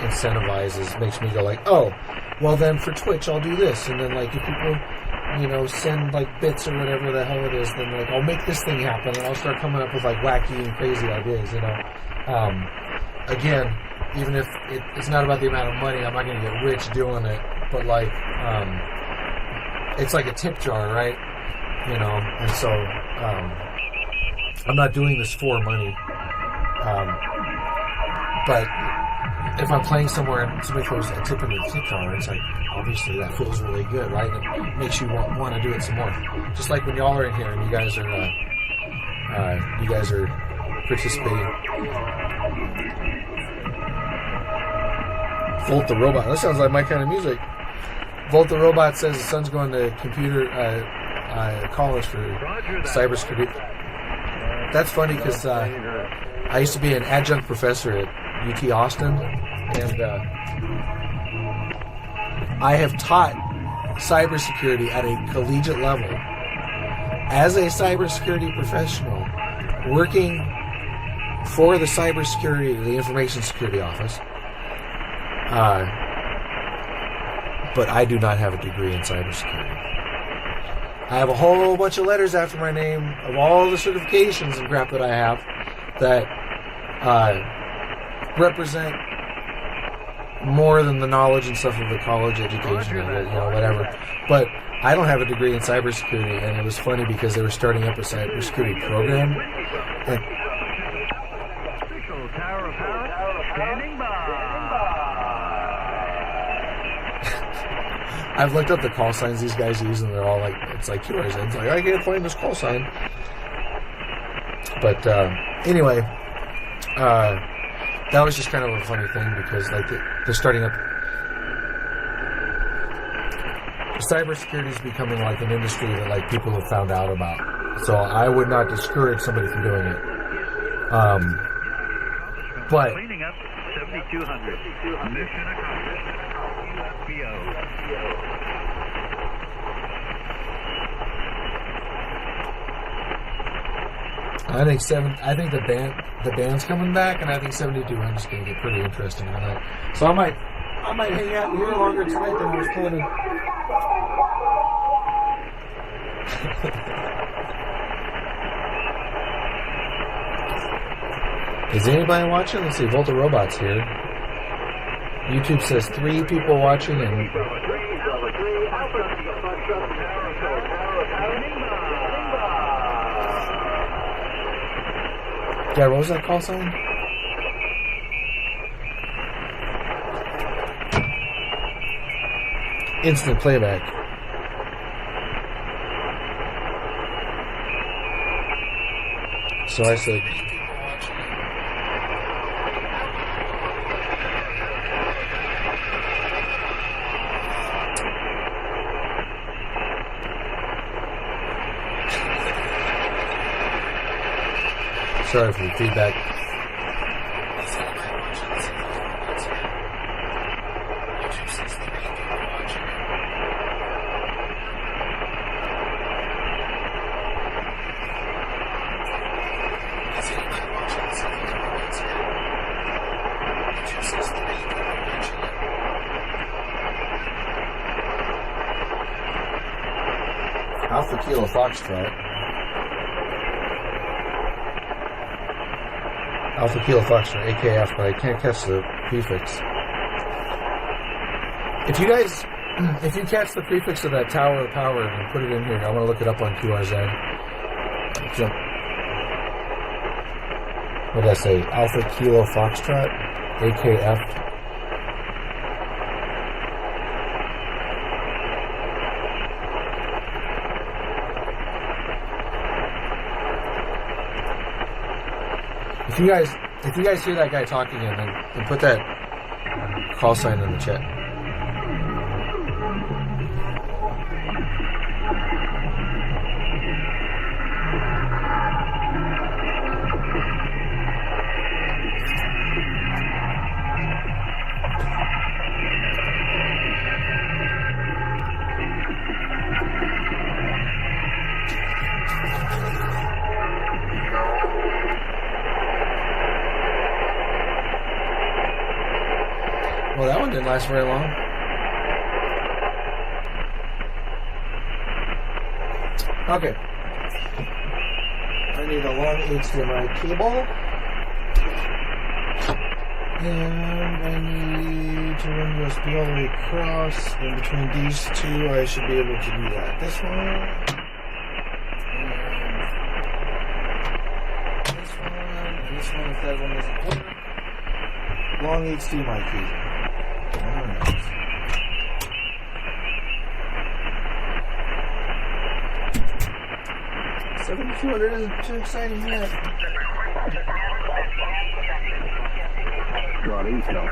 incentivizes, makes me go, like, oh, well, then for Twitch I'll do this, and then, like, if people, you know, send, like, bits or whatever the hell it is, then, like, I'll make this thing happen, and I'll start coming up with, like, wacky and crazy ideas, you know. Again, even if it's not about the amount of money, I'm not going to get rich doing it, but, like, it's like a tip jar, right? You know, and so I'm not doing this for money. But if I'm playing somewhere and somebody throws a tip into the tip jar, it's like, obviously that feels really good, right? It makes you want to do it some more. Just like when y'all are in here and you guys are participating. Volt the Robot. That sounds like my kind of music. Volt the Robot says his son's going to computer college for cybersecurity. That's funny because I used to be an adjunct professor at UT Austin, and I have taught cybersecurity at a collegiate level as a cybersecurity professional working for the the information security office. But I do not have a degree in cybersecurity. I have a whole bunch of letters after my name of all the certifications and crap that I have that represent more than the knowledge and stuff of the college education or, you know, whatever. But I don't have a degree in cybersecurity, and it was funny because they were starting up a cybersecurity program. And I've looked up the call signs these guys use, and they're all like, it's like yours. It's like, I can't find this call sign. But anyway, that was just kind of a funny thing because like they're starting up. Cybersecurity is becoming like an industry that like people have found out about. So I would not discourage somebody from doing it. But cleaning up 7200. Mission accomplished. I think the band's coming back, and I think 7200 is going to get pretty interesting tonight. So I might hang out here longer tonight than I was planning. Is anybody watching? Let's see. Volta Robot's here. YouTube says 3 people watching, and yeah, what was that call sign? Instant playback. So I said, sorry for the feedback. Alpha Kilo Foxtrot. Alpha Kilo Foxtrot, AKF, but I can't catch the prefix. If you catch the prefix of that tower of power and put it in here, I want to look it up on QRZ. Jump. What did I say? Alpha Kilo Foxtrot, AKF. If you guys hear that guy talking in, then put that call sign in the chat. Well, that one didn't last very long. Okay. I need a long HDMI cable. And I need to run USB all the way across. And between these two, I should be able to do that. This one. And this one. And this one, if that one doesn't work. Long HDMI cable. 7200 isn't too exciting yet. Got intel.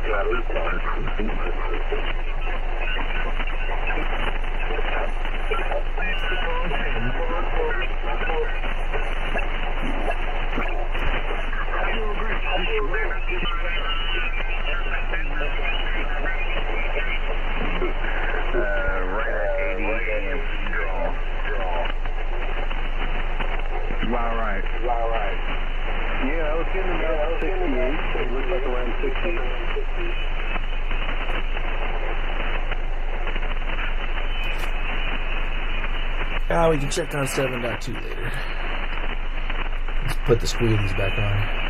Right. Yeah, I was getting about 68. It looks like around 60. We can check on 7.2 later. Let's put the squealies back on.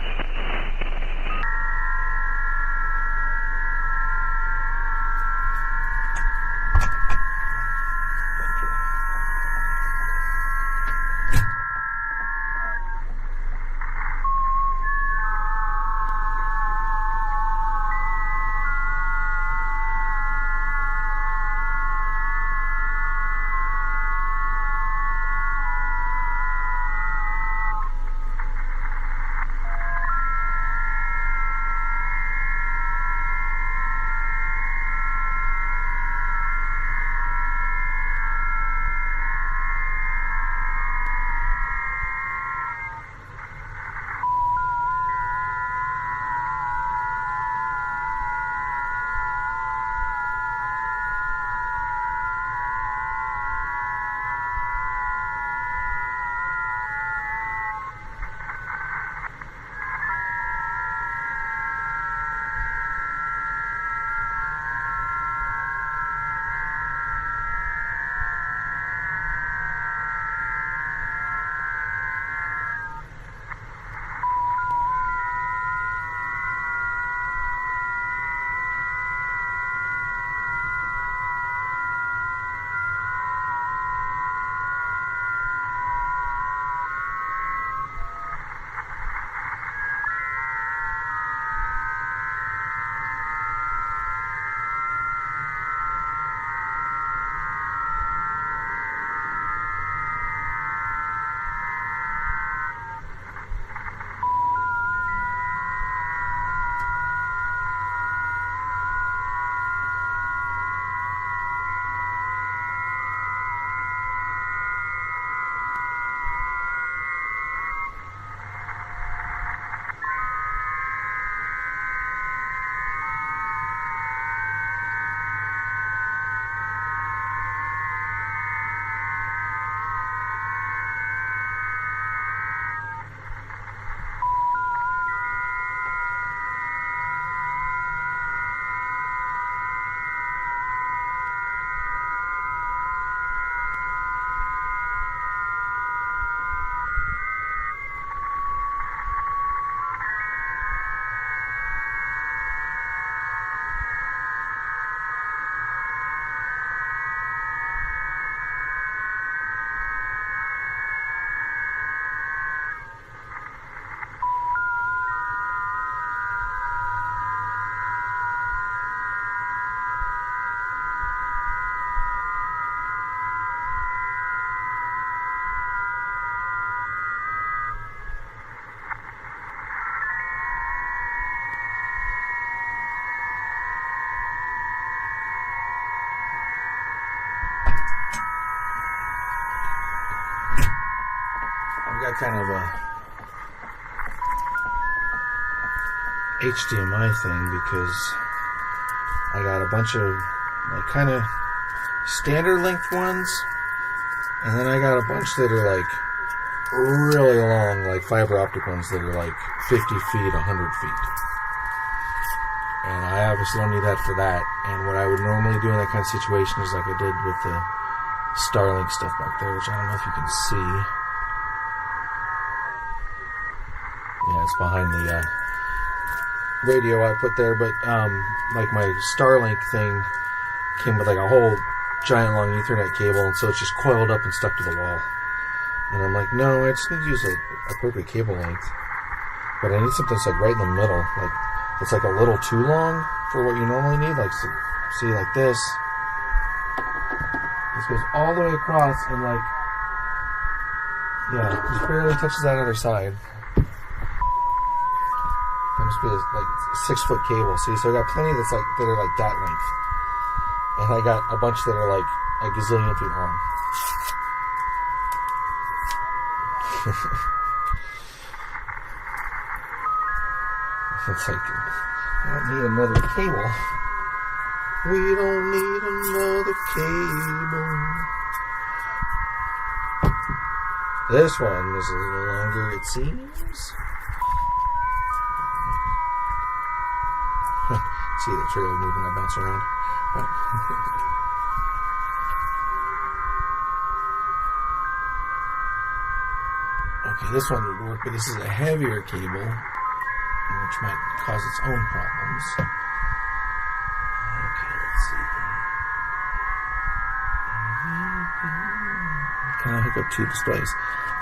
kind of a HDMI thing because I got a bunch of like kind of standard length ones, and then I got a bunch that are like really long, like fiber optic ones that are like 50 feet, 100 feet. And I obviously don't need that for that. And what I would normally do in that kind of situation is like I did with the Starlink stuff back there, which I don't know if you can see. Yeah, it's behind the radio output there, but like my Starlink thing came with like a whole giant long Ethernet cable, and so it's just coiled up and stuck to the wall. And I'm like, no, I just need to use a appropriate cable length, but I need something that's like right in the middle. Like it's like a little too long for what you normally need. Like see, like this. This goes all the way across, and like, yeah, just barely touches that other side. That must be like 6-foot cable. See, so I got plenty that are like that length, and I got a bunch that are like a gazillion feet long. It's like, I don't need another cable. We don't need another cable. This one is a little longer, it seems. See the trailer moving, I bounce around. Oh. Okay, this one would work, but this is a heavier cable, which might cause its own problems. Okay, let's see. Can I hook up two displays?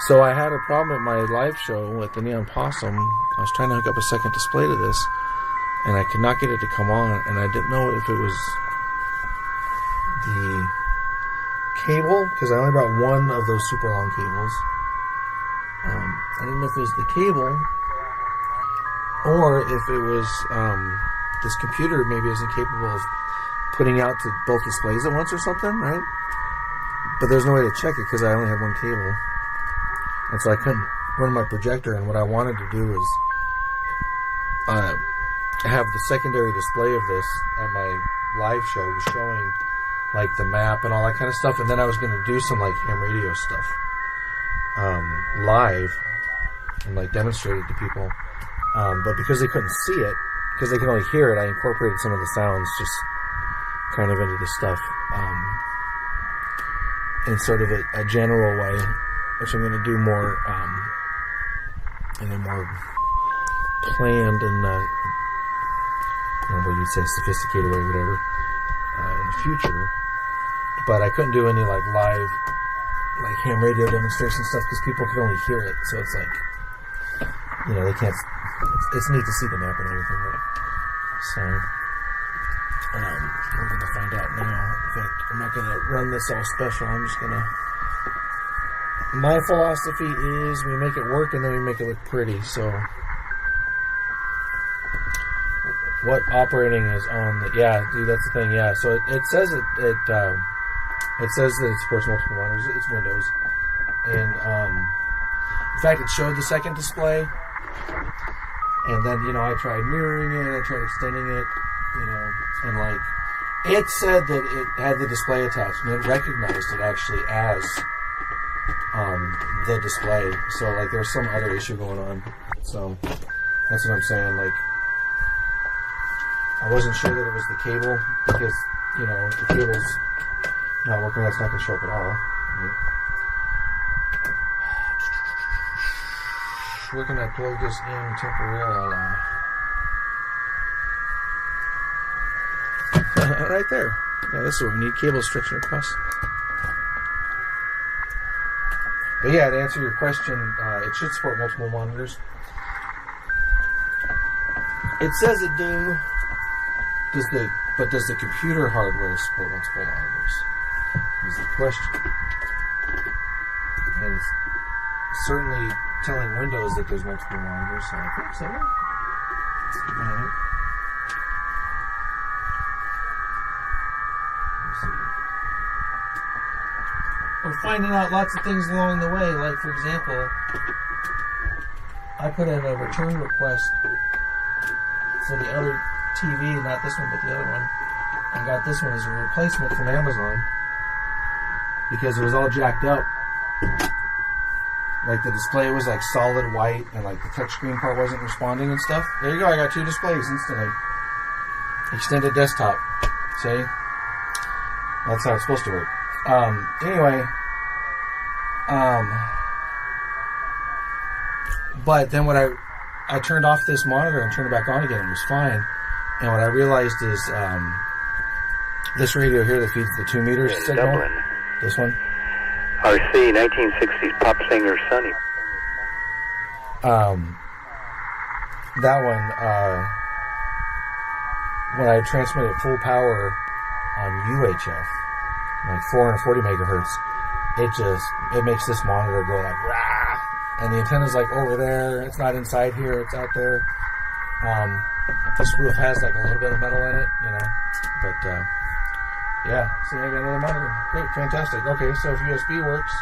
So I had a problem at my live show at the Neon Possum. I was trying to hook up a second display to this, and I could not get it to come on, and I didn't know if it was the cable, because I only brought one of those super long cables. I didn't know if it was the cable, or if it was this computer maybe isn't capable of putting out to both displays at once or something, right? But there's no way to check it because I only had one cable, and so I couldn't run my projector. And what I wanted to do is have the secondary display of this at my live show showing like the map and all that kind of stuff, and then I was going to do some like ham radio stuff live and like demonstrate it to people. But because they couldn't see it, because they could only hear it, I incorporated some of the sounds just kind of into the stuff in sort of a general way, which I'm going to do more in a more planned and what you'd say sophisticated way, whatever, in the future. But I couldn't do any like live like ham radio demonstration stuff because people could only hear it, so it's like, you know, they can't. It's neat to see the map and everything, right? So we're gonna find out now. In fact, I'm not gonna run this all special. I'm just gonna. My philosophy is we make it work and then we make it look pretty. So what operating is on the? Yeah, dude, that's the thing. Yeah, so it says it says that it supports multiple monitors. It's Windows, and in fact, it showed the second display. And then, you know, I tried mirroring it, I tried extending it, you know, and like, it said that it had the display attached, and it recognized it actually as the display. So, like, there was some other issue going on. So, that's what I'm saying. Like, I wasn't sure that it was the cable, because, you know, if the cable's not working, that's not going to show up at all. Right? Where can I plug this in temporarily? Right there. Yeah, this is what we need. Cable stretching across. But yeah, to answer your question, it should support multiple monitors. It says it do. But does the computer hardware support multiple monitors? Is the question. And it's certainly telling Windows that there's multiple monitors, so I think so. Alright. Let's see. we're finding out lots of things along the way. Like, for example, I put in a return request for the other TV, not this one, but the other one. I got this one as a replacement from Amazon because it was all jacked up. Like the display was like solid white and like the touchscreen part wasn't responding and stuff. There you go, I got 2 displays instantly. Extended desktop. See? That's how it's supposed to work. Anyway, but then what I turned off this monitor and turned it back on again and it was fine. And what I realized is this radio here that feeds the 2 meters signal. Dublin. This one. RC 1960s pop singer Sonny. That one, when I transmit at full power on UHF, like 440 megahertz, it makes this monitor go like rah, and the antenna's like over there. It's not inside here; it's out there. This roof has like a little bit of metal in it, you know, but yeah. See, I got another monitor. Great, fantastic. Okay, so if USB works.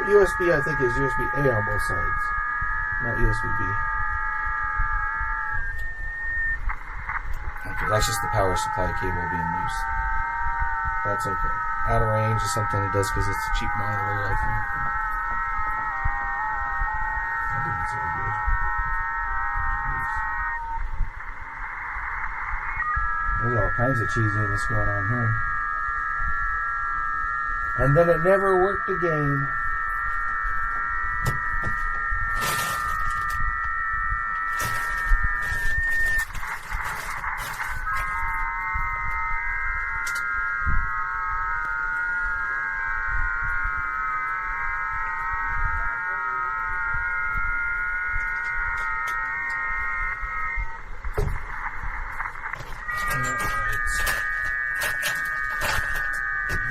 USB, I think, is USB A on both sides, not USB B. Okay, that's just the power supply cable being loose. That's okay. Out of range is something it does because it's a cheap monitor, I think. I think it's very good. There's all kinds of cheesiness going on here. And then it never worked again.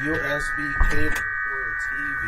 USB cable for the TV.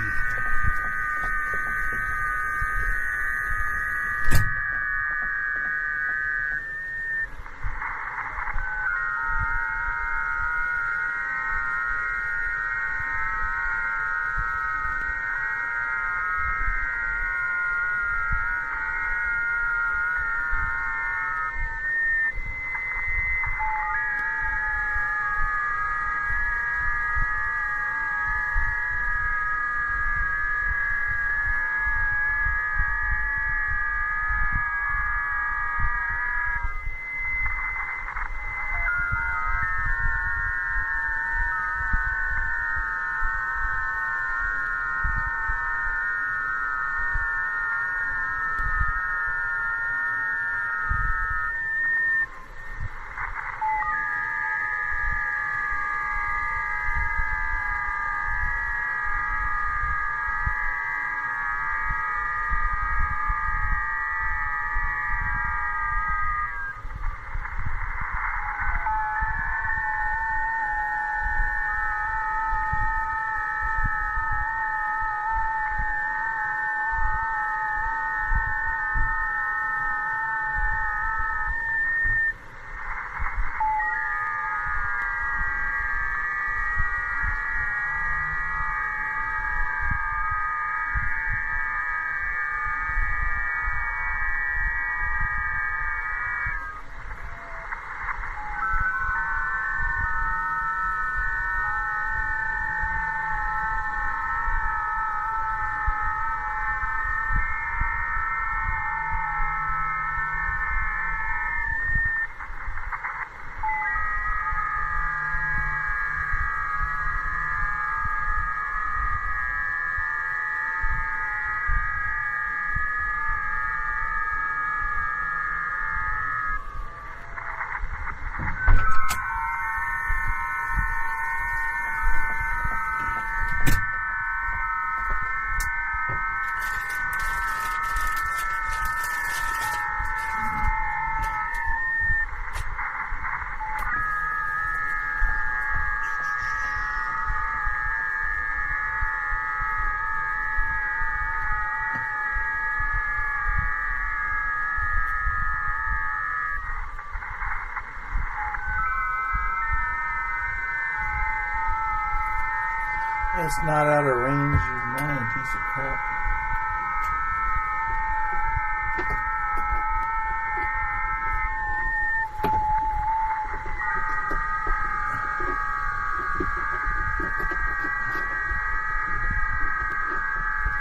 it's not out of range, you lying piece of crap.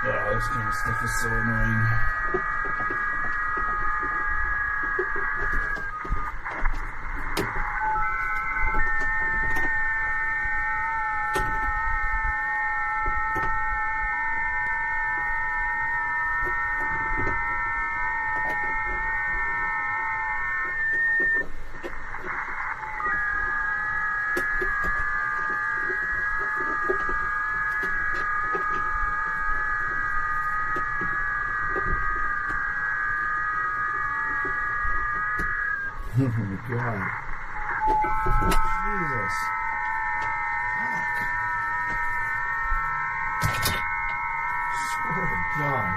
Yeah, this kind of stuff is so annoying. Oh my God. Jesus. Fuck. Swear to God.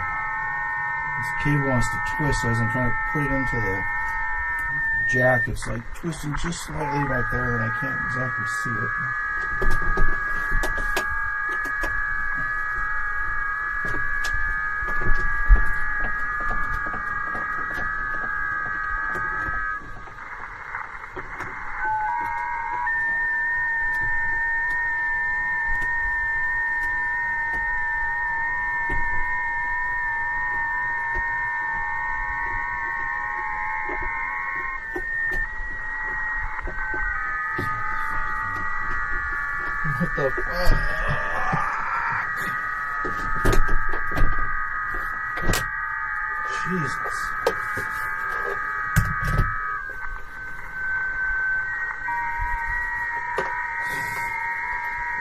This cable wants to twist, so as I'm trying to put it into the jack, it's like twisting just slightly back there, and I can't exactly see it. What the fuck? Jesus.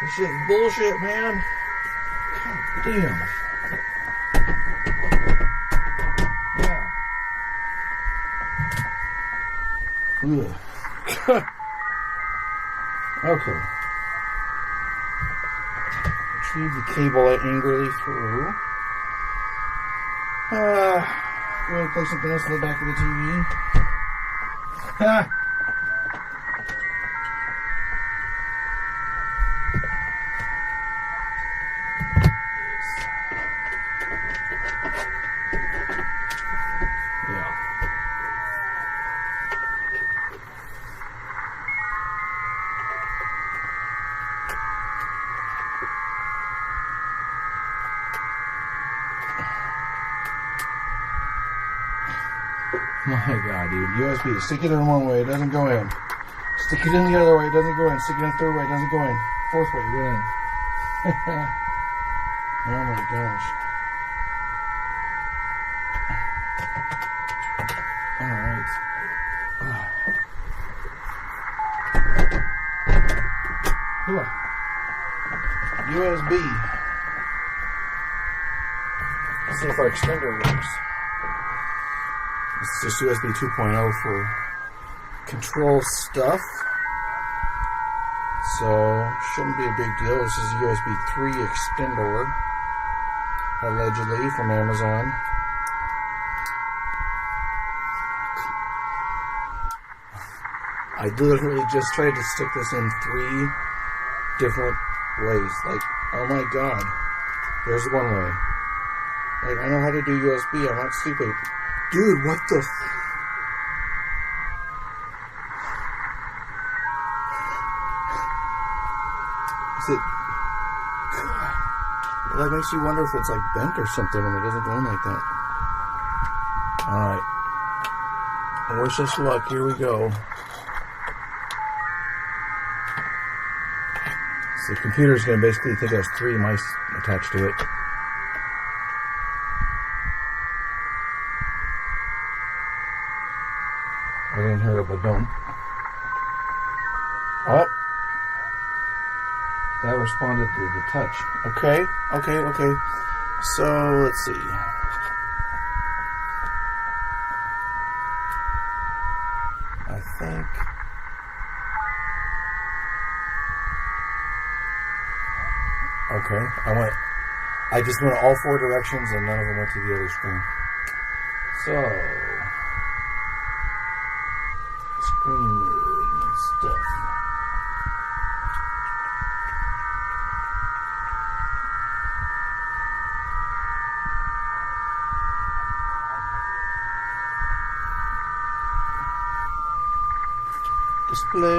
This shit's bullshit, man. God damn. Yeah. Ugh. Okay. Retrieve the cable angrily through. Go ahead and play something else in the back of the TV. Ha! My God, dude. USB. Stick it in one way, it doesn't go in. Stick it in the other way, it doesn't go in. Stick it in the third way, it doesn't go in. Fourth way, it went in. Oh my gosh. Alright. USB. Let's see if our extender works. It's just USB 2.0 for control stuff. So, shouldn't be a big deal. This is a USB 3 extender, allegedly, from Amazon. I literally just tried to stick this in 3 different ways. Like, oh my God. There's one way. Like, I know how to do USB. I'm not stupid. Dude, what the... Is it... God. That makes you wonder if it's like bent or something when it doesn't go in like that. Alright. Wish us luck. Here we go. So the computer's going to basically think it has 3 mice attached to it. I didn't hear it, but don't. Oh. That responded to the touch. Okay. So, let's see. I think... Okay. I just went all 4 directions and none of them went to the other screen. So... Screen mirroring and stuff. display.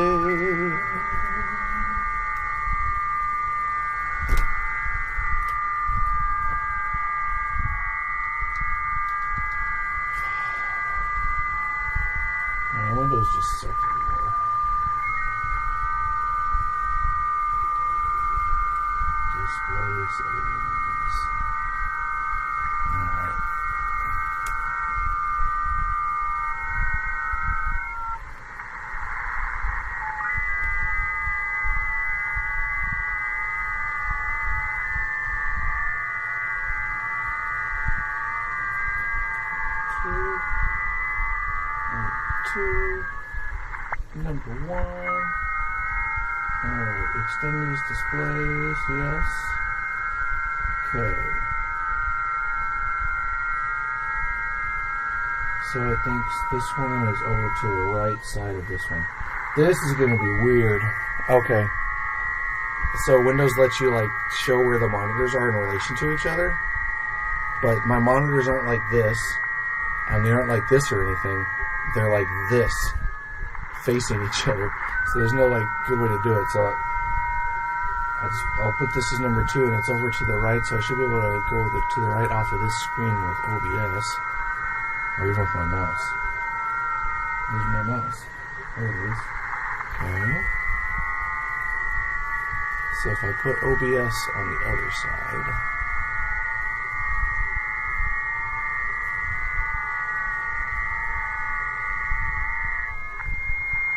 Man, Windows just suck everywhere. Display settings. Alright. Two, number one. Alright, extend these displays, yes. Okay. So it thinks this one is over to the right side of this one. This is going to be weird. Okay. So Windows lets you like show where the monitors are in relation to each other. But my monitors aren't like this. And they aren't like this or anything. They're like this, facing each other. So there's no like good way to do it. So I'll put this as number 2, and it's over to the right. So I should be able to go to the right off of this screen with OBS, or even with my mouse. Where's my mouse? There it is. Okay. So if I put OBS on the other side.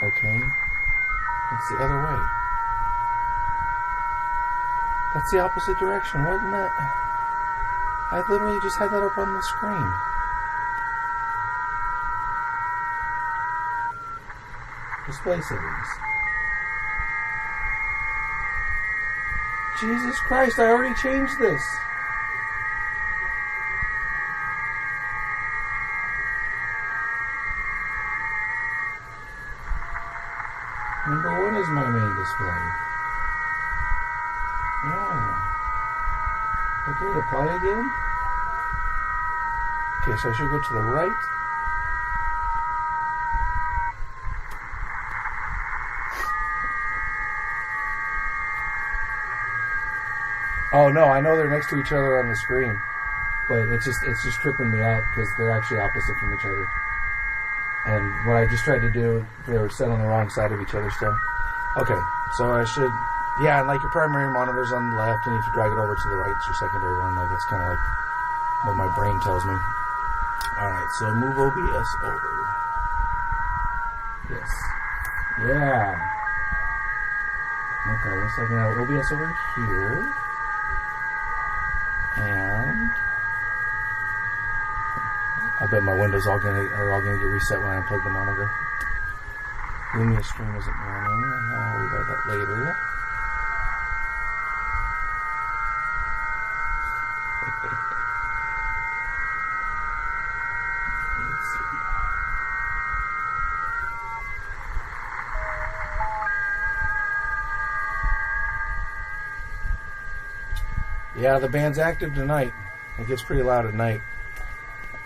Okay, that's the other way. That's the opposite direction, wasn't that? I literally just had that up on the screen. Display settings. Jesus Christ, I already changed this. Number 1 is my main display. Yeah. Okay, apply again. Okay, so I should go to the right. Oh no, I know they're next to each other on the screen, but it's just tripping me out because they're actually opposite from each other. And what I just tried to do, they were set on the wrong side of each other still. Okay, so I should, yeah, and like your primary monitor's on the left, and if you drag it over to the right, it's your secondary one. Like that's kind of like what my brain tells me. Alright, so move OBS over. Yes. Yeah. Okay, looks like I have OBS over here. And I bet my windows are all gonna get reset when I unplug the monitor. Lumia stream isn't running. I'll worry about that later. Let's see. Yeah, the band's active tonight. It gets pretty loud at night.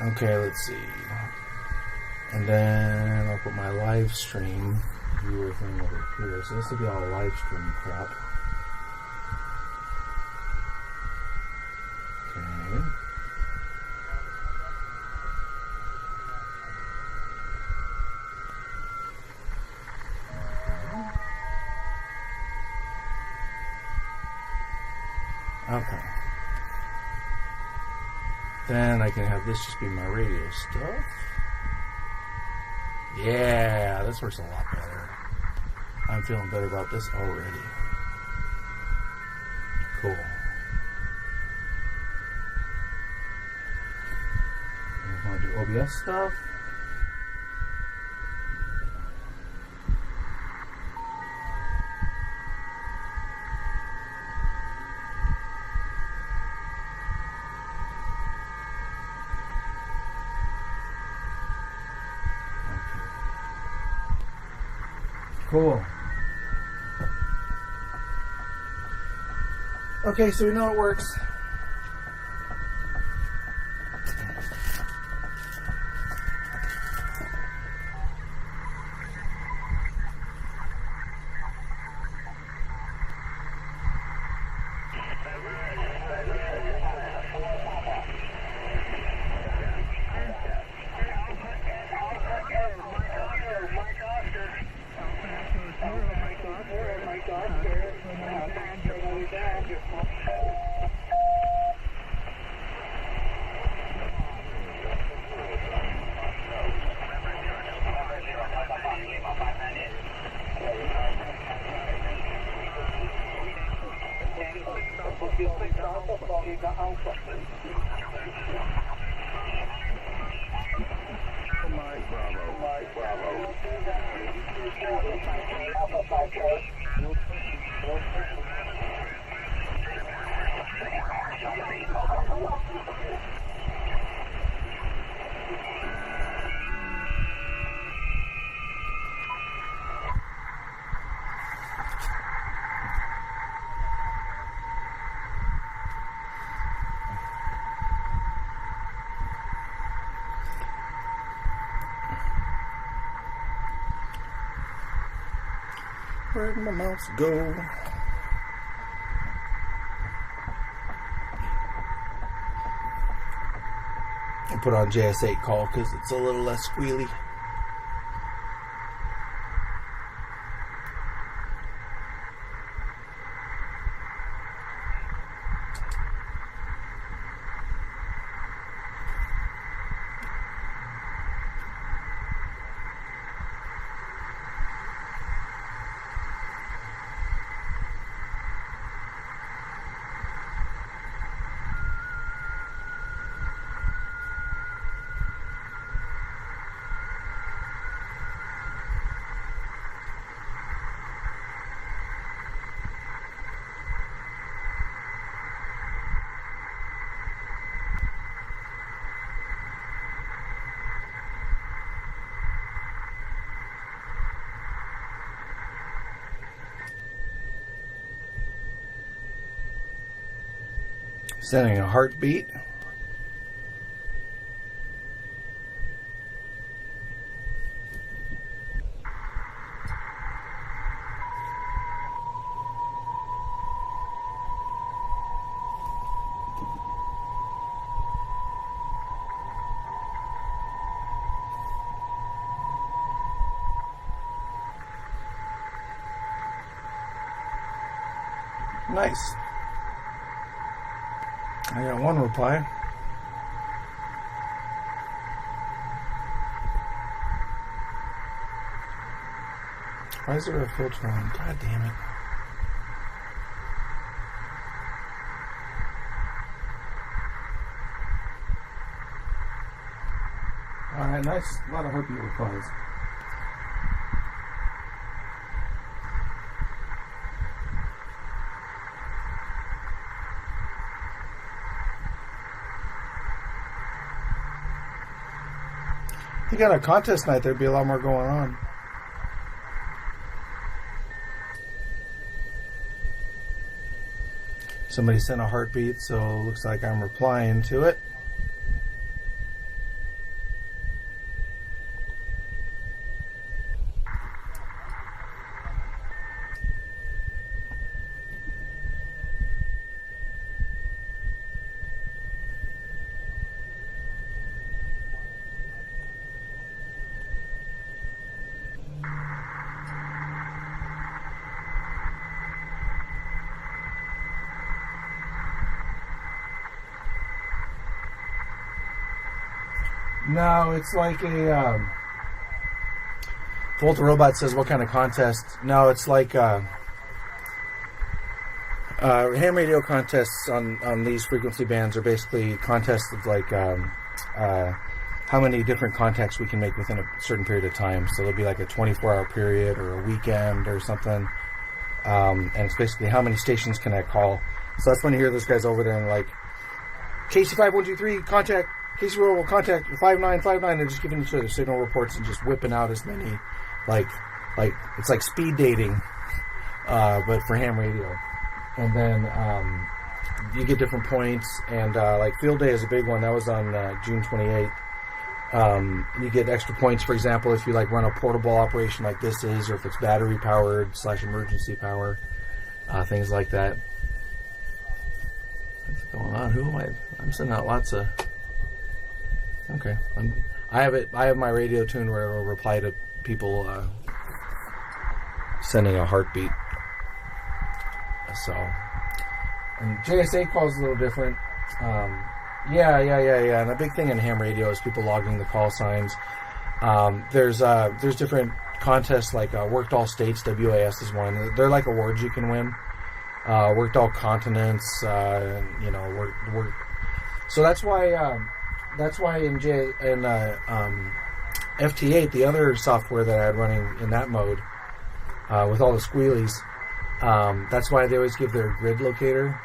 Okay, let's see. And then I'll put my live stream viewer thing over here. So this will be all live stream crap. Okay. Okay. Then I can have this just be my radio stuff. Yeah, this works a lot better. I'm feeling better about this already. Cool. I want to do OBS stuff. Cool. Okay, so we know it works. Where'd my mouse go? I'll put on JS8 call because it's a little less squealy. Sending a heartbeat. Nice. I got one reply. Why is there a filter on? God damn it. Alright, nice. A lot of heartbeat replies. If you got a contest night, there'd be a lot more going on. Somebody sent a heartbeat, so it looks like I'm replying to it. No, it's like a Volt the Robot says, what kind of contest? No, it's like ham radio contests on these frequency bands are basically contests of like how many different contacts we can make within a certain period of time. So there'll be like a 24-hour period or a weekend or something, and it's basically how many stations can I call. So that's when you hear those guys over there and like KC5123 contact. Casey Roll will contact 5959. They're just giving each other signal reports and just whipping out as many, like it's like speed dating, but for ham radio. And then you get different points, and like Field Day is a big one. That was on June 28th. You get extra points, for example, if you like run a portable operation like this is, or if it's battery powered / emergency power, things like that. What's going on? Who am I? I'm sending out lots of. Okay, I have my radio tuned where it'll reply to people sending a heartbeat. So, and JSA calls a little different. Yeah. And a big thing in ham radio is people logging the call signs. There's different contests like Worked All States. WAS is one. They're like awards you can win. Worked All Continents. Work. So that's why. That's why in FT8, the other software that I had running in that mode, with all the squealies, that's why they always give their grid locator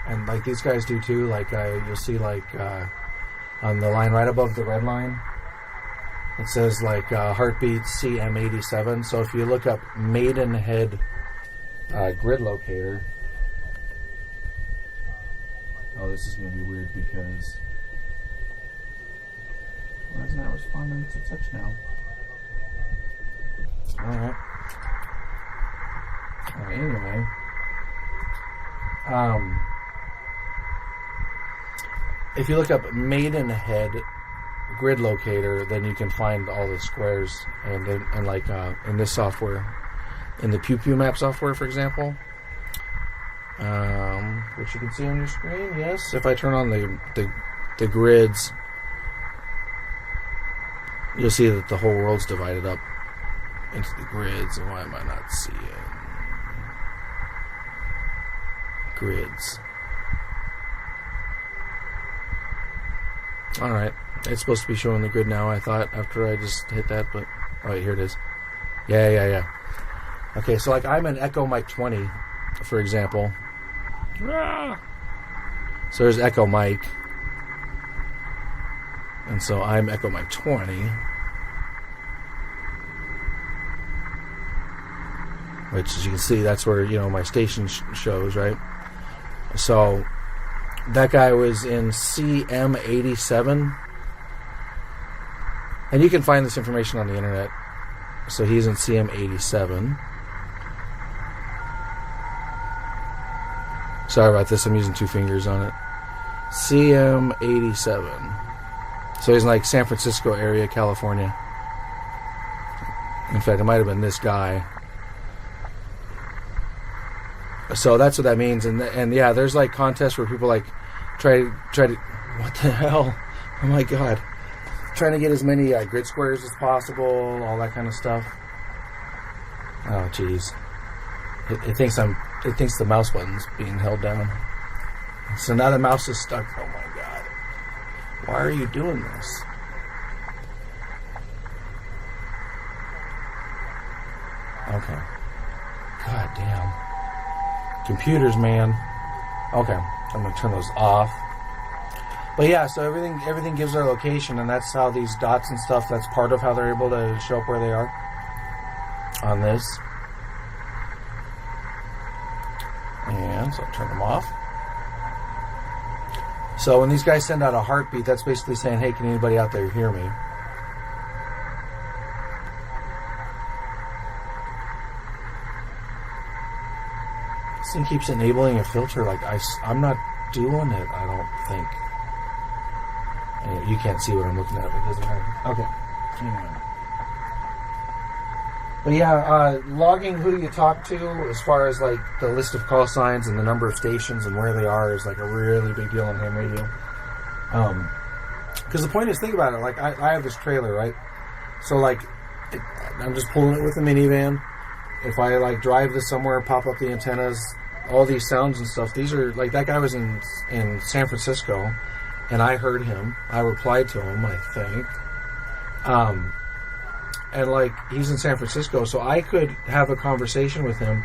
and like these guys do too. Like you'll see like on the line right above the red line, it says like heartbeat CM87. So if you look up Maidenhead grid locator, oh, this is going to be weird because why isn't that responding to touch now? Alright. Anyway. If you look up Maidenhead grid locator, then you can find all the squares and like in this software, in the Pew Pew Map software, for example, which you can see on your screen. Yes, if I turn on the grids, you'll see that the whole world's divided up into the grids. And why am I not seeing grids? Alright, it's supposed to be showing the grid now, I thought, after I just hit that, but alright, here it is. Yeah. Okay, so like I'm an Echo Mic 20, for example. So there's Echo Mic. And so I'm Echo Mic 20. Which, as you can see, that's where, my station shows, right? So that guy was in CM87. And you can find this information on the internet. So he's in CM87. Sorry about this, I'm using two fingers on it. CM87. So he's in like San Francisco area, California. In fact, it might have been this guy. So that's what that means, and yeah, there's like contests where people like try to what the hell? Oh my god, trying to get as many grid squares as possible, all that kind of stuff. Oh jeez, it thinks the mouse button's being held down, so now the mouse is stuck. Oh my god, why are you doing this? Okay, god damn. Computers, man. Okay, I'm gonna turn those off. But yeah, so everything gives their location, and that's how these dots and stuff, that's part of how they're able to show up where they are on this. And so I'll turn them off. So when these guys send out a heartbeat, that's basically saying, hey, can anybody out there hear me? This thing keeps enabling a filter, like I'm not doing it, I don't think. Anyway, you can't see what I'm looking at, but it doesn't matter. Okay. Anyway. But yeah, logging who you talk to as far as like the list of call signs and the number of stations and where they are is like a really big deal on ham radio. Because the point is, think about it, like I have this trailer, right? So like, I'm just pulling it with a minivan. If I like drive this somewhere, pop up the antennas, all these sounds and stuff, these are like, that guy was in San Francisco and I heard him. I replied to him, I think. And like, he's in San Francisco, so I could have a conversation with him.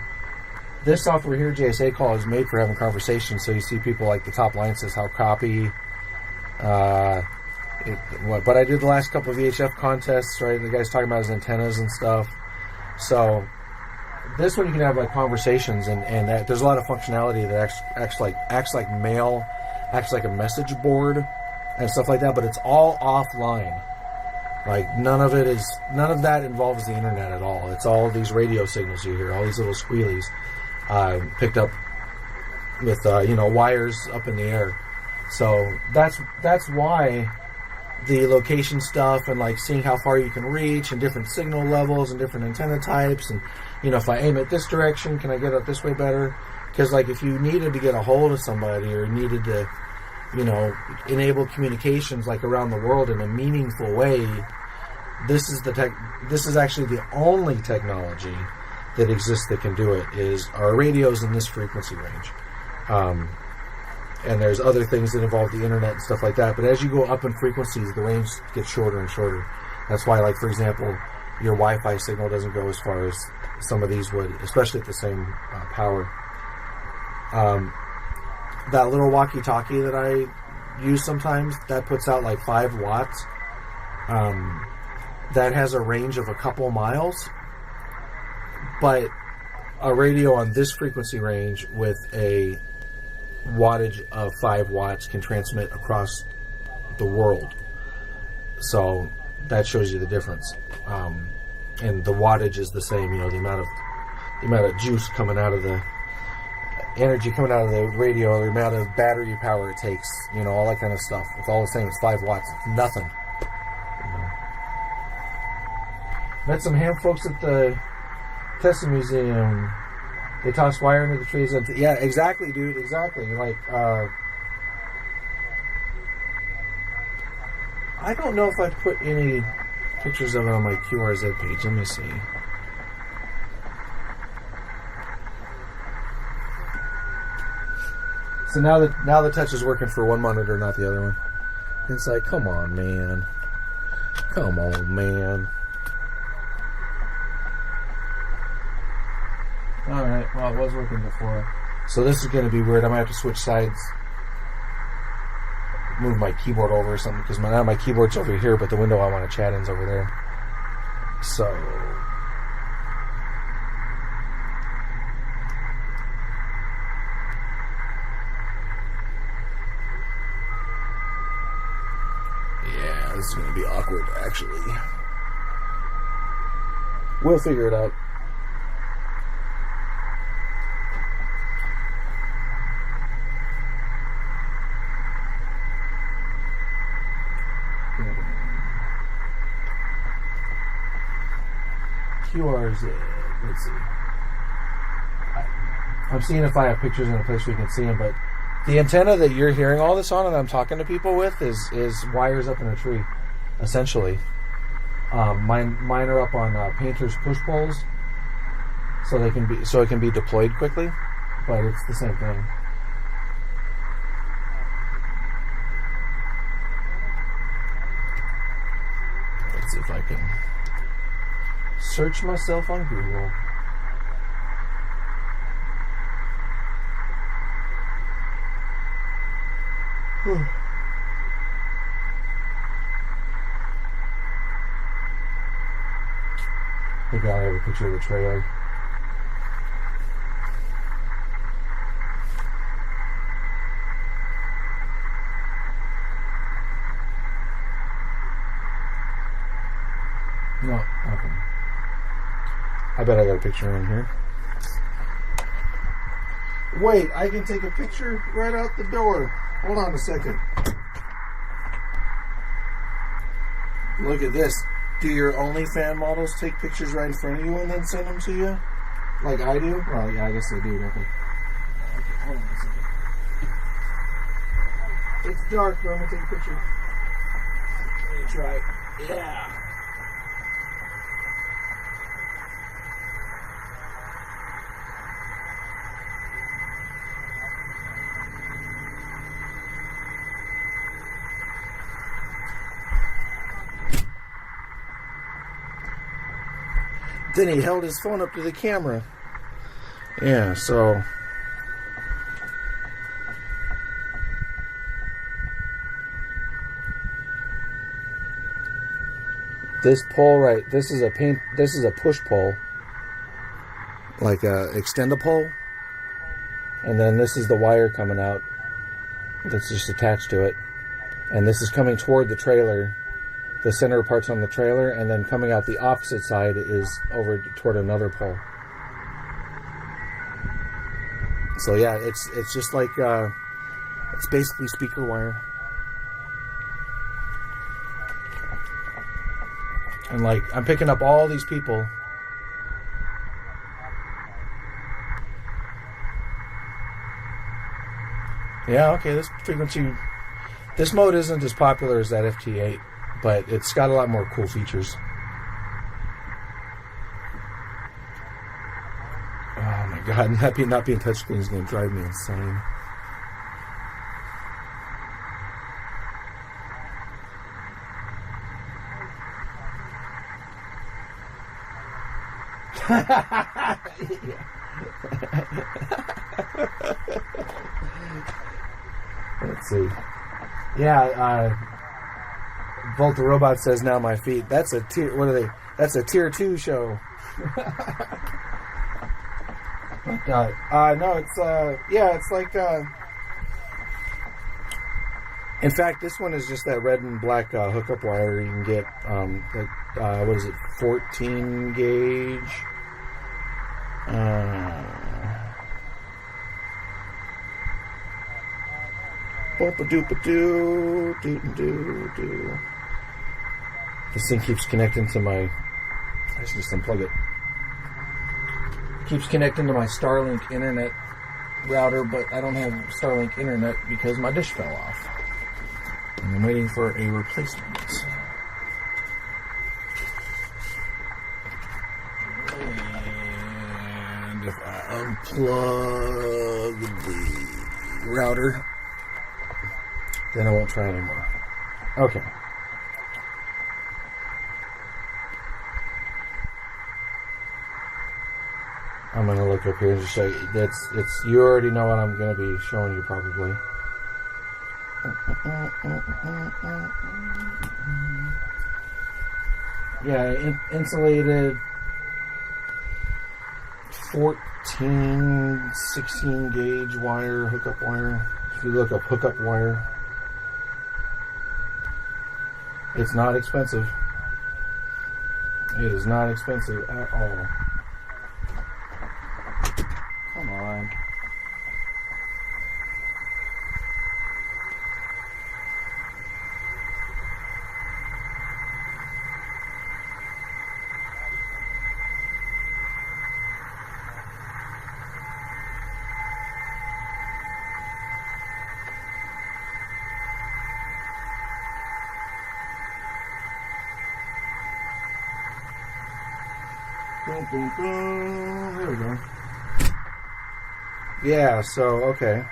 This software here, JSA call, is made for having conversations. So you see people like the top line says how copy, but I did the last couple of VHF contests, right? The guy's talking about his antennas and stuff. So this one you can have like conversations, and there's a lot of functionality that acts like mail, acts like a message board and stuff like that, but it's all offline. Like none of that involves the internet at all. It's all these radio signals you hear, all these little squealies picked up with wires up in the air. So that's why the location stuff and like seeing how far you can reach and different signal levels and different antenna types, and if I aim it this direction, can I get it this way better? Because like if you needed to get a hold of somebody or needed to enable communications like around the world in a meaningful way, this is actually the only technology that exists that can do it, is our radios in this frequency range. And there's other things that involve the internet and stuff like that, but as you go up in frequencies, the range gets shorter and shorter. That's why, like, for example, your Wi-Fi signal doesn't go as far as some of these would, especially at the same power. that little walkie-talkie that I use sometimes, that puts out like 5 watts. That has a range of a couple miles, but a radio on this frequency range with a wattage of 5 watts can transmit across the world. So that shows you the difference. And the wattage is the same, you know, the amount of juice coming out of the energy coming out of the radio, the amount of battery power it takes, you know, all that kind of stuff. It's all the same. It's 5 watts. It's nothing. You know. Met some ham folks at the Tesla Museum. They tossed wire into the trees. And yeah, exactly, dude. Exactly. Like, I don't know if I put any pictures of it on my QRZ page. Let me see. So now the touch is working for one monitor, not the other one. It's like, come on, man. Come on, man. Alright, well, it was working before. So this is going to be weird. I might have to switch sides. Move my keyboard over or something, because now my keyboard's over here, but the window I want to chat in's over there. So... yeah, this is going to be awkward, actually. We'll figure it out. QRZ. Let's see. I'm seeing if I have pictures in a place where you can see them, but the antenna that you're hearing all this on and I'm talking to people with is wires up in a tree, essentially. Mine are up on painters push poles, so it can be deployed quickly, but it's the same thing. Let's see if I can search myself on Google. Maybe I'll have a picture of the trailer. No, okay. I bet I got a picture in here. Wait, I can take a picture right out the door. Hold on a second. Look at this. Do your OnlyFans models take pictures right in front of you and then send them to you? Like I do? Well, yeah, I guess they do, don't they? Okay, hold on a second. It's dark, but I'm going to take a picture. Let me try. Yeah. Then he held his phone up to the camera. Yeah, so... this pole right, this is a push pole. Like a extend pole. And then this is the wire coming out. That's just attached to it. And this is coming toward the trailer. The center part's on the trailer, and then coming out the opposite side is over toward another pole. So yeah, it's just like it's basically speaker wire. And like I'm picking up all these people. Yeah, okay, this mode isn't as popular as that FT8. But it's got a lot more cool features. Oh my god, not being touchscreen is going to drive me insane. Let's see. Yeah, Volt the Robot says now my feet. That's a tier. What are they? That's a tier 2 show. No, it's it's like. In fact, this one is just that red and black hookup wire. You can get what is it? 14 gauge. Boop-a-doop-a-doo. This thing keeps connecting to my... I should just unplug it. Keeps connecting to my Starlink internet router, but I don't have Starlink internet because my dish fell off. And I'm waiting for a replacement. And if I unplug the router, then I won't try anymore. Okay. I'm gonna look up here and just show you. You already know what I'm gonna be showing you probably. Yeah, insulated 14, 16 gauge wire, hookup wire. If you look up hookup wire, it's not expensive. It is not expensive at all. Come on. Boom, boom, boom. There we go. Yeah, so, okay.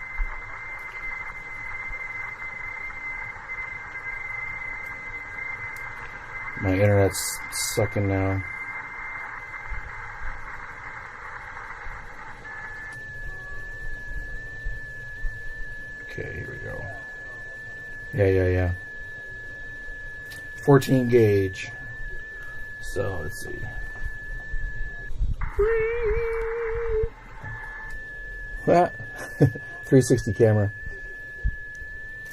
My internet's sucking now. Okay, here we go. Yeah. 14 gauge. So, let's see. 360 camera.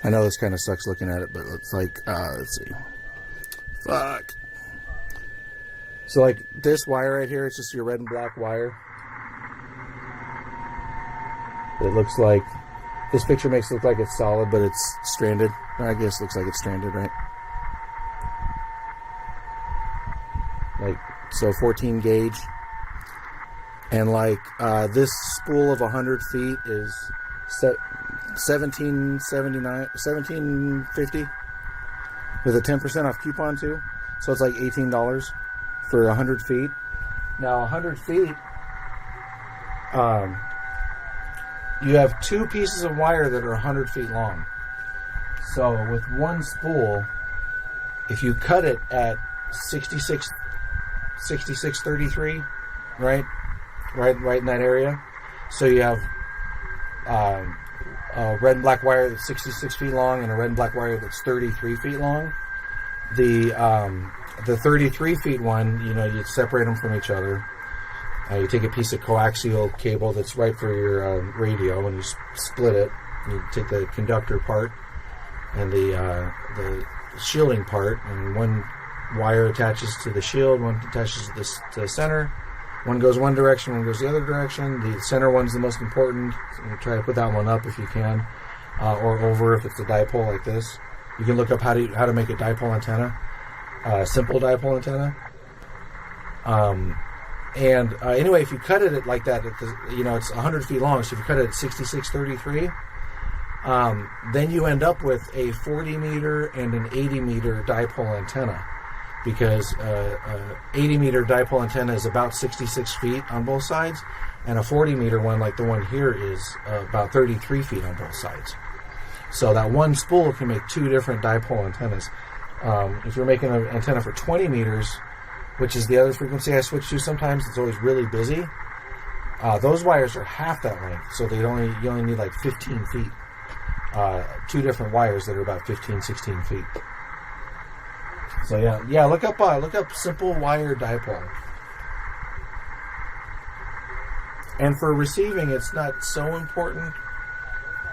I know this kind of sucks looking at it, but it's like, let's see. Fuck. So like this wire right here, it's just your red and black wire. It looks like, this picture makes it look like it's solid, but it's stranded. I guess it looks like it's stranded, right? Like, so 14 gauge. And like this spool of 100 feet is $17.50 with a 10% off coupon too. So it's like $18 for 100 feet. Now 100 feet, you have two pieces of wire that are 100 feet long. So with one spool, if you cut it at 66.33, right in that area. So you have a red and black wire that's 66 feet long and a red and black wire that's 33 feet long. The 33 feet one, you separate them from each other. You take a piece of coaxial cable that's right for your radio, and you split it. You take the conductor part and the shielding part, and one wire attaches to the shield, one attaches to the center. One goes one direction, one goes the other direction. The center one's the most important. So try to put that one up if you can, or over if it's a dipole like this. You can look up how to make a dipole antenna, simple dipole antenna. Anyway, if you cut it like that, it's 100 feet long. So if you cut it at 66.33, then you end up with a 40 meter and an 80 meter dipole antenna. Because 80 meter dipole antenna is about 66 feet on both sides, and a 40 meter one like the one here is about 33 feet on both sides. So that one spool can make two different dipole antennas. If you're making an antenna for 20 meters, which is the other frequency I switch to sometimes, it's always really busy, those wires are half that length, so you only need like 15 feet two different wires that are about 15, 16 feet. So yeah. Look up simple wire dipole. And for receiving, it's not so important.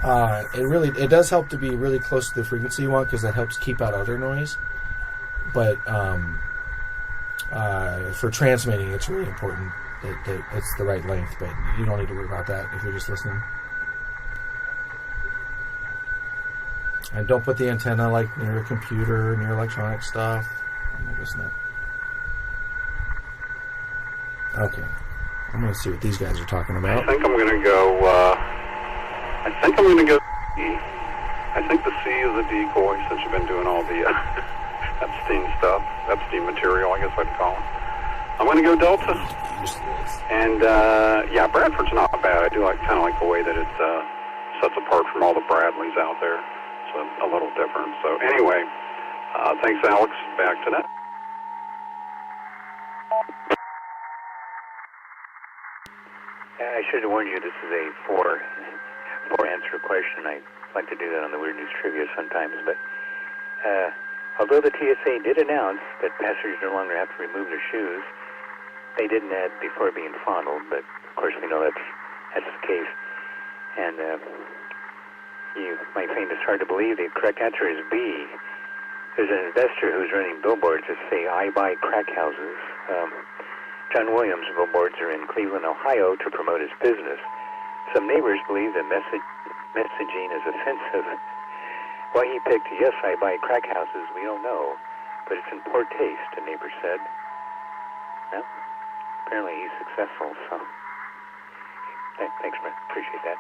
It does help to be really close to the frequency you want because that helps keep out other noise. But for transmitting, it's really important that it's the right length. But you don't need to worry about that if you're just listening. And don't put the antenna like near a computer, near electronic stuff. Okay. I'm going to see what these guys are talking about. I think I'm going to go, I think the C is a decoy, since you've been doing all the Epstein stuff, Epstein material, I guess I'd call it. I'm going to go Delta. And, yeah, Bradford's not bad. I do kind of like the way that it sets apart from all the Bradleys out there. It's a little different. So, anyway, thanks, Alex. Back to that. I should have warned you this is a four answer question. I like to do that on the Weird News Trivia sometimes, but although the TSA did announce that passengers no longer have to remove their shoes, they didn't add before being fondled, but of course we know that's the case. And you might find it's hard to believe the correct answer is B. There's an investor who's running billboards that say, "I buy crack houses." John Williams' billboards are in Cleveland, Ohio to promote his business. Some neighbors believe the messaging is offensive. Why he picked "Yes, I buy crack houses," we don't know, but it's in poor taste, a neighbor said. Well, apparently he's successful, so thanks, man. Appreciate that.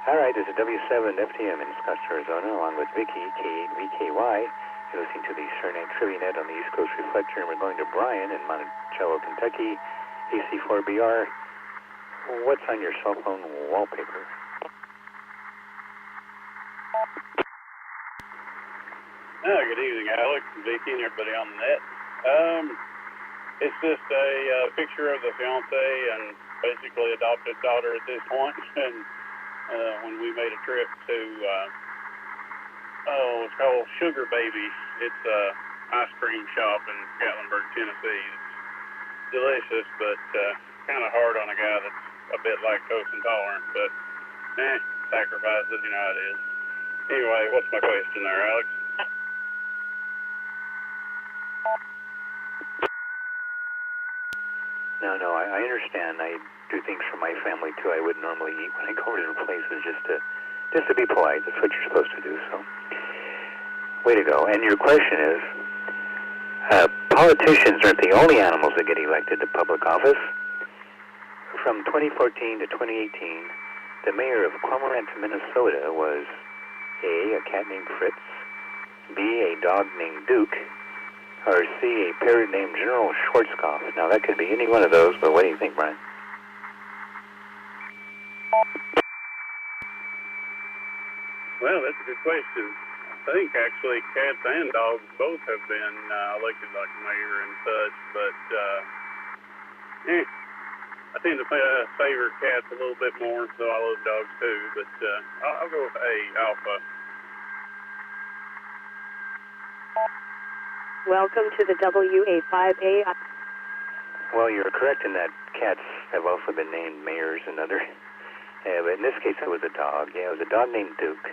All right, this is W7 FTM in Scottsdale, Arizona, along with Vicky, K8VKY. You're listening to the Saturday Night Trivia Net on the East Coast Reflector, and we're going to Brian in Monticello, Kentucky, AC4BR. What's on your cell phone wallpaper? Good evening, Alex, Vicky, and everybody on the net. It's just a picture of the fiance and basically adopted daughter at this point. And when we made a trip to it's called Sugar Baby. It's a ice cream shop in Gatlinburg, Tennessee. It's delicious, but kind of hard on a guy that's a bit lactose intolerant. But sacrifices, you know how it is. Anyway, what's my question there, Alex? No, I understand. I do things for my family too. I wouldn't normally eat when I go to places just to be polite. That's what you're supposed to do. So, way to go. And your question is, politicians aren't the only animals that get elected to public office. From 2014 to 2018, the mayor of Cormorant, Minnesota was A, a cat named Fritz, B, a dog named Duke, or C, a parrot named General Schwarzkopf. Now, that could be any one of those, but what do you think, Brian? Well, that's a good question. I think, actually, cats and dogs both have been elected like mayor and such, but I tend to favor cats a little bit more, though I love dogs too, but I'll go with A, Alpha. Welcome to the WA5A. Well, you're correct in that cats have also been named mayors and other. But in this case, it was a dog. Yeah, it was a dog named Duke.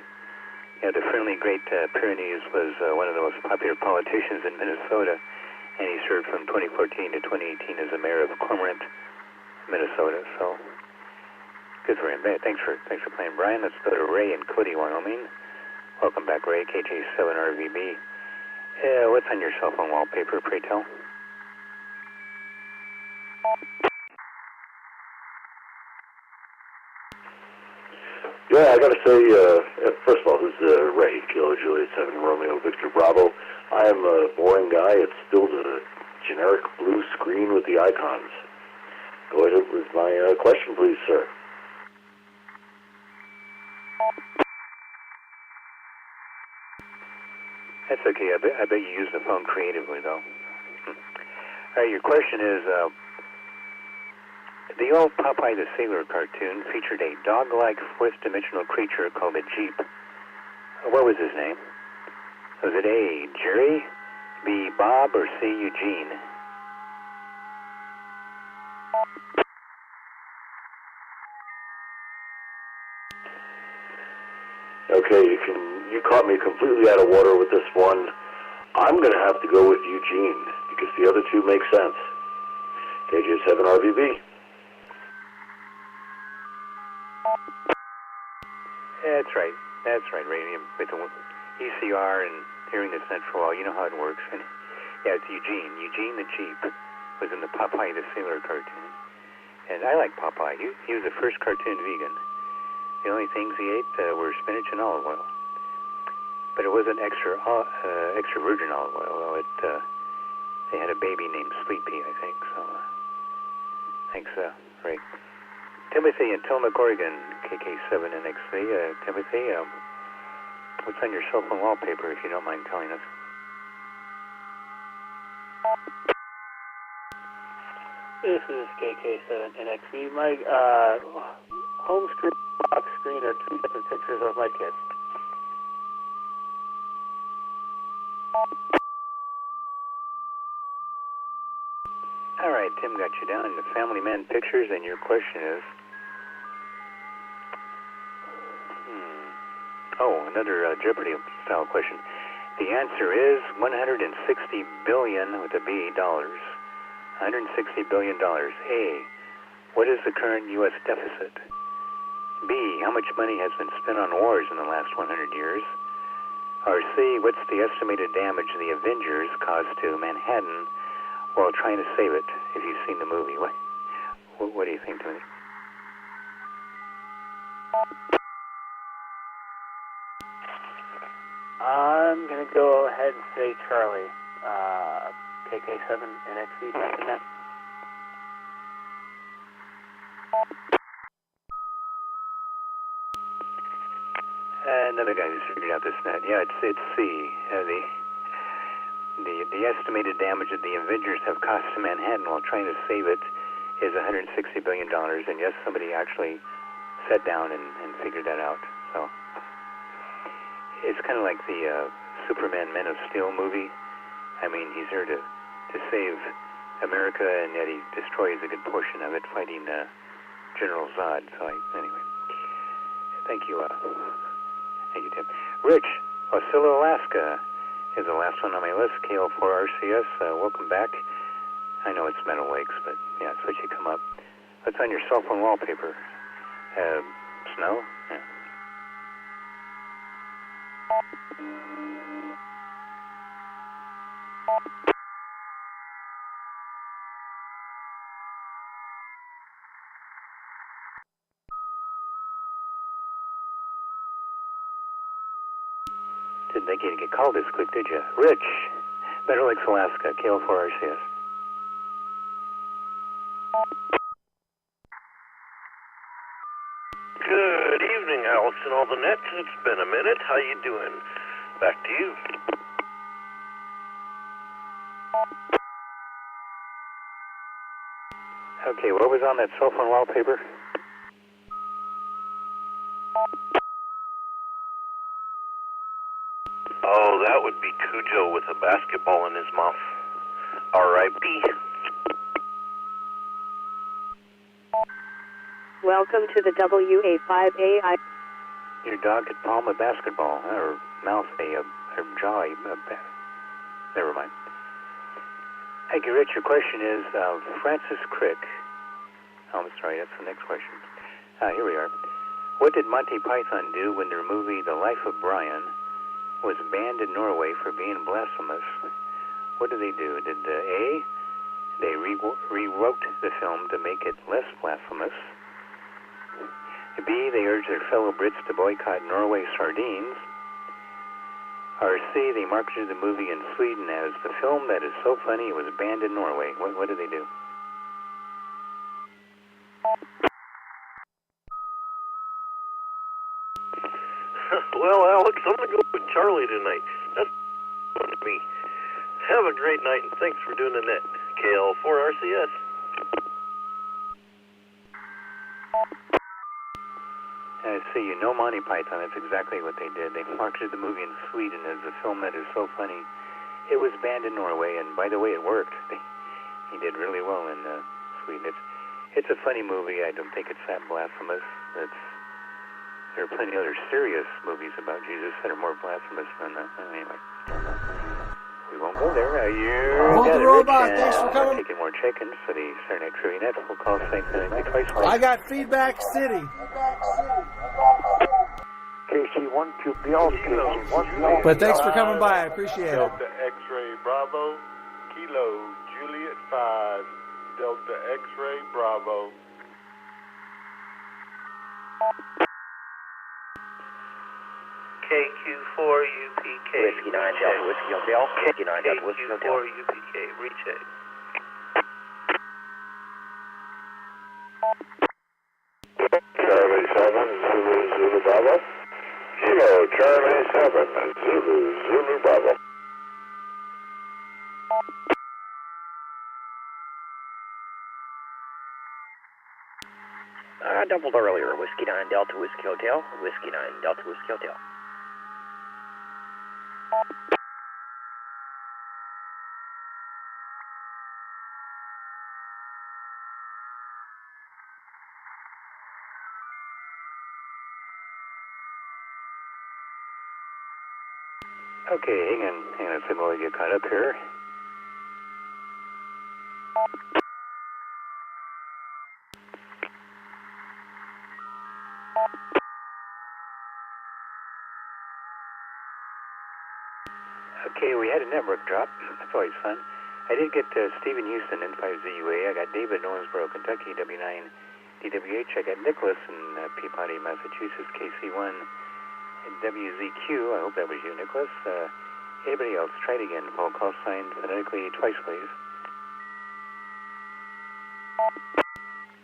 Yeah, the friendly Great Pyrenees was one of the most popular politicians in Minnesota, and he served from 2014 to 2018 as the mayor of Cormorant, Minnesota. So good for him. Thanks for playing, Brian. Let's go to Ray in Cody, Wyoming. Welcome back, Ray. KJ7RVB. What's on your cell phone wallpaper, pray tell? Yeah, I got to say, first of all, this is Ray, Kilo Juliet 7 Romeo Victor Bravo. I am a boring guy. It's still the generic blue screen with the icons. Go ahead with my question, please, sir. That's okay. I bet you use the phone creatively, though. All right, your question is, the old Popeye the Sailor cartoon featured a dog-like fourth-dimensional creature called a Jeep. What was his name? Was it A, Jerry, B, Bob, or C, Eugene? Okay, you caught me completely out of water with this one. I'm going to have to go with Eugene because the other two make sense. KJ7 RVB. That's right. That's right, Radium. With the ECR and hearing the central wall, you know how it works. And yeah, it's Eugene. Eugene the Jeep was in the Popeye the Sailor cartoon. And I like Popeye. He was the first cartoon vegan. The only things he ate were spinach and olive oil. But it wasn't extra virgin olive oil. Well, they had a baby named Sleepy, I think. So thanks, Ray. Timothy in Tillamook, Oregon, KK7NXV. Timothy, what's on your cell phone wallpaper, if you don't mind telling us? This is KK7NXV. My home screen, box screen are two different pictures of my kids. All right, Tim got you down in the Family Man pictures, and your question is... another Jeopardy-style question. The answer is 160 billion, with a B, dollars. $160 billion. A, what is the current U.S. deficit? B, how much money has been spent on wars in the last 100 years? Or C, what's the estimated damage the Avengers caused to Manhattan while trying to save it, if you've seen the movie? What do you think, Tony? I'm going to go ahead and say Charlie. KK7NXV, thank you. Another guy who's figured out this net. Yeah, it's C. The estimated damage that the Avengers have cost to Manhattan while trying to save it is $160 billion. And yes, somebody actually sat down and figured that out. So it's kind of like the Superman Men of Steel movie. I mean, he's here to save America, and yet he destroys a good portion of it fighting General Zod. So anyway, thank you. Thank you, Tim. Rich, Wasilla, Alaska is the last one on my list. KL4RCS, welcome back. I know it's Meadow Lakes, but yeah, it's what you come up. What's on your cell phone wallpaper? Snow? Yeah. Didn't think you'd get called this quick, did you? Rich, Meadow Lakes, Alaska, KL4RCS. Good evening, Alex and all the nets. It's been a minute. How you doing? Back to you. Okay, what was on that cell phone wallpaper? Oh, that would be Cujo with a basketball in his mouth. R.I.P. Welcome to the WA5AI. Your dog could palm a basketball, or mouth a jaw. Never mind. Thank you, Rich. Your question is Francis Crick. Oh, I'm sorry, that's the next question. Here we are. What did Monty Python do when their movie The Life of Brian was banned in Norway for being blasphemous? What did they do? Did A, they rewrote the film to make it less blasphemous? B, they urged their fellow Brits to boycott Norway sardines? Or C, they marketed the movie in Sweden as the film that is so funny it was banned in Norway? What did they do? Well, Alex, I'm going to go with Charlie tonight. That's fun to me. Have a great night, and thanks for doing the net. KL4RCS. See, you know Monty Python, that's exactly what they did. They marketed the movie in Sweden as a film that is so funny. It was banned in Norway, and by the way, it worked. He did really well in Sweden. It's a funny movie. I don't think it's that blasphemous. There are plenty of other serious movies about Jesus that are more blasphemous than that. Anyway, we won't go there. Hold the robot. Thanks for coming. Taking more check-ins for the Saturday Night Trivia Net. Full call, thanks twice. I got Feedback City. KC1QPL, KC1QPL. But thanks for coming by. I appreciate it. Delta X-Ray Bravo, Kilo Juliet 5, Delta X-Ray Bravo. KQ4UPK. Whiskey 9 Delta Whiskey Hotel. Whiskey 9 Delta Whiskey Hotel. KQ4UPK. Recheck. Charlie 7, Zulu Zulu Bravo. Kilo Charlie 7, Zulu Zulu Bravo. I doubled earlier. Whiskey 9 Delta Whiskey Hotel. Whiskey 9 Delta Whiskey Hotel. Okay, hang on a second while we get caught up here. Okay, we had a network drop. That's always fun. I did get Stephen Houston, N5ZUA. I got David in Owensboro, Kentucky, W9 DWH. I got Nicholas in Peabody, Massachusetts, KC1 and WZQ. I hope that was you, Nicholas. Anybody else? Try it again. Phone call signed phonetically twice, please.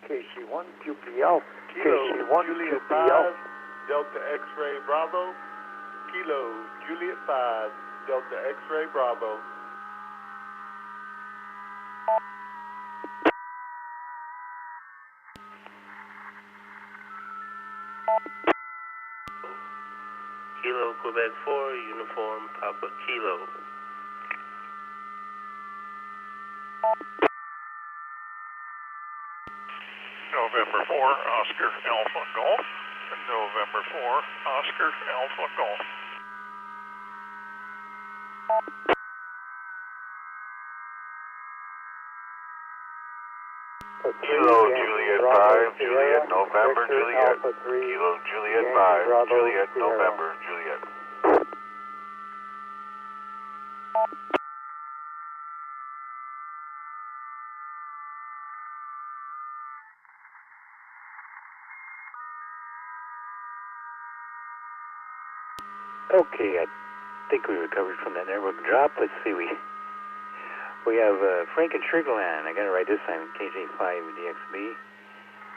KC1QPL, Kilo Juliet 5, Delta X-Ray Bravo. Kilo Juliet 5, Delta X-Ray Bravo. Kilo Quebec 4, Uniform Papa Kilo. November 4, Oscar Alpha Golf. November 4, Oscar Alpha Golf. Kilo Juliet 5, Juliet November Juliet. Kilo Juliet 5, Juliet November Juliet. Okay, I think we recovered from that network drop. Let's see, we have Frank in Sugarland. I got it right this time. KJ5DXB.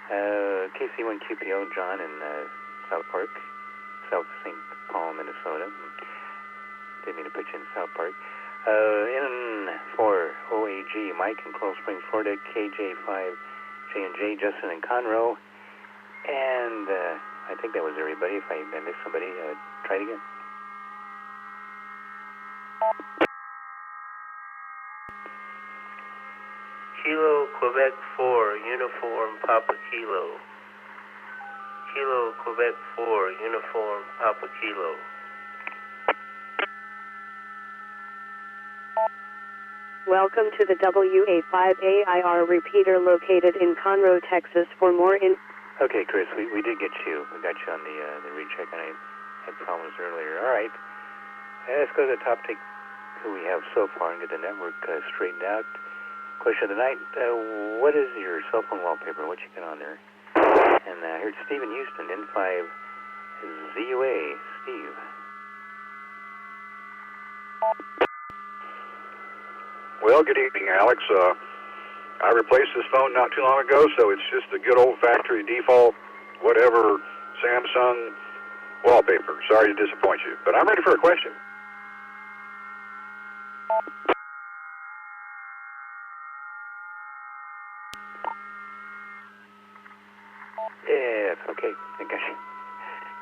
KC1QPO, John in South Park, South St. Paul, Minnesota. Didn't mean to put you in South Park. N4OAG, Mike in Coral Springs, Florida. KJ5J&J, Justin in Conroe. And I think that was everybody. If I missed somebody, try it again. Kilo Quebec 4, Uniform Papa Kilo. Kilo Quebec 4, Uniform Papa Kilo. Welcome to the WA5AIR repeater located in Conroe, Texas. For more Okay, Chris, we did get you. We got you on the recheck, and I had problems earlier. All right. Let's go to the top, take who we have so far, and get the network straightened out. Question of the night, what is your cell phone wallpaper? What you got on there? And here's Stephen Houston, N5ZUA. Steve. Well, good evening, Alex. I replaced this phone not too long ago, so it's just a good old factory default, whatever Samsung wallpaper. Sorry to disappoint you, but I'm ready for a question. Yeah, okay. I got you.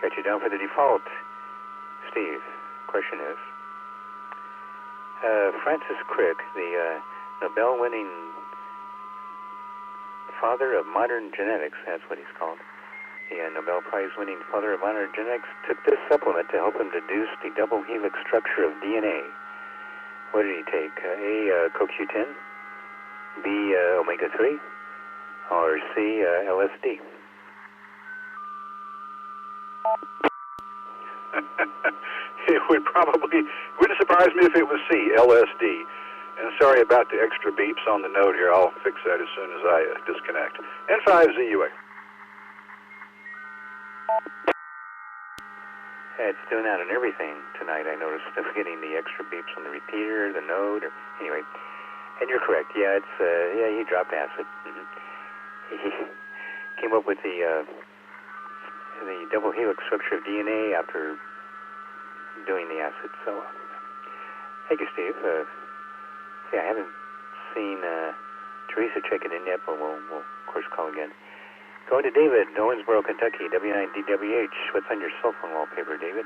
Got you down for the default. Steve, question is, Francis Crick, the Nobel-winning father of modern genetics, that's what he's called, the Nobel Prize-winning father of modern genetics, took this supplement to help him deduce the double helix structure of DNA. What did he take? A, CoQ10, B, omega-3, or C, LSD? It wouldn't surprise me if it was C, LSD. And sorry about the extra beeps on the note here. I'll fix that as soon as I disconnect. N5ZUA. It's doing that on everything tonight. I noticed getting the extra beeps on the repeater, the node, or anyway. And you're correct. Yeah, it's he dropped acid. He came up with the double helix structure of DNA after doing the acid. So, thank you, Steve. I haven't seen Teresa check it in yet, but we'll of course call again. Going to David, Owensboro, Kentucky, W9DWH. What's on your cell phone wallpaper, David?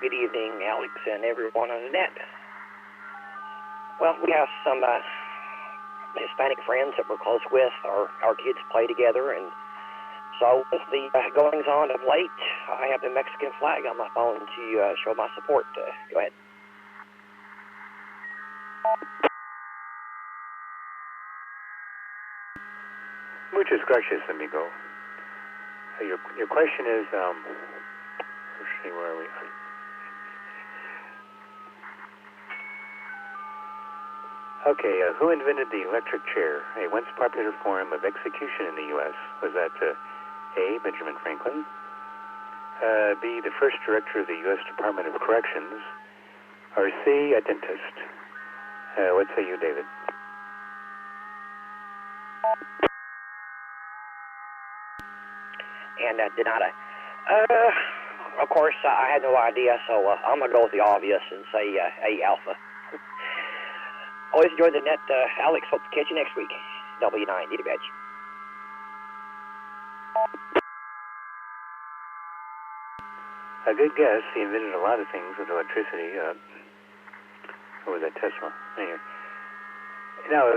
Good evening, Alex and everyone on the net. Well, we have some Hispanic friends that we're close with. Our kids play together, and so with the goings on of late, I have the Mexican flag on my phone to show my support. Go ahead. Muchas gracias, amigo. Your question is, let's see, where are we? Okay, who invented the electric chair, a once popular form of execution in the U.S.? Was that A, Benjamin Franklin, B, the first director of the U.S. Department of Corrections, or C, a dentist? What say you, David? And Donata. Of course, I had no idea, so I'm going to go with the obvious and say A, Alpha. Always enjoy the net, Alex. Hope to catch you next week. W9, need a badge. A good guess. He invented a lot of things with electricity. What was that, Tesla? Anyway. Now,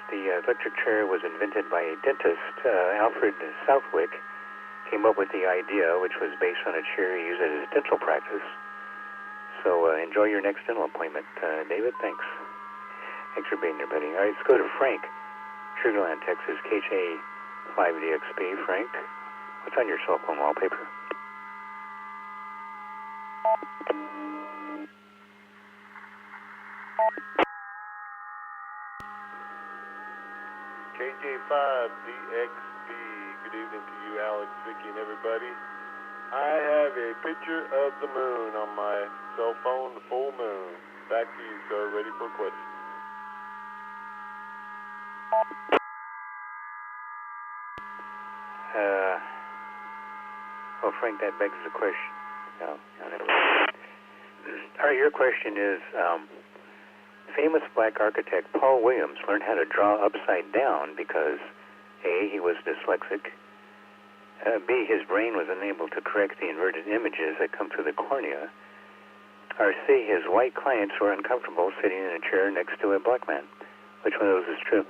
the electric chair was invented by a dentist, Alfred Southwick. Came up with the idea, which was based on a chair he used at his dental practice. So enjoy your next dental appointment, David. Thanks. Thanks for being there, buddy. All right, let's go to Frank, Sugarland, Texas, KJ5DXP. Frank, what's on your cell phone wallpaper? KJ5DXP. Good evening to you, Alex, Vicky, and everybody. I have a picture of the moon on my cell phone, the full moon. Back to you, sir. Ready for a question. Well, Frank, that begs the question. No, never mind. All right, your question is, famous black architect Paul Williams learned how to draw upside down because A, he was dyslexic, B, his brain was unable to correct the inverted images that come through the cornea, or C, his white clients were uncomfortable sitting in a chair next to a black man. Which one of those is true?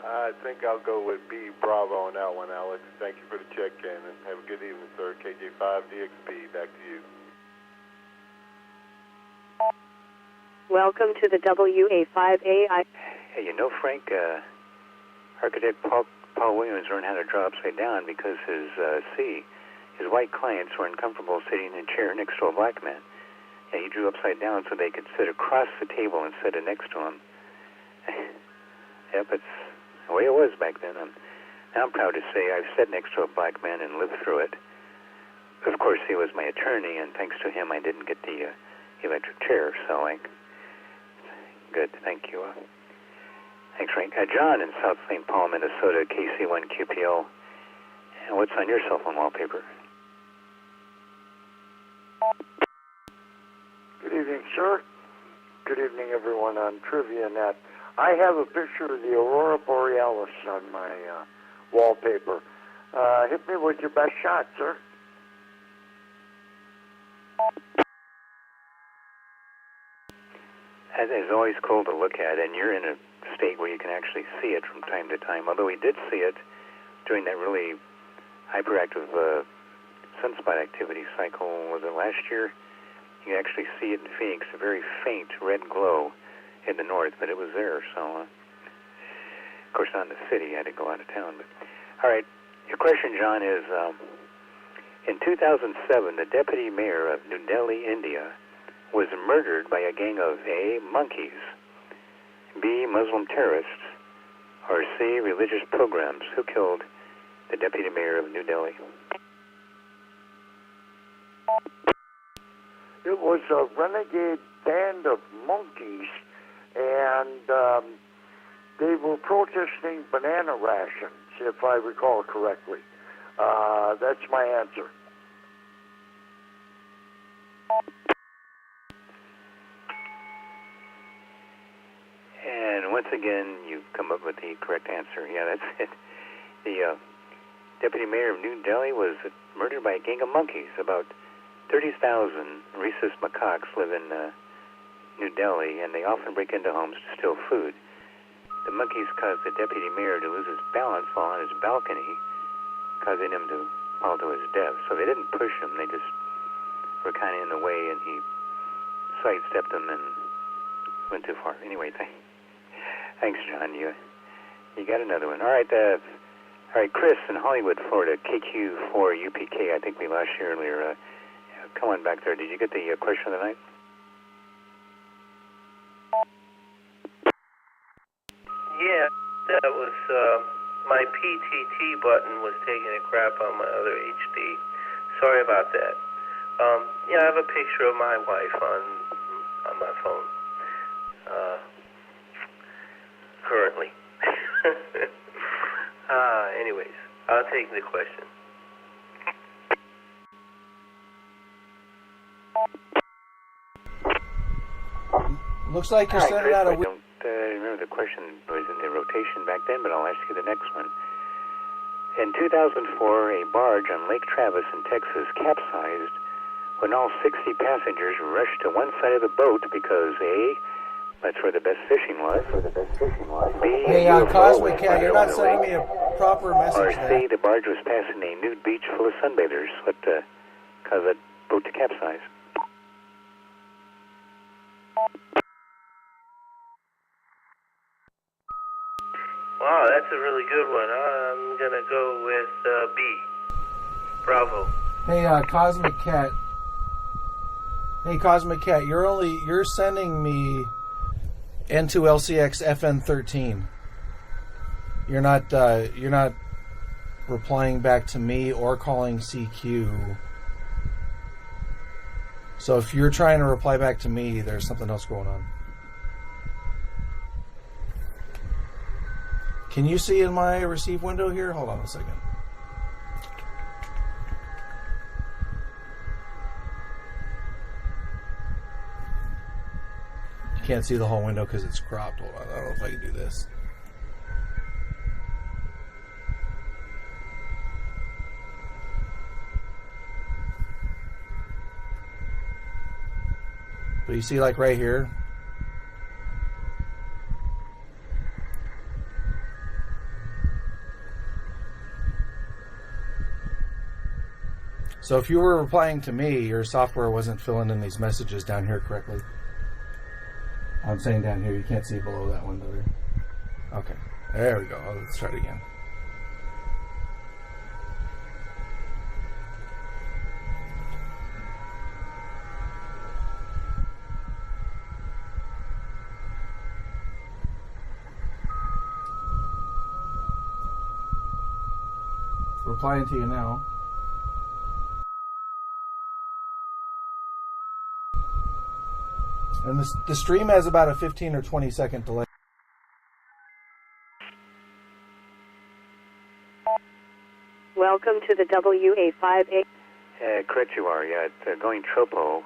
I think I'll go with B, Bravo, on that one, Alex. Thank you for the check-in, and have a good evening, sir. KJ5DXP, back to you. Welcome to the WA5AI. Hey, you know, Frank, architect Paul Williams learned how to draw upside down because his white clients were uncomfortable sitting in a chair next to a black man. And he drew upside down so they could sit across the table instead of next to him. Yep, it's the way it was back then. I'm proud to say I've sat next to a black man and lived through it. Of course, he was my attorney, and thanks to him, I didn't get the electric chair. So, good, thank you. Thanks, Frank. John in South St. Paul, Minnesota, KC1QPL. And what's on your cell phone wallpaper? Good evening, sir. Good evening, everyone on TriviaNet. I have a picture of the Aurora Borealis on my wallpaper. Hit me with your best shot, sir. It's always cool to look at, and you're in a state where you can actually see it from time to time. Although we did see it during that really hyperactive sunspot activity cycle, was it last year? You can actually see it in Phoenix, a very faint red glow in the north, but it was there. So, of course, not in the city. I had to go out of town. But all right, your question, John, is in 2007, the deputy mayor of New Delhi, India, was murdered by a gang of A, monkeys, B, Muslim terrorists, or C, religious pilgrims. Who killed the deputy mayor of New Delhi? It was a renegade band of monkeys, and they were protesting banana rations, if I recall correctly. That's my answer. And once again, you've come up with the correct answer. Yeah, that's it. The deputy mayor of New Delhi was murdered by a gang of monkeys. About 30,000 rhesus macaques live in New Delhi, and they often break into homes to steal food. The monkeys caused the deputy mayor to lose his balance while on his balcony, causing him to fall to his death. So they didn't push him, they just were kind of in the way, and he sidestepped them and went too far. Anyway, thanks, John. You got another one. All right, Chris in Hollywood, Florida, KQ4UPK. I think we lost you earlier. Come on back there. Did you get the question of the night? Yeah, that was my PTT button was taking a crap on my other HD. Sorry about that. Yeah, I have a picture of my wife on my phone currently. Anyways, I'll take the question. Looks like you're sending out a... I don't remember the question was in the rotation back then, but I'll ask you the next one. In 2004, a barge on Lake Travis in Texas capsized when all 60 passengers rushed to one side of the boat because A, that's where the best fishing was. B, hey, Cosmic Cat, you're not sending me a proper message or C, the barge was passing a nude beach full of sunbathers. What caused that boat to capsize? Wow, that's a really good one. I'm gonna go with B. Bravo. Hey, Cosmic Cat. Hey, Cosmic Cat, you're sending me N2LCX FN13. You're not replying back to me or calling CQ. So if you're trying to reply back to me, there's something else going on. Can you see in my receive window here? Hold on a second. You can't see the whole window because it's cropped. Hold on, I don't know if I can do this. But you see, like right here, so if you were replying to me, your software wasn't filling in these messages down here correctly. I'm saying down here, you can't see below that window there. Okay, there we go. Let's try it again. Replying to you now. And the stream has about a 15 or 20 second delay. welcome to the WA58. Correct you are, yeah. Going tropo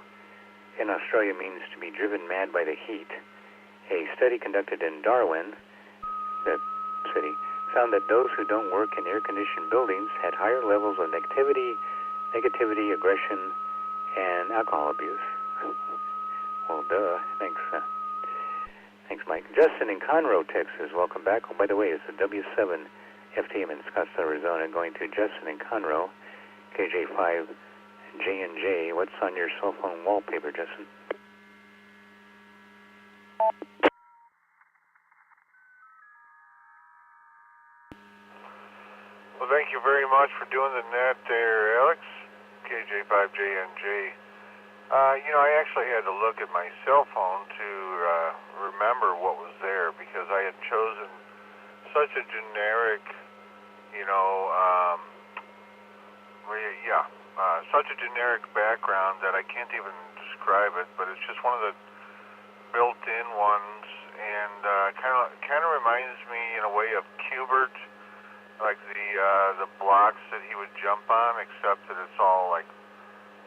in Australia means to be driven mad by the heat. A study conducted in Darwin, the city, found that those who don't work in air-conditioned buildings had higher levels of negativity, aggression, and alcohol abuse. Well, duh. Thanks. Thanks, Mike. Justin in Conroe, Texas. Welcome back. Oh, by the way, it's the W7 FTM in Scottsdale, Arizona. Going to Justin in Conroe, KJ5 J&J. What's on your cell phone wallpaper, Justin? Well, thank you very much for doing the net there, Alex. KJ5JNJ. I actually had to look at my cell phone to remember what was there because I had chosen such a generic, such a generic background that I can't even describe it, but it's just one of the built-in ones, and kind of reminds me in a way of Cubert, like the blocks that he would jump on, except that it's all like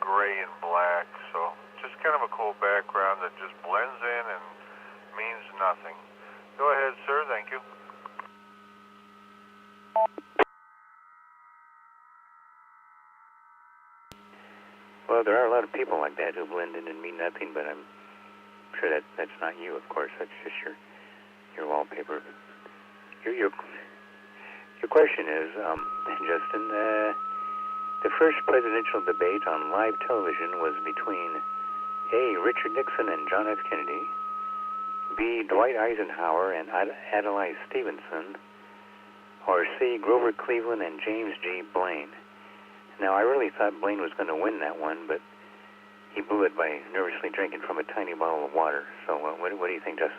gray and black. So just kind of a cool background that just blends in and means nothing. Go ahead, sir. Thank you. Well, there are a lot of people like that who blend in and mean nothing, but I'm sure that's not you, of course. That's just your wallpaper. Your question is, Justin, the first presidential debate on live television was between A, Richard Nixon and John F. Kennedy, B, Dwight Eisenhower and Adlai Stevenson, or C, Grover Cleveland and James G. Blaine. Now, I really thought Blaine was going to win that one, but he blew it by nervously drinking from a tiny bottle of water. So what do you think, Justin?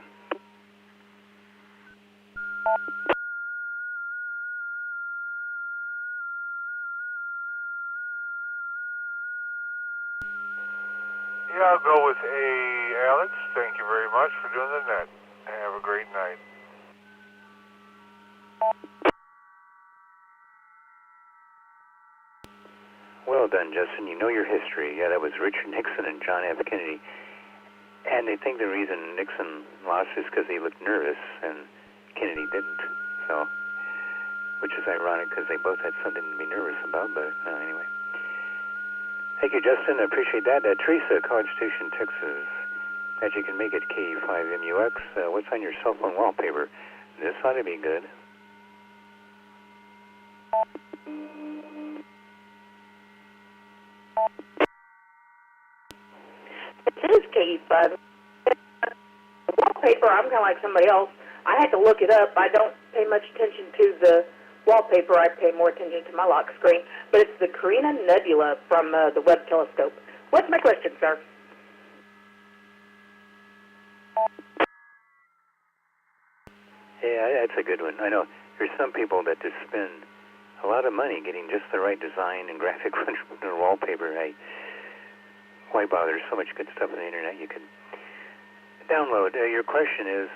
Yeah, I'll go with A, Alex. Thank you very much for doing the net. Have a great night. Well done, Justin. You know your history. Yeah, that was Richard Nixon and John F. Kennedy. And they think the reason Nixon lost is because he looked nervous and Kennedy didn't. So, which is ironic because they both had something to be nervous about, but anyway. Thank you, Justin. I appreciate that. Teresa, College Station, Texas. Glad you can make it, K5MUX. What's on your cell phone wallpaper? This ought to be good. This is K5. Wallpaper, I'm kind of like somebody else. I had to look it up. I don't pay much attention to the wallpaper. I pay more attention to my lock screen. But it's the Carina Nebula from the Webb Telescope. What's my question, sir? Yeah, that's a good one. I know there's some people that just spend a lot of money getting just the right design and graphic for their wallpaper. Why bother? There's so much good stuff on the internet you can download. Your question is,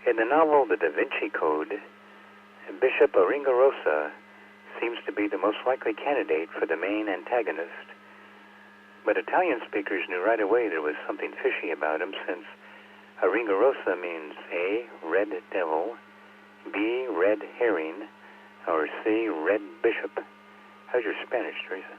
in the novel The Da Vinci Code, Bishop Aringarosa seems to be the most likely candidate for the main antagonist. But Italian speakers knew right away there was something fishy about him, since Aringarosa means A, red devil, B, red herring, or C, red bishop. How's your Spanish, Teresa?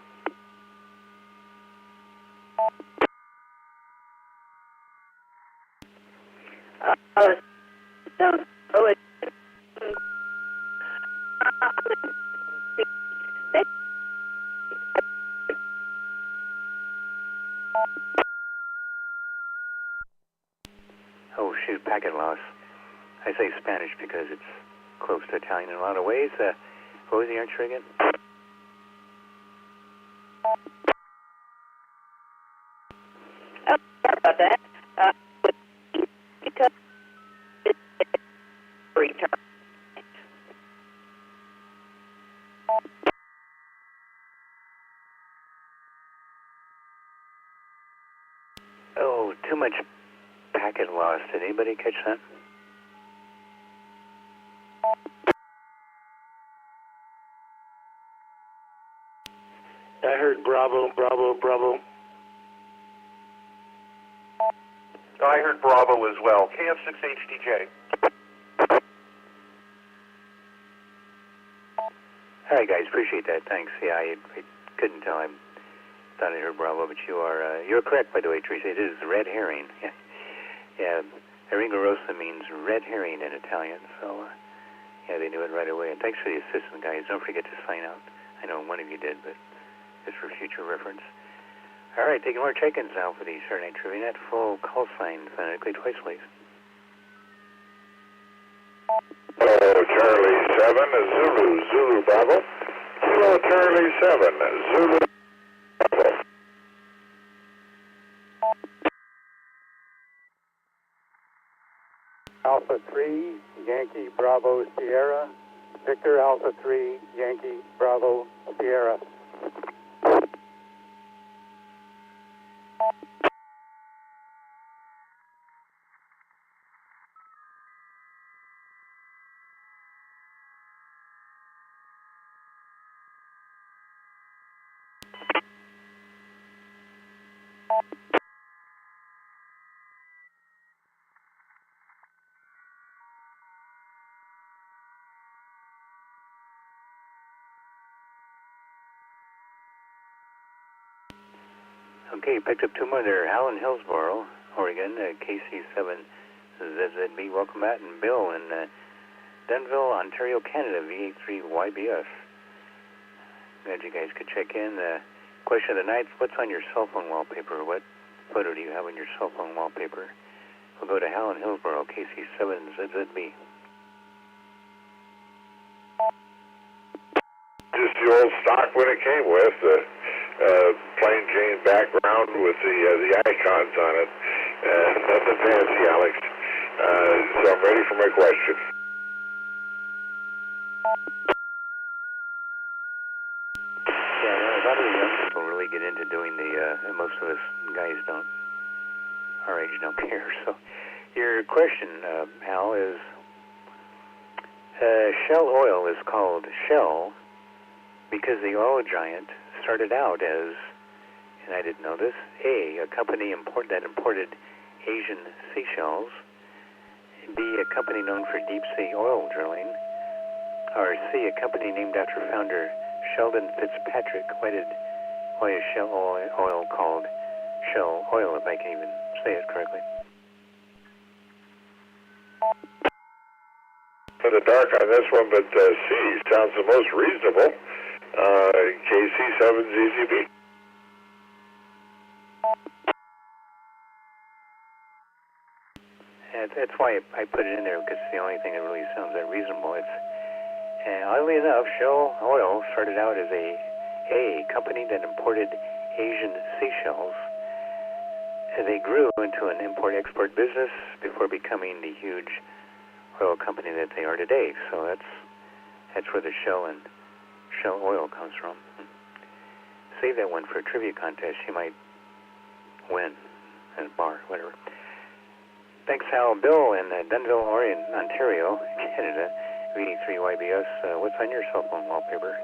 Oh, shoot, packet loss. I say Spanish because it's close to Italian in a lot of ways. What was the answer again? Oh, sorry about that. Because it's return. Oh, too much packet loss. Did anybody catch that? I heard Bravo, Bravo, Bravo. I heard Bravo as well. KF6HDJ. All right, guys, appreciate that. Thanks. Yeah, I couldn't tell. I thought I heard Bravo, but you're correct, by the way, Teresa. It is red herring. Yeah, Aringarosa means red herring in Italian, so yeah, they knew it right away. And thanks for the assistant, guys. Don't forget to sign out. I know one of you did, but just for future reference. All right, taking more check-ins now for the Saturday Night Trivia Net. Full call sign phonetically twice, please. Hello, Charlie 7, Zulu, Zulu Bravo. Hello, Charlie 7, Zulu Bravo. Alpha 3, Yankee Bravo Sierra. Victor Alpha 3, Yankee Bravo Sierra. Okay, picked up two more there. Hal in Hillsboro, Oregon, KC7ZZB. Welcome back. And Bill in Denville, Ontario, Canada, VA3YBS. Glad you guys could check in. Question of the night, what's on your cell phone wallpaper? What photo do you have on your cell phone wallpaper? We'll go to Hal in Hillsboro, KC7ZZB. Just the old stock when it came with, plain Jane background with the icons on it. Nothing fancy, Alex. So I'm ready for my question. Yeah, a lot of the young people really get into doing and most of us guys don't, our age don't care. So your question, Hal, is Shell Oil is called Shell because the oil giant started out as, and I didn't know this, A, a company that imported Asian seashells, B, a company known for deep-sea oil drilling, or C, a company named after founder Sheldon Fitzpatrick. Why is Shell Oil called Shell Oil, if I can even say it correctly? For the dark on this one, but C sounds the most reasonable. KC7ZZB. That's why I put it in there, because it's the only thing that really sounds that reasonable. It's oddly enough, Shell Oil started out as a company that imported Asian seashells. They grew into an import-export business before becoming the huge oil company that they are today. So that's where the Shell Oil comes from. Save that one for a trivia contest. You might win at a bar, whatever. Thanks, Hal. Bill in Denville, Ontario, Canada, VD3YBS. What's on your cell phone wallpaper?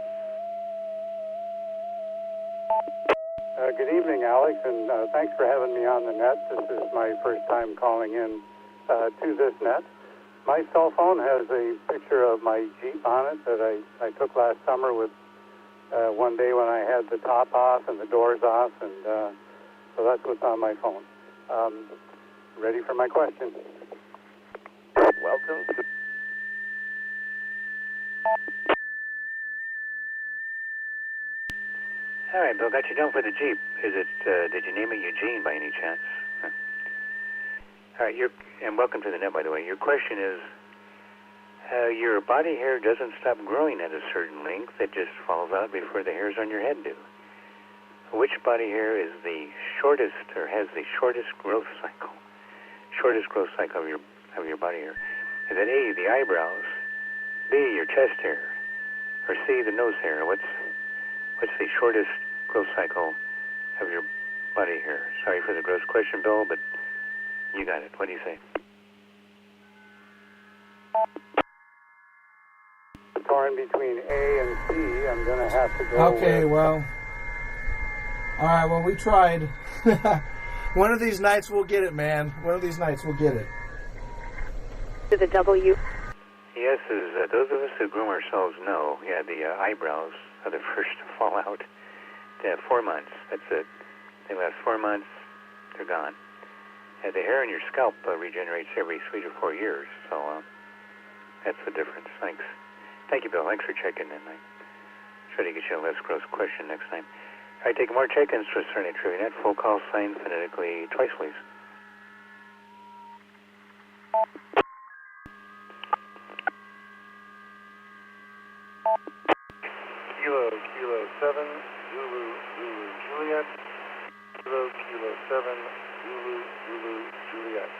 Good evening, Alex, and thanks for having me on the net. This is my first time calling in to this net. My cell phone has a picture of my Jeep on it that I took last summer with one day when I had the top off and the doors off, and so that's what's on my phone. Ready for my question. Welcome to... All right, Bill, got you down for the Jeep. Is it? Did you name it Eugene by any chance? Huh. All right, and welcome to the net, by the way. Your question is, your body hair doesn't stop growing at a certain length. It just falls out before the hairs on your head do. Which body hair is the shortest, or has the shortest growth cycle? Shortest growth cycle of your body hair. Is it A, the eyebrows, B, your chest hair, or C, the nose hair? What's the shortest growth cycle of your body hair? Sorry for the gross question, Bill, but you got it. What do you say? Torn between A and C. I'm going to have to go. Okay, well, All right, well, we tried. One of these nights we'll get it, man. One of these nights we'll get it. To the W. Yes, as those of us who groom ourselves know, yeah, the eyebrows are the first to fall out. 4 months, that's it. They last 4 months, they're gone. The hair on your scalp regenerates every 3 to 4 years, so that's the difference. Thanks. Thank you, Bill. Thanks for checking in. I try to get you a less gross question next time. All right, take more check-ins for Sunday Trivia Net. Full call sign phonetically twice, please. Kilo 7, Zulu, Zulu, Juliet. Kilo 7, Zulu, Zulu, Juliet.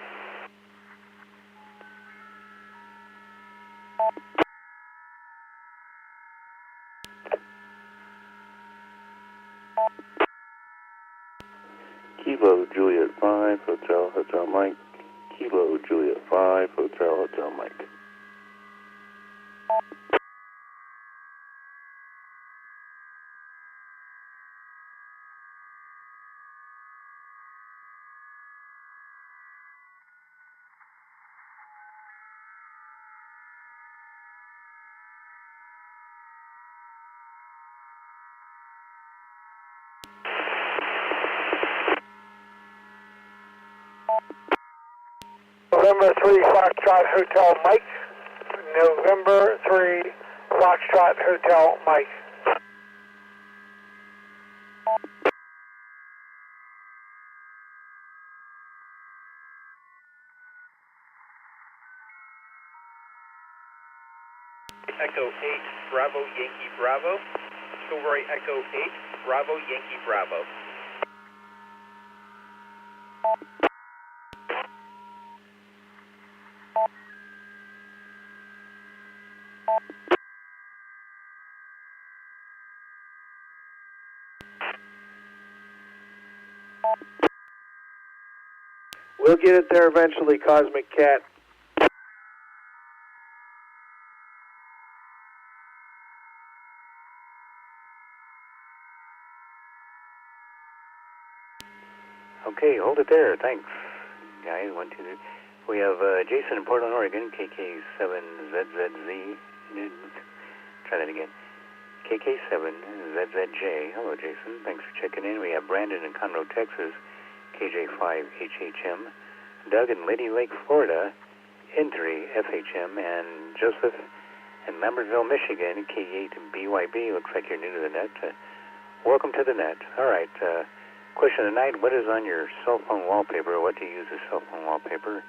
Kilo Juliet 5, Hotel, Hotel Mike. Kilo Juliet 5, Hotel, Hotel Mike. November 3 Foxtrot Hotel Mike. November 3 Foxtrot Hotel Mike. Echo 8, Bravo, Yankee, Bravo. Silvery Echo 8, Bravo, Yankee, Bravo. We'll get it there eventually, Cosmic Cat. Okay, hold it there. Thanks, guys. 1, 2, 3. We have Jason in Portland, Oregon, KK7ZZZ. Try that again. KK7ZZJ. Hello, Jason. Thanks for checking in. We have Brandon in Conroe, Texas, KJ5HHM. Doug in Lady Lake, Florida, N3FHM. And Joseph in Lambertville, Michigan, K8BYB. Looks like you're new to the net. Welcome to the net. All right. Question of the night, what is on your cell phone wallpaper? What do you use as cell phone wallpaper?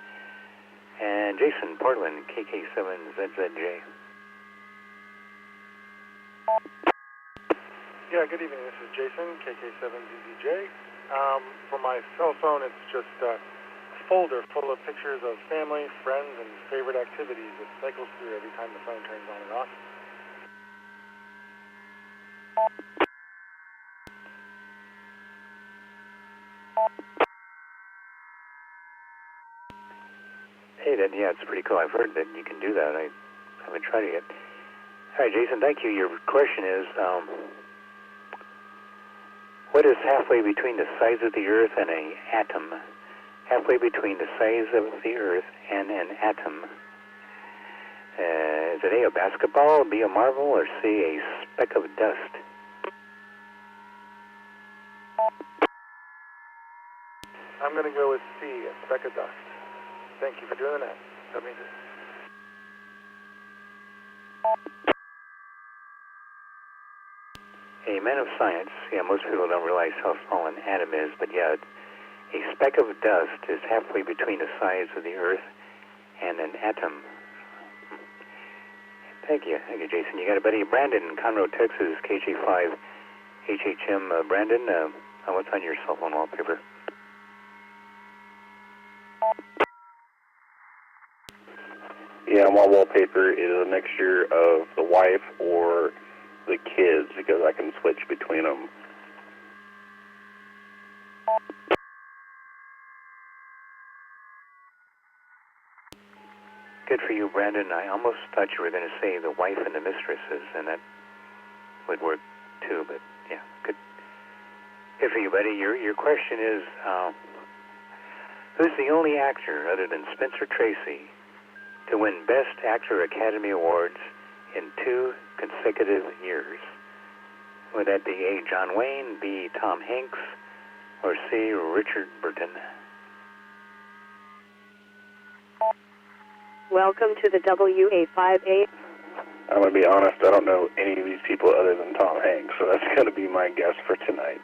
And Jason, Portland, KK7ZZJ. Yeah, good evening. This is Jason, KK7ZZJ. For my cell phone, it's just a folder full of pictures of family, friends, and favorite activities. It cycles through every time the phone turns on and off. Hey, then, yeah, it's pretty cool. I've heard that you can do that. I haven't tried it yet. All right, Jason, thank you. Your question is, what is halfway between the size of the Earth and an atom? Halfway between the size of the Earth and an atom. Is it A, a basketball, B, a marble, or C, a speck of dust? I'm going to go with C, a speck of dust. Thank you for doing that. That means it. A man of science, yeah, most people don't realize how small an atom is, but yeah, a speck of dust is halfway between the size of the Earth and an atom. Thank you, Jason. You got a buddy, Brandon in Conroe, Texas, KJ5HHM. Brandon, what's on your cell phone wallpaper? Yeah, my wallpaper is a mixture of the wife or the kids because I can switch between them. Good for you, Brandon. I almost thought you were going to say the wife and the mistresses, and that would work too, but yeah, good. Good for for you, buddy. Your question is, who's the only actor other than Spencer Tracy to win Best Actor Academy Awards in 2 consecutive years? Would that be A, John Wayne, B, Tom Hanks, or C, Richard Burton? Welcome to the WA58. I'm going to be honest, I don't know any of these people other than Tom Hanks, so that's going to be my guess for tonight.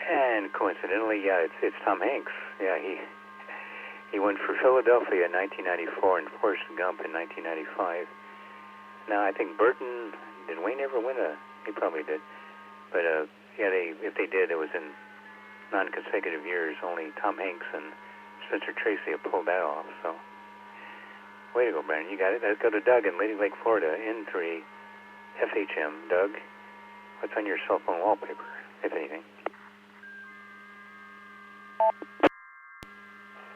And coincidentally, yeah, it's Tom Hanks. Yeah, he won for Philadelphia in 1994 and Forrest Gump in 1995. Now, I think Burton, did Wayne ever win a? He probably did. But, yeah, if they did, it was in non-consecutive years. Only Tom Hanks and Spencer Tracy have pulled that off. So, way to go, Brandon. You got it. Let's go to Doug in Lady Lake, Florida, N3 FHM. Doug, what's on your cell phone wallpaper, if anything?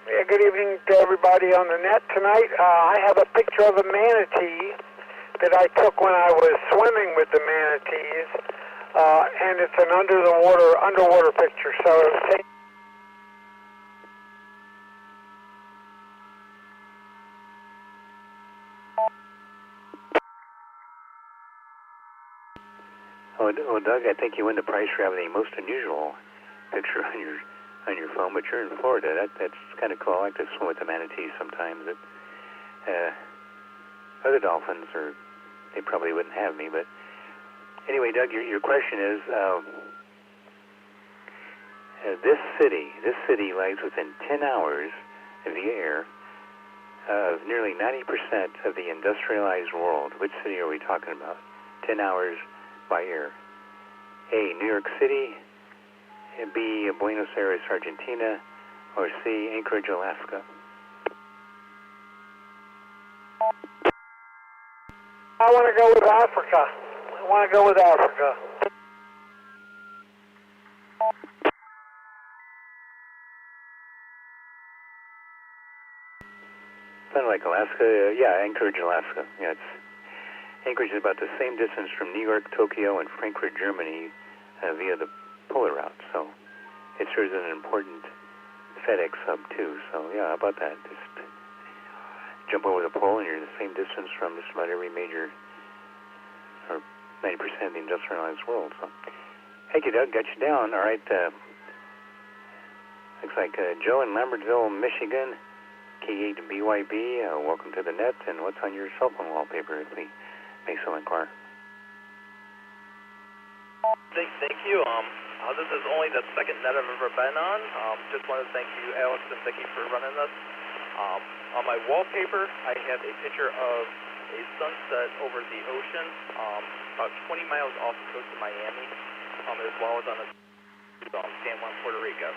Yeah, good evening to everybody on the net tonight. I have a picture of a manatee that I took when I was swimming with the manatees, and it's an underwater picture. So it was taken. Oh, Doug, I think you win the prize for having the most unusual picture on your phone, but you're in Florida. That's kind of cool. I like to swim with the manatees sometimes. Other dolphins, they probably wouldn't have me. But anyway, Doug, your question is, this city lies within 10 hours of the air of nearly 90% of the industrialized world. Which city are we talking about? 10 hours by air. A, New York City, B, Buenos Aires, Argentina, or C, Anchorage, Alaska? I want to go with Africa. Sounded like Alaska. Yeah, Anchorage, Alaska. Yeah, Anchorage is about the same distance from New York, Tokyo, and Frankfurt, Germany, via the polar route. So it serves as an important FedEx hub too. So yeah, how about that? Just jump over the pole, and you're the same distance from just about every major, or 90% of the industrialized world. So thank you, Doug. Got you down. All right. Looks like Joe in Lambertville, Michigan, K8 BYB. Welcome to the net. And what's on your cell phone wallpaper, if we may so inquire? Thank you. This is only the second net I've ever been on. Just want to thank you, Alex and Vicki, for running this. On my wallpaper, I have a picture of a sunset over the ocean, about 20 miles off the coast of Miami, as well as on the San Juan, Puerto Rico.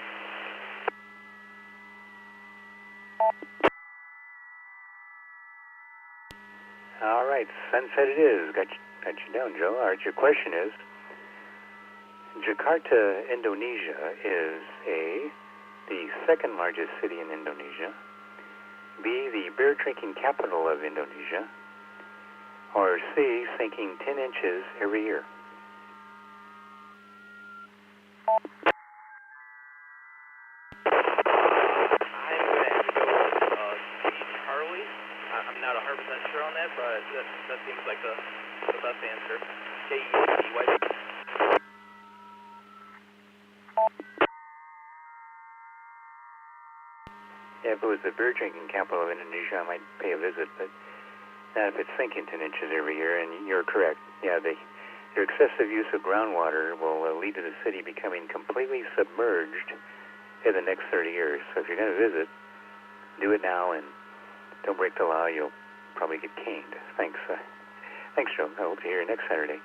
All right, sunset it is. Got you down, Joe. All right, your question is, Jakarta, Indonesia is A, the second largest city in Indonesia, B, the beer drinking capital of Indonesia, or C, sinking 10 inches every year? I'm not 100% sure on that, but that seems like the best answer. K-E-Y-B. Yeah, if it was the beer drinking capital of Indonesia, I might pay a visit, but not if it's sinking 10 inches every year, and you're correct. Yeah, their excessive use of groundwater will lead to the city becoming completely submerged in the next 30 years. So if you're going to visit, do it now and don't break the law. You'll probably get caned. Thanks. Thanks, Joe. I hope to hear you next Saturday.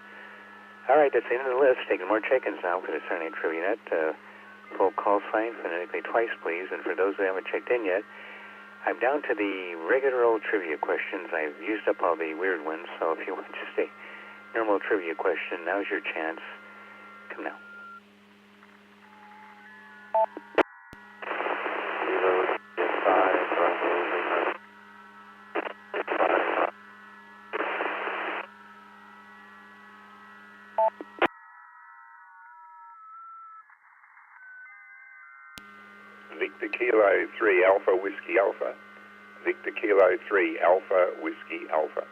All right, that's the end of the list. Taking more check-ins now for the Saturday Night Trivia Net. Full call sign, phonetically twice, please. And for those that haven't checked in yet, I'm down to the regular old trivia questions. I've used up all the weird ones, so if you want just a normal trivia question, now's your chance. Come now. Victor Kilo 3 Alpha Whiskey Alpha. Victor Kilo 3 Alpha Whiskey Alpha.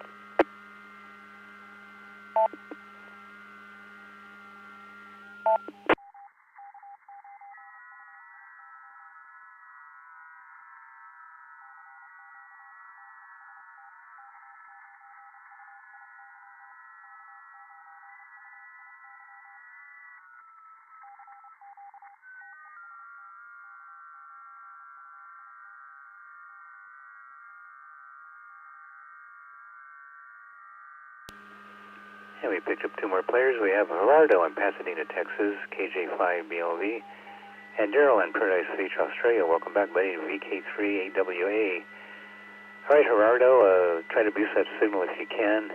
And we picked up two more players. We have Gerardo in Pasadena, Texas, KJ5BLV, and Daryl in Paradise Beach, Australia. Welcome back, buddy, to VK3AWA. All right, Gerardo, try to boost that signal if you can.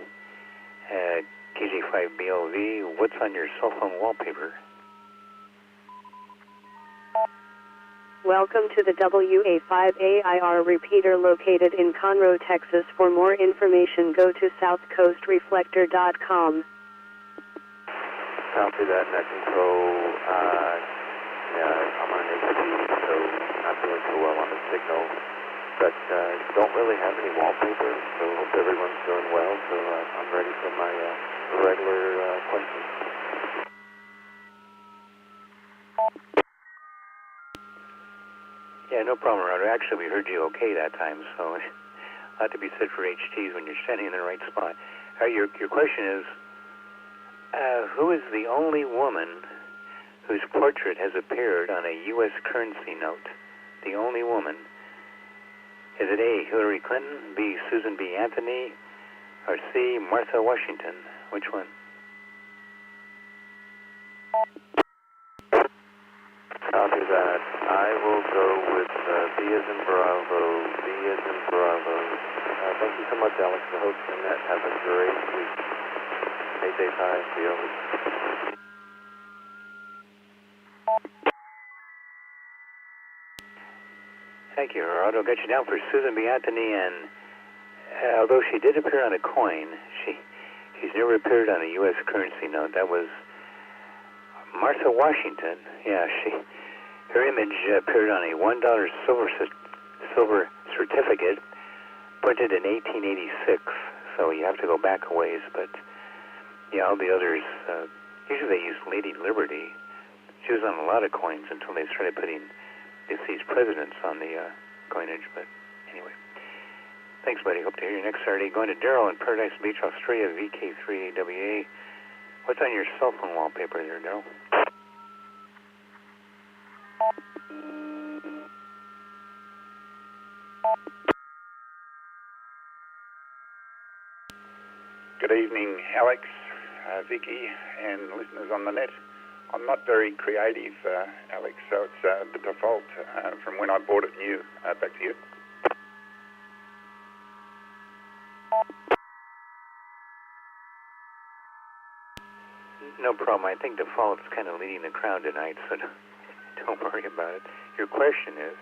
KJ5BLV, what's on your cell phone wallpaper? Welcome to the WA5AIR repeater located in Conroe, Texas. For more information, go to southcoastreflector.com. Copy that, net control. I'm on HD, so not doing so well on the signal. But don't really have any wallpaper, so hope everyone's doing well. So I'm ready for my regular questions. Yeah, no problem, Roger. Actually, we heard you okay that time, so a lot to be said for HTs when you're standing in the right spot. Your question is, who is the only woman whose portrait has appeared on a U.S. currency note? The only woman. Is it A, Hillary Clinton, B, Susan B. Anthony, or C, Martha Washington? Which one? Copy that. I will go with B as in Bravo. B as in Bravo. Thank you so much, Alex, for hosting that. Have a great week. KJ5, be over. Thank you, Gerardo. Got you down for Susan B. Anthony, and although she did appear on a coin, she's never appeared on a U.S. currency note. That was Martha Washington. Yeah, her image appeared on a $1 silver certificate printed in 1886. So you have to go back a ways, but yeah, all the others, usually they use Lady Liberty. She was on a lot of coins until they started putting deceased presidents on the coinage, but anyway. Thanks, buddy. Hope to hear you next Saturday. Going to Daryl in Paradise Beach, Australia, VK3AWA. What's on your cell phone wallpaper there, Daryl? Good evening, Alex, Vicky, and listeners on the net. I'm not very creative, Alex, so it's the default from when I bought it new. Back to you. No problem. I think default's kind of leading the crowd tonight, so don't worry about it. Your question is,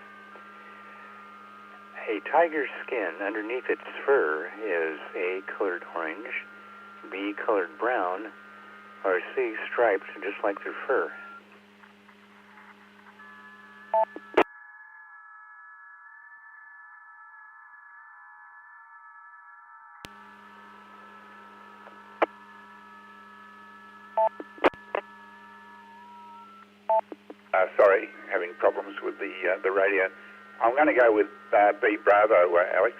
a tiger's skin underneath its fur is A, colored orange, B, colored brown, or C, striped just like their fur. Sorry, having problems with the radio. I'm going to go with B, Bravo, Alex.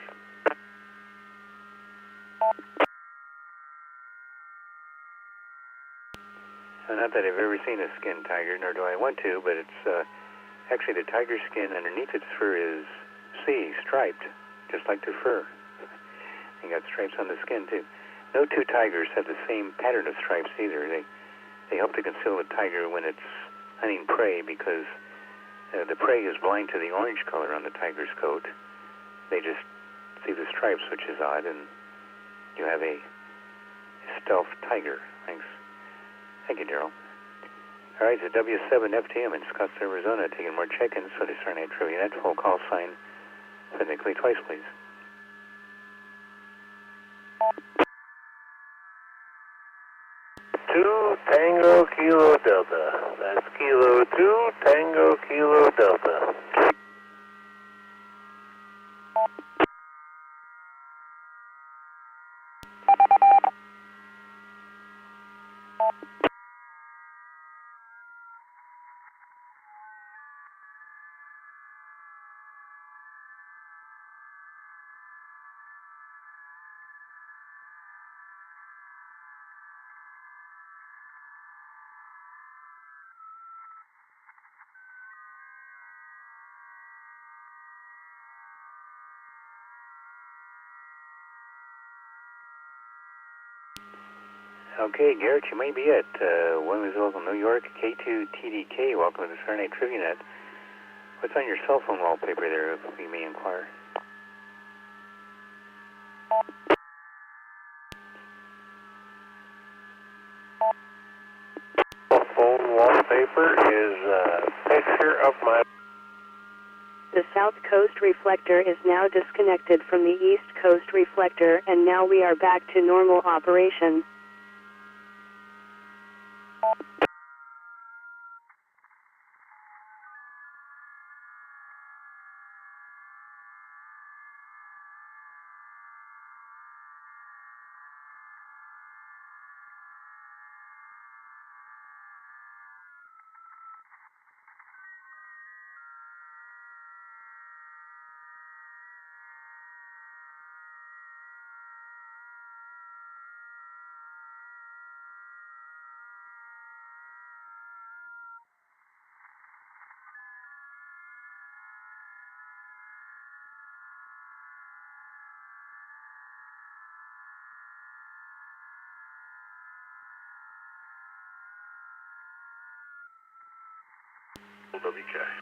Not that I've ever seen a skin tiger, nor do I want to, but it's actually the tiger skin underneath its fur is C, striped, just like their fur. You got stripes on the skin too. No two tigers have the same pattern of stripes either. They help to conceal the tiger when it's hunting prey because the prey is blind to the orange color on the tiger's coat. They just see the stripes, which is odd, and you have a stealth tiger. Thanks. Thank you, Daryl. All right, it's a W7 FTM in Scottsdale, Arizona, taking more check-ins for the Saturday Night Trivia Net. Full call sign phonetically twice, please. Two Tango Kilo Delta. That's Kilo 2 Tango Kilo Delta. Okay, Garrett, you may be it. Williamsville, New York, K2TDK. Welcome to the Saturday Night Trivia Net. What's on your cell phone wallpaper there, if we may inquire? Cell phone wallpaper is a picture of my... The South Coast Reflector is now disconnected from the East Coast Reflector, and now we are back to normal operation. WK.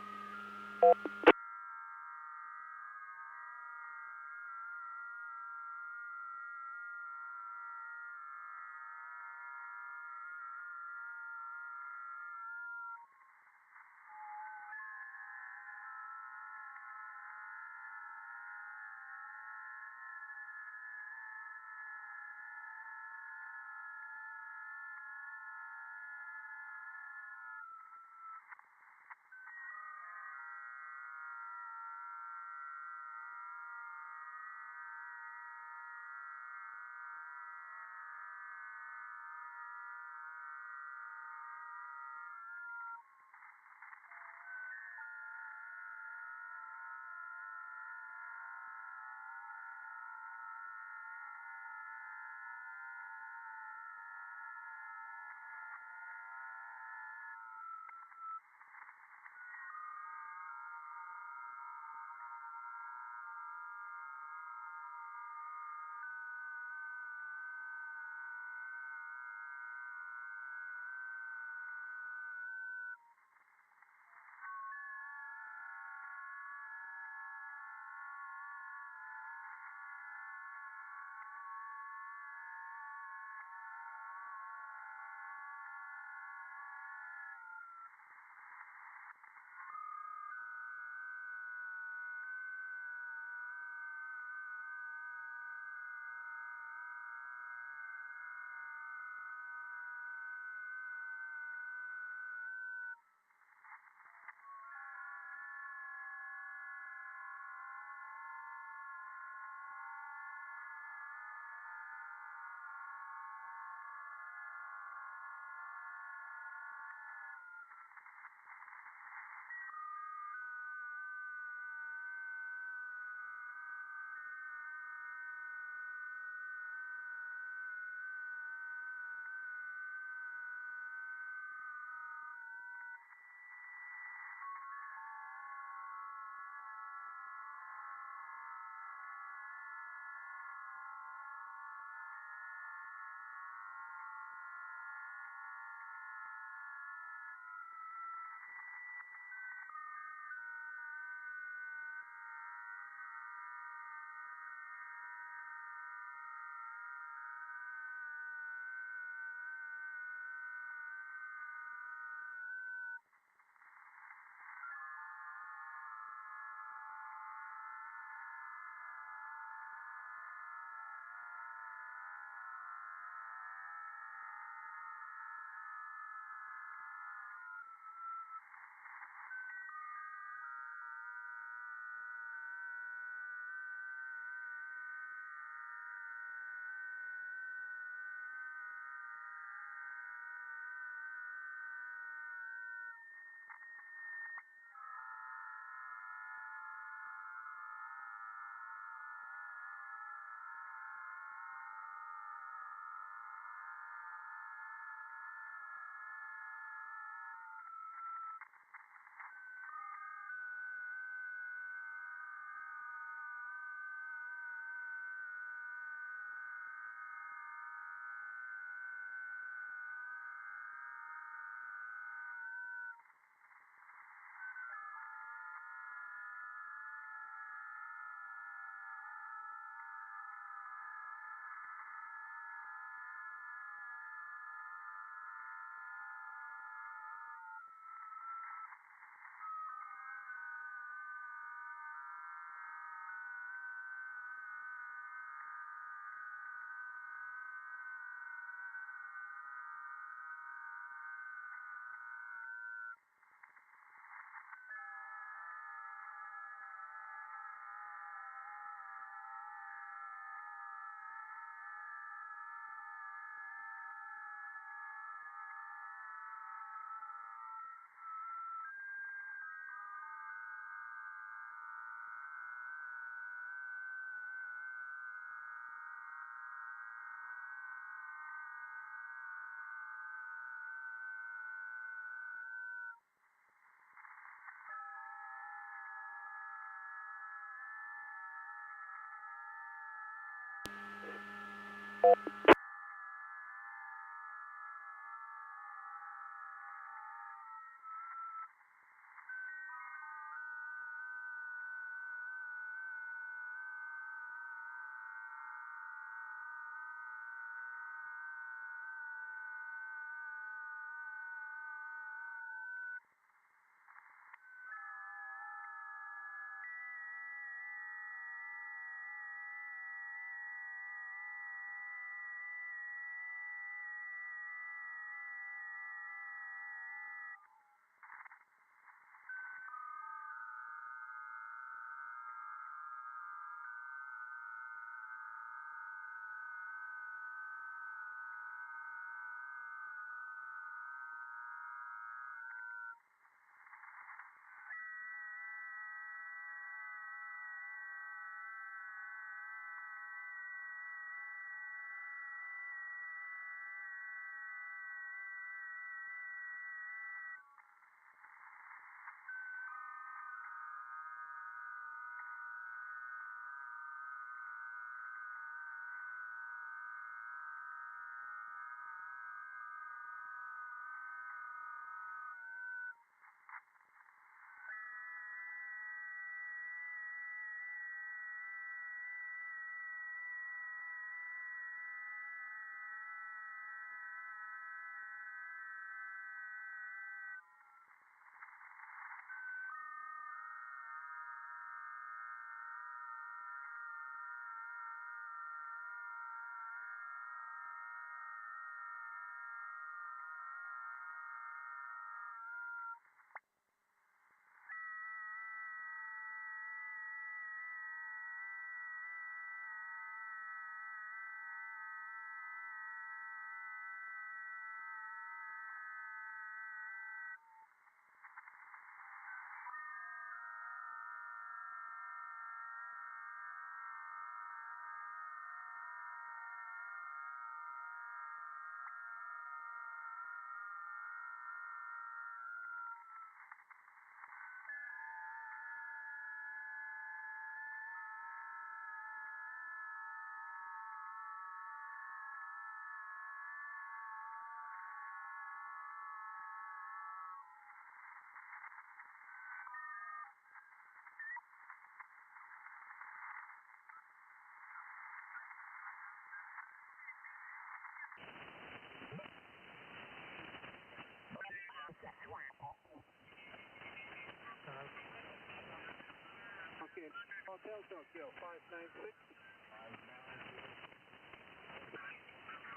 Hotel Tokyo 596.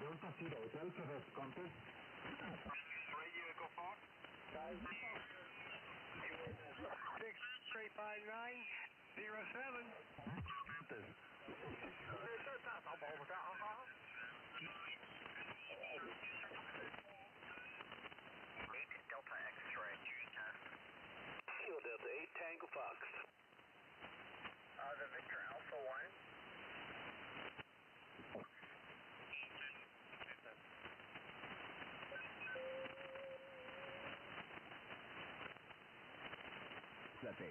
Delta Zero, Delta has contact. Radio Echo Fox. 635907. Delta X-ray. Kilo Delta 8 Tango Fox. The Victor Alpha 1. That's 8.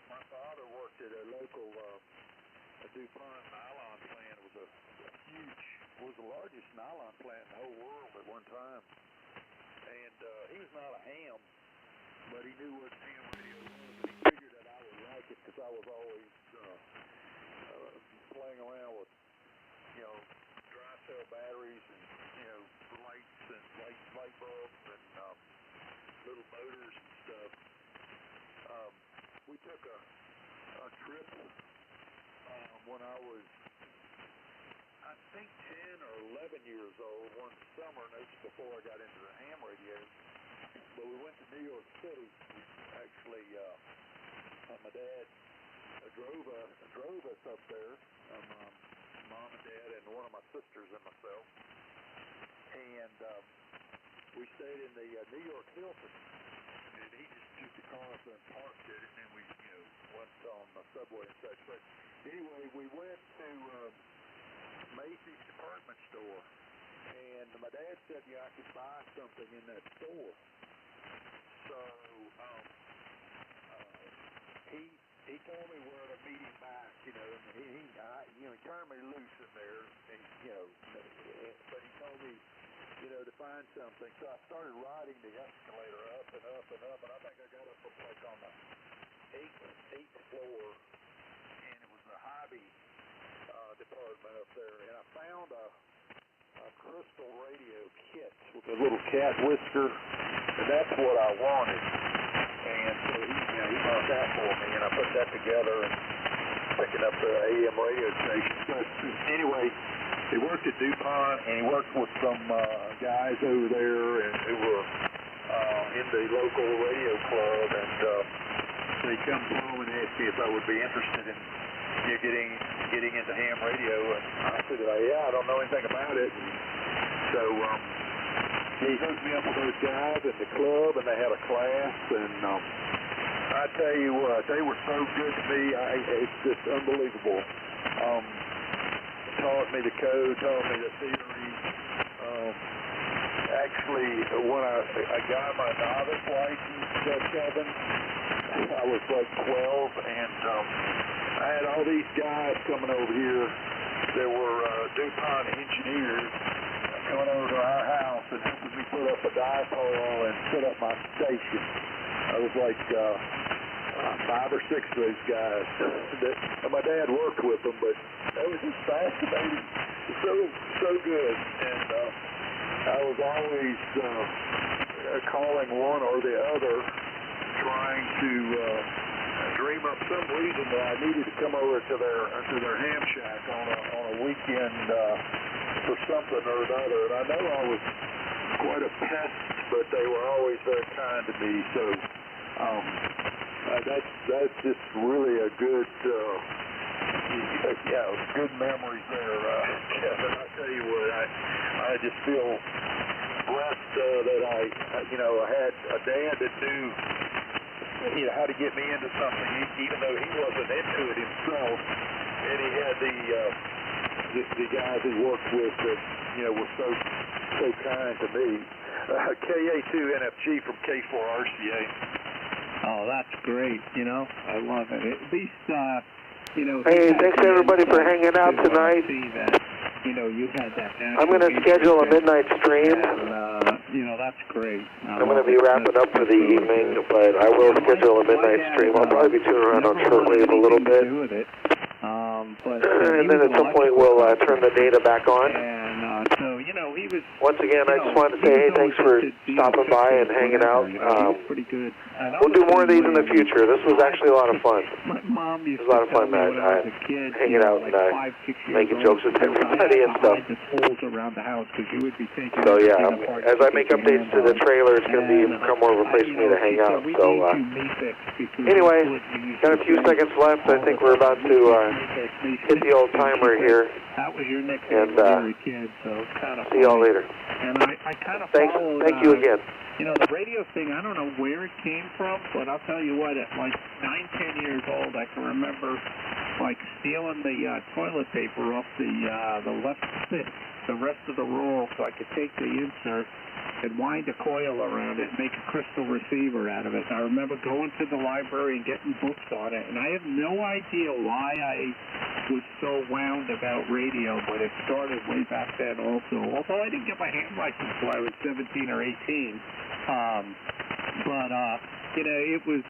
My father worked at a local DuPont nylon plant. It was a huge, was the largest nylon plant in the whole world at one time. And he was not a ham, but he knew what ham radio was, and he figured that I would like it because I was always playing around with, dry cell batteries and, lights and light bulbs and little motors and stuff. We took a trip when I was, I think, 10 or 11 years old one summer, and that's before I got into the ham radio. But we went to New York City. Actually, my dad drove us up there, mom and dad and one of my sisters and myself. And we stayed in the New York Hilton. And he just took the car up there and parked it, and then we, went on the subway and such. But anyway, we went to Macy's department store, and my dad said, I could buy something in that store. So he told me where to meet him back, and he turned me loose in there, and, but he told me, to find something. So I started riding the escalator up and up and up, and I think I got up like on the eighth floor, and it was the hobby department up there, and I found a crystal radio kit with a little cat whisker, and that's what I wanted. And so he bought that for me, and I put that together and picking up the AM radio station. But anyway, he worked at DuPont, and he worked with some guys over there and who were in the local radio club, and so he comes home and asked me if I would be interested in getting into ham radio, and I said, I don't know anything about it. And so he hooked me up with those guys at the club, and they had a class, and I tell you what, they were so good to me. It's just unbelievable. Taught me the code, taught me the theory. Actually, when I got my novice license, Kevin, I was like 12, and I had all these guys coming over here that were DuPont engineers coming over to our house and helping me put up a dipole and set up my station. I was like 5 or 6 of those guys. My dad worked with them, but that was just fascinating. So good. And I was always calling one or the other, trying to dream up some reason that I needed to come over to their ham shack on a weekend for something or another. And I know I was quite a pest, but they were always very kind to me. So that's just really a good good memories there, Kevin. I tell you what, I just feel blessed that I had a dad that knew how to get me into something, even though he wasn't into it himself, and he had the guys he worked with that were so kind to me. KA2NFG from K4RCA. Oh, that's great. I love it. At least, Hey, thanks everybody for hanging out tonight. See that, you had that. I'm going to schedule a midnight stream. And, that's great. I'm going to be wrapping up for the evening, but I will schedule a midnight stream. I'll probably be tuning around on shortly in a little bit. And then at some point we'll turn the data back on. And so, you know, he was... Once again, I just wanted to say, hey, thanks for stopping by and hanging out. Pretty good. We'll do more of these in the future. This was actually a lot of fun. My mom used it was a lot of to fun tell me when I was a kid, hanging out and making jokes with everybody and stuff. Around the house because you would be taking so yeah, as I make updates to the trailer, it's going to become more of a place for me to hang out. So anyway, got a few seconds left. I think we're about to hit the old timer here. That was your next and kid, so kind of see y'all later. And I kind of thank you again. You know, the radio thing, I don't know where it came from, but I'll tell you what, at like 9, 10 years old, I can remember like stealing the toilet paper off the left stick, the rest of the roll, so I could take the insert and wind a coil around it and make a crystal receiver out of it. I remember going to the library and getting books on it, and I have no idea why I was so wound about radio, but it started way back then also. Although I didn't get my hand license until I was 17 or 18. But, you know, it was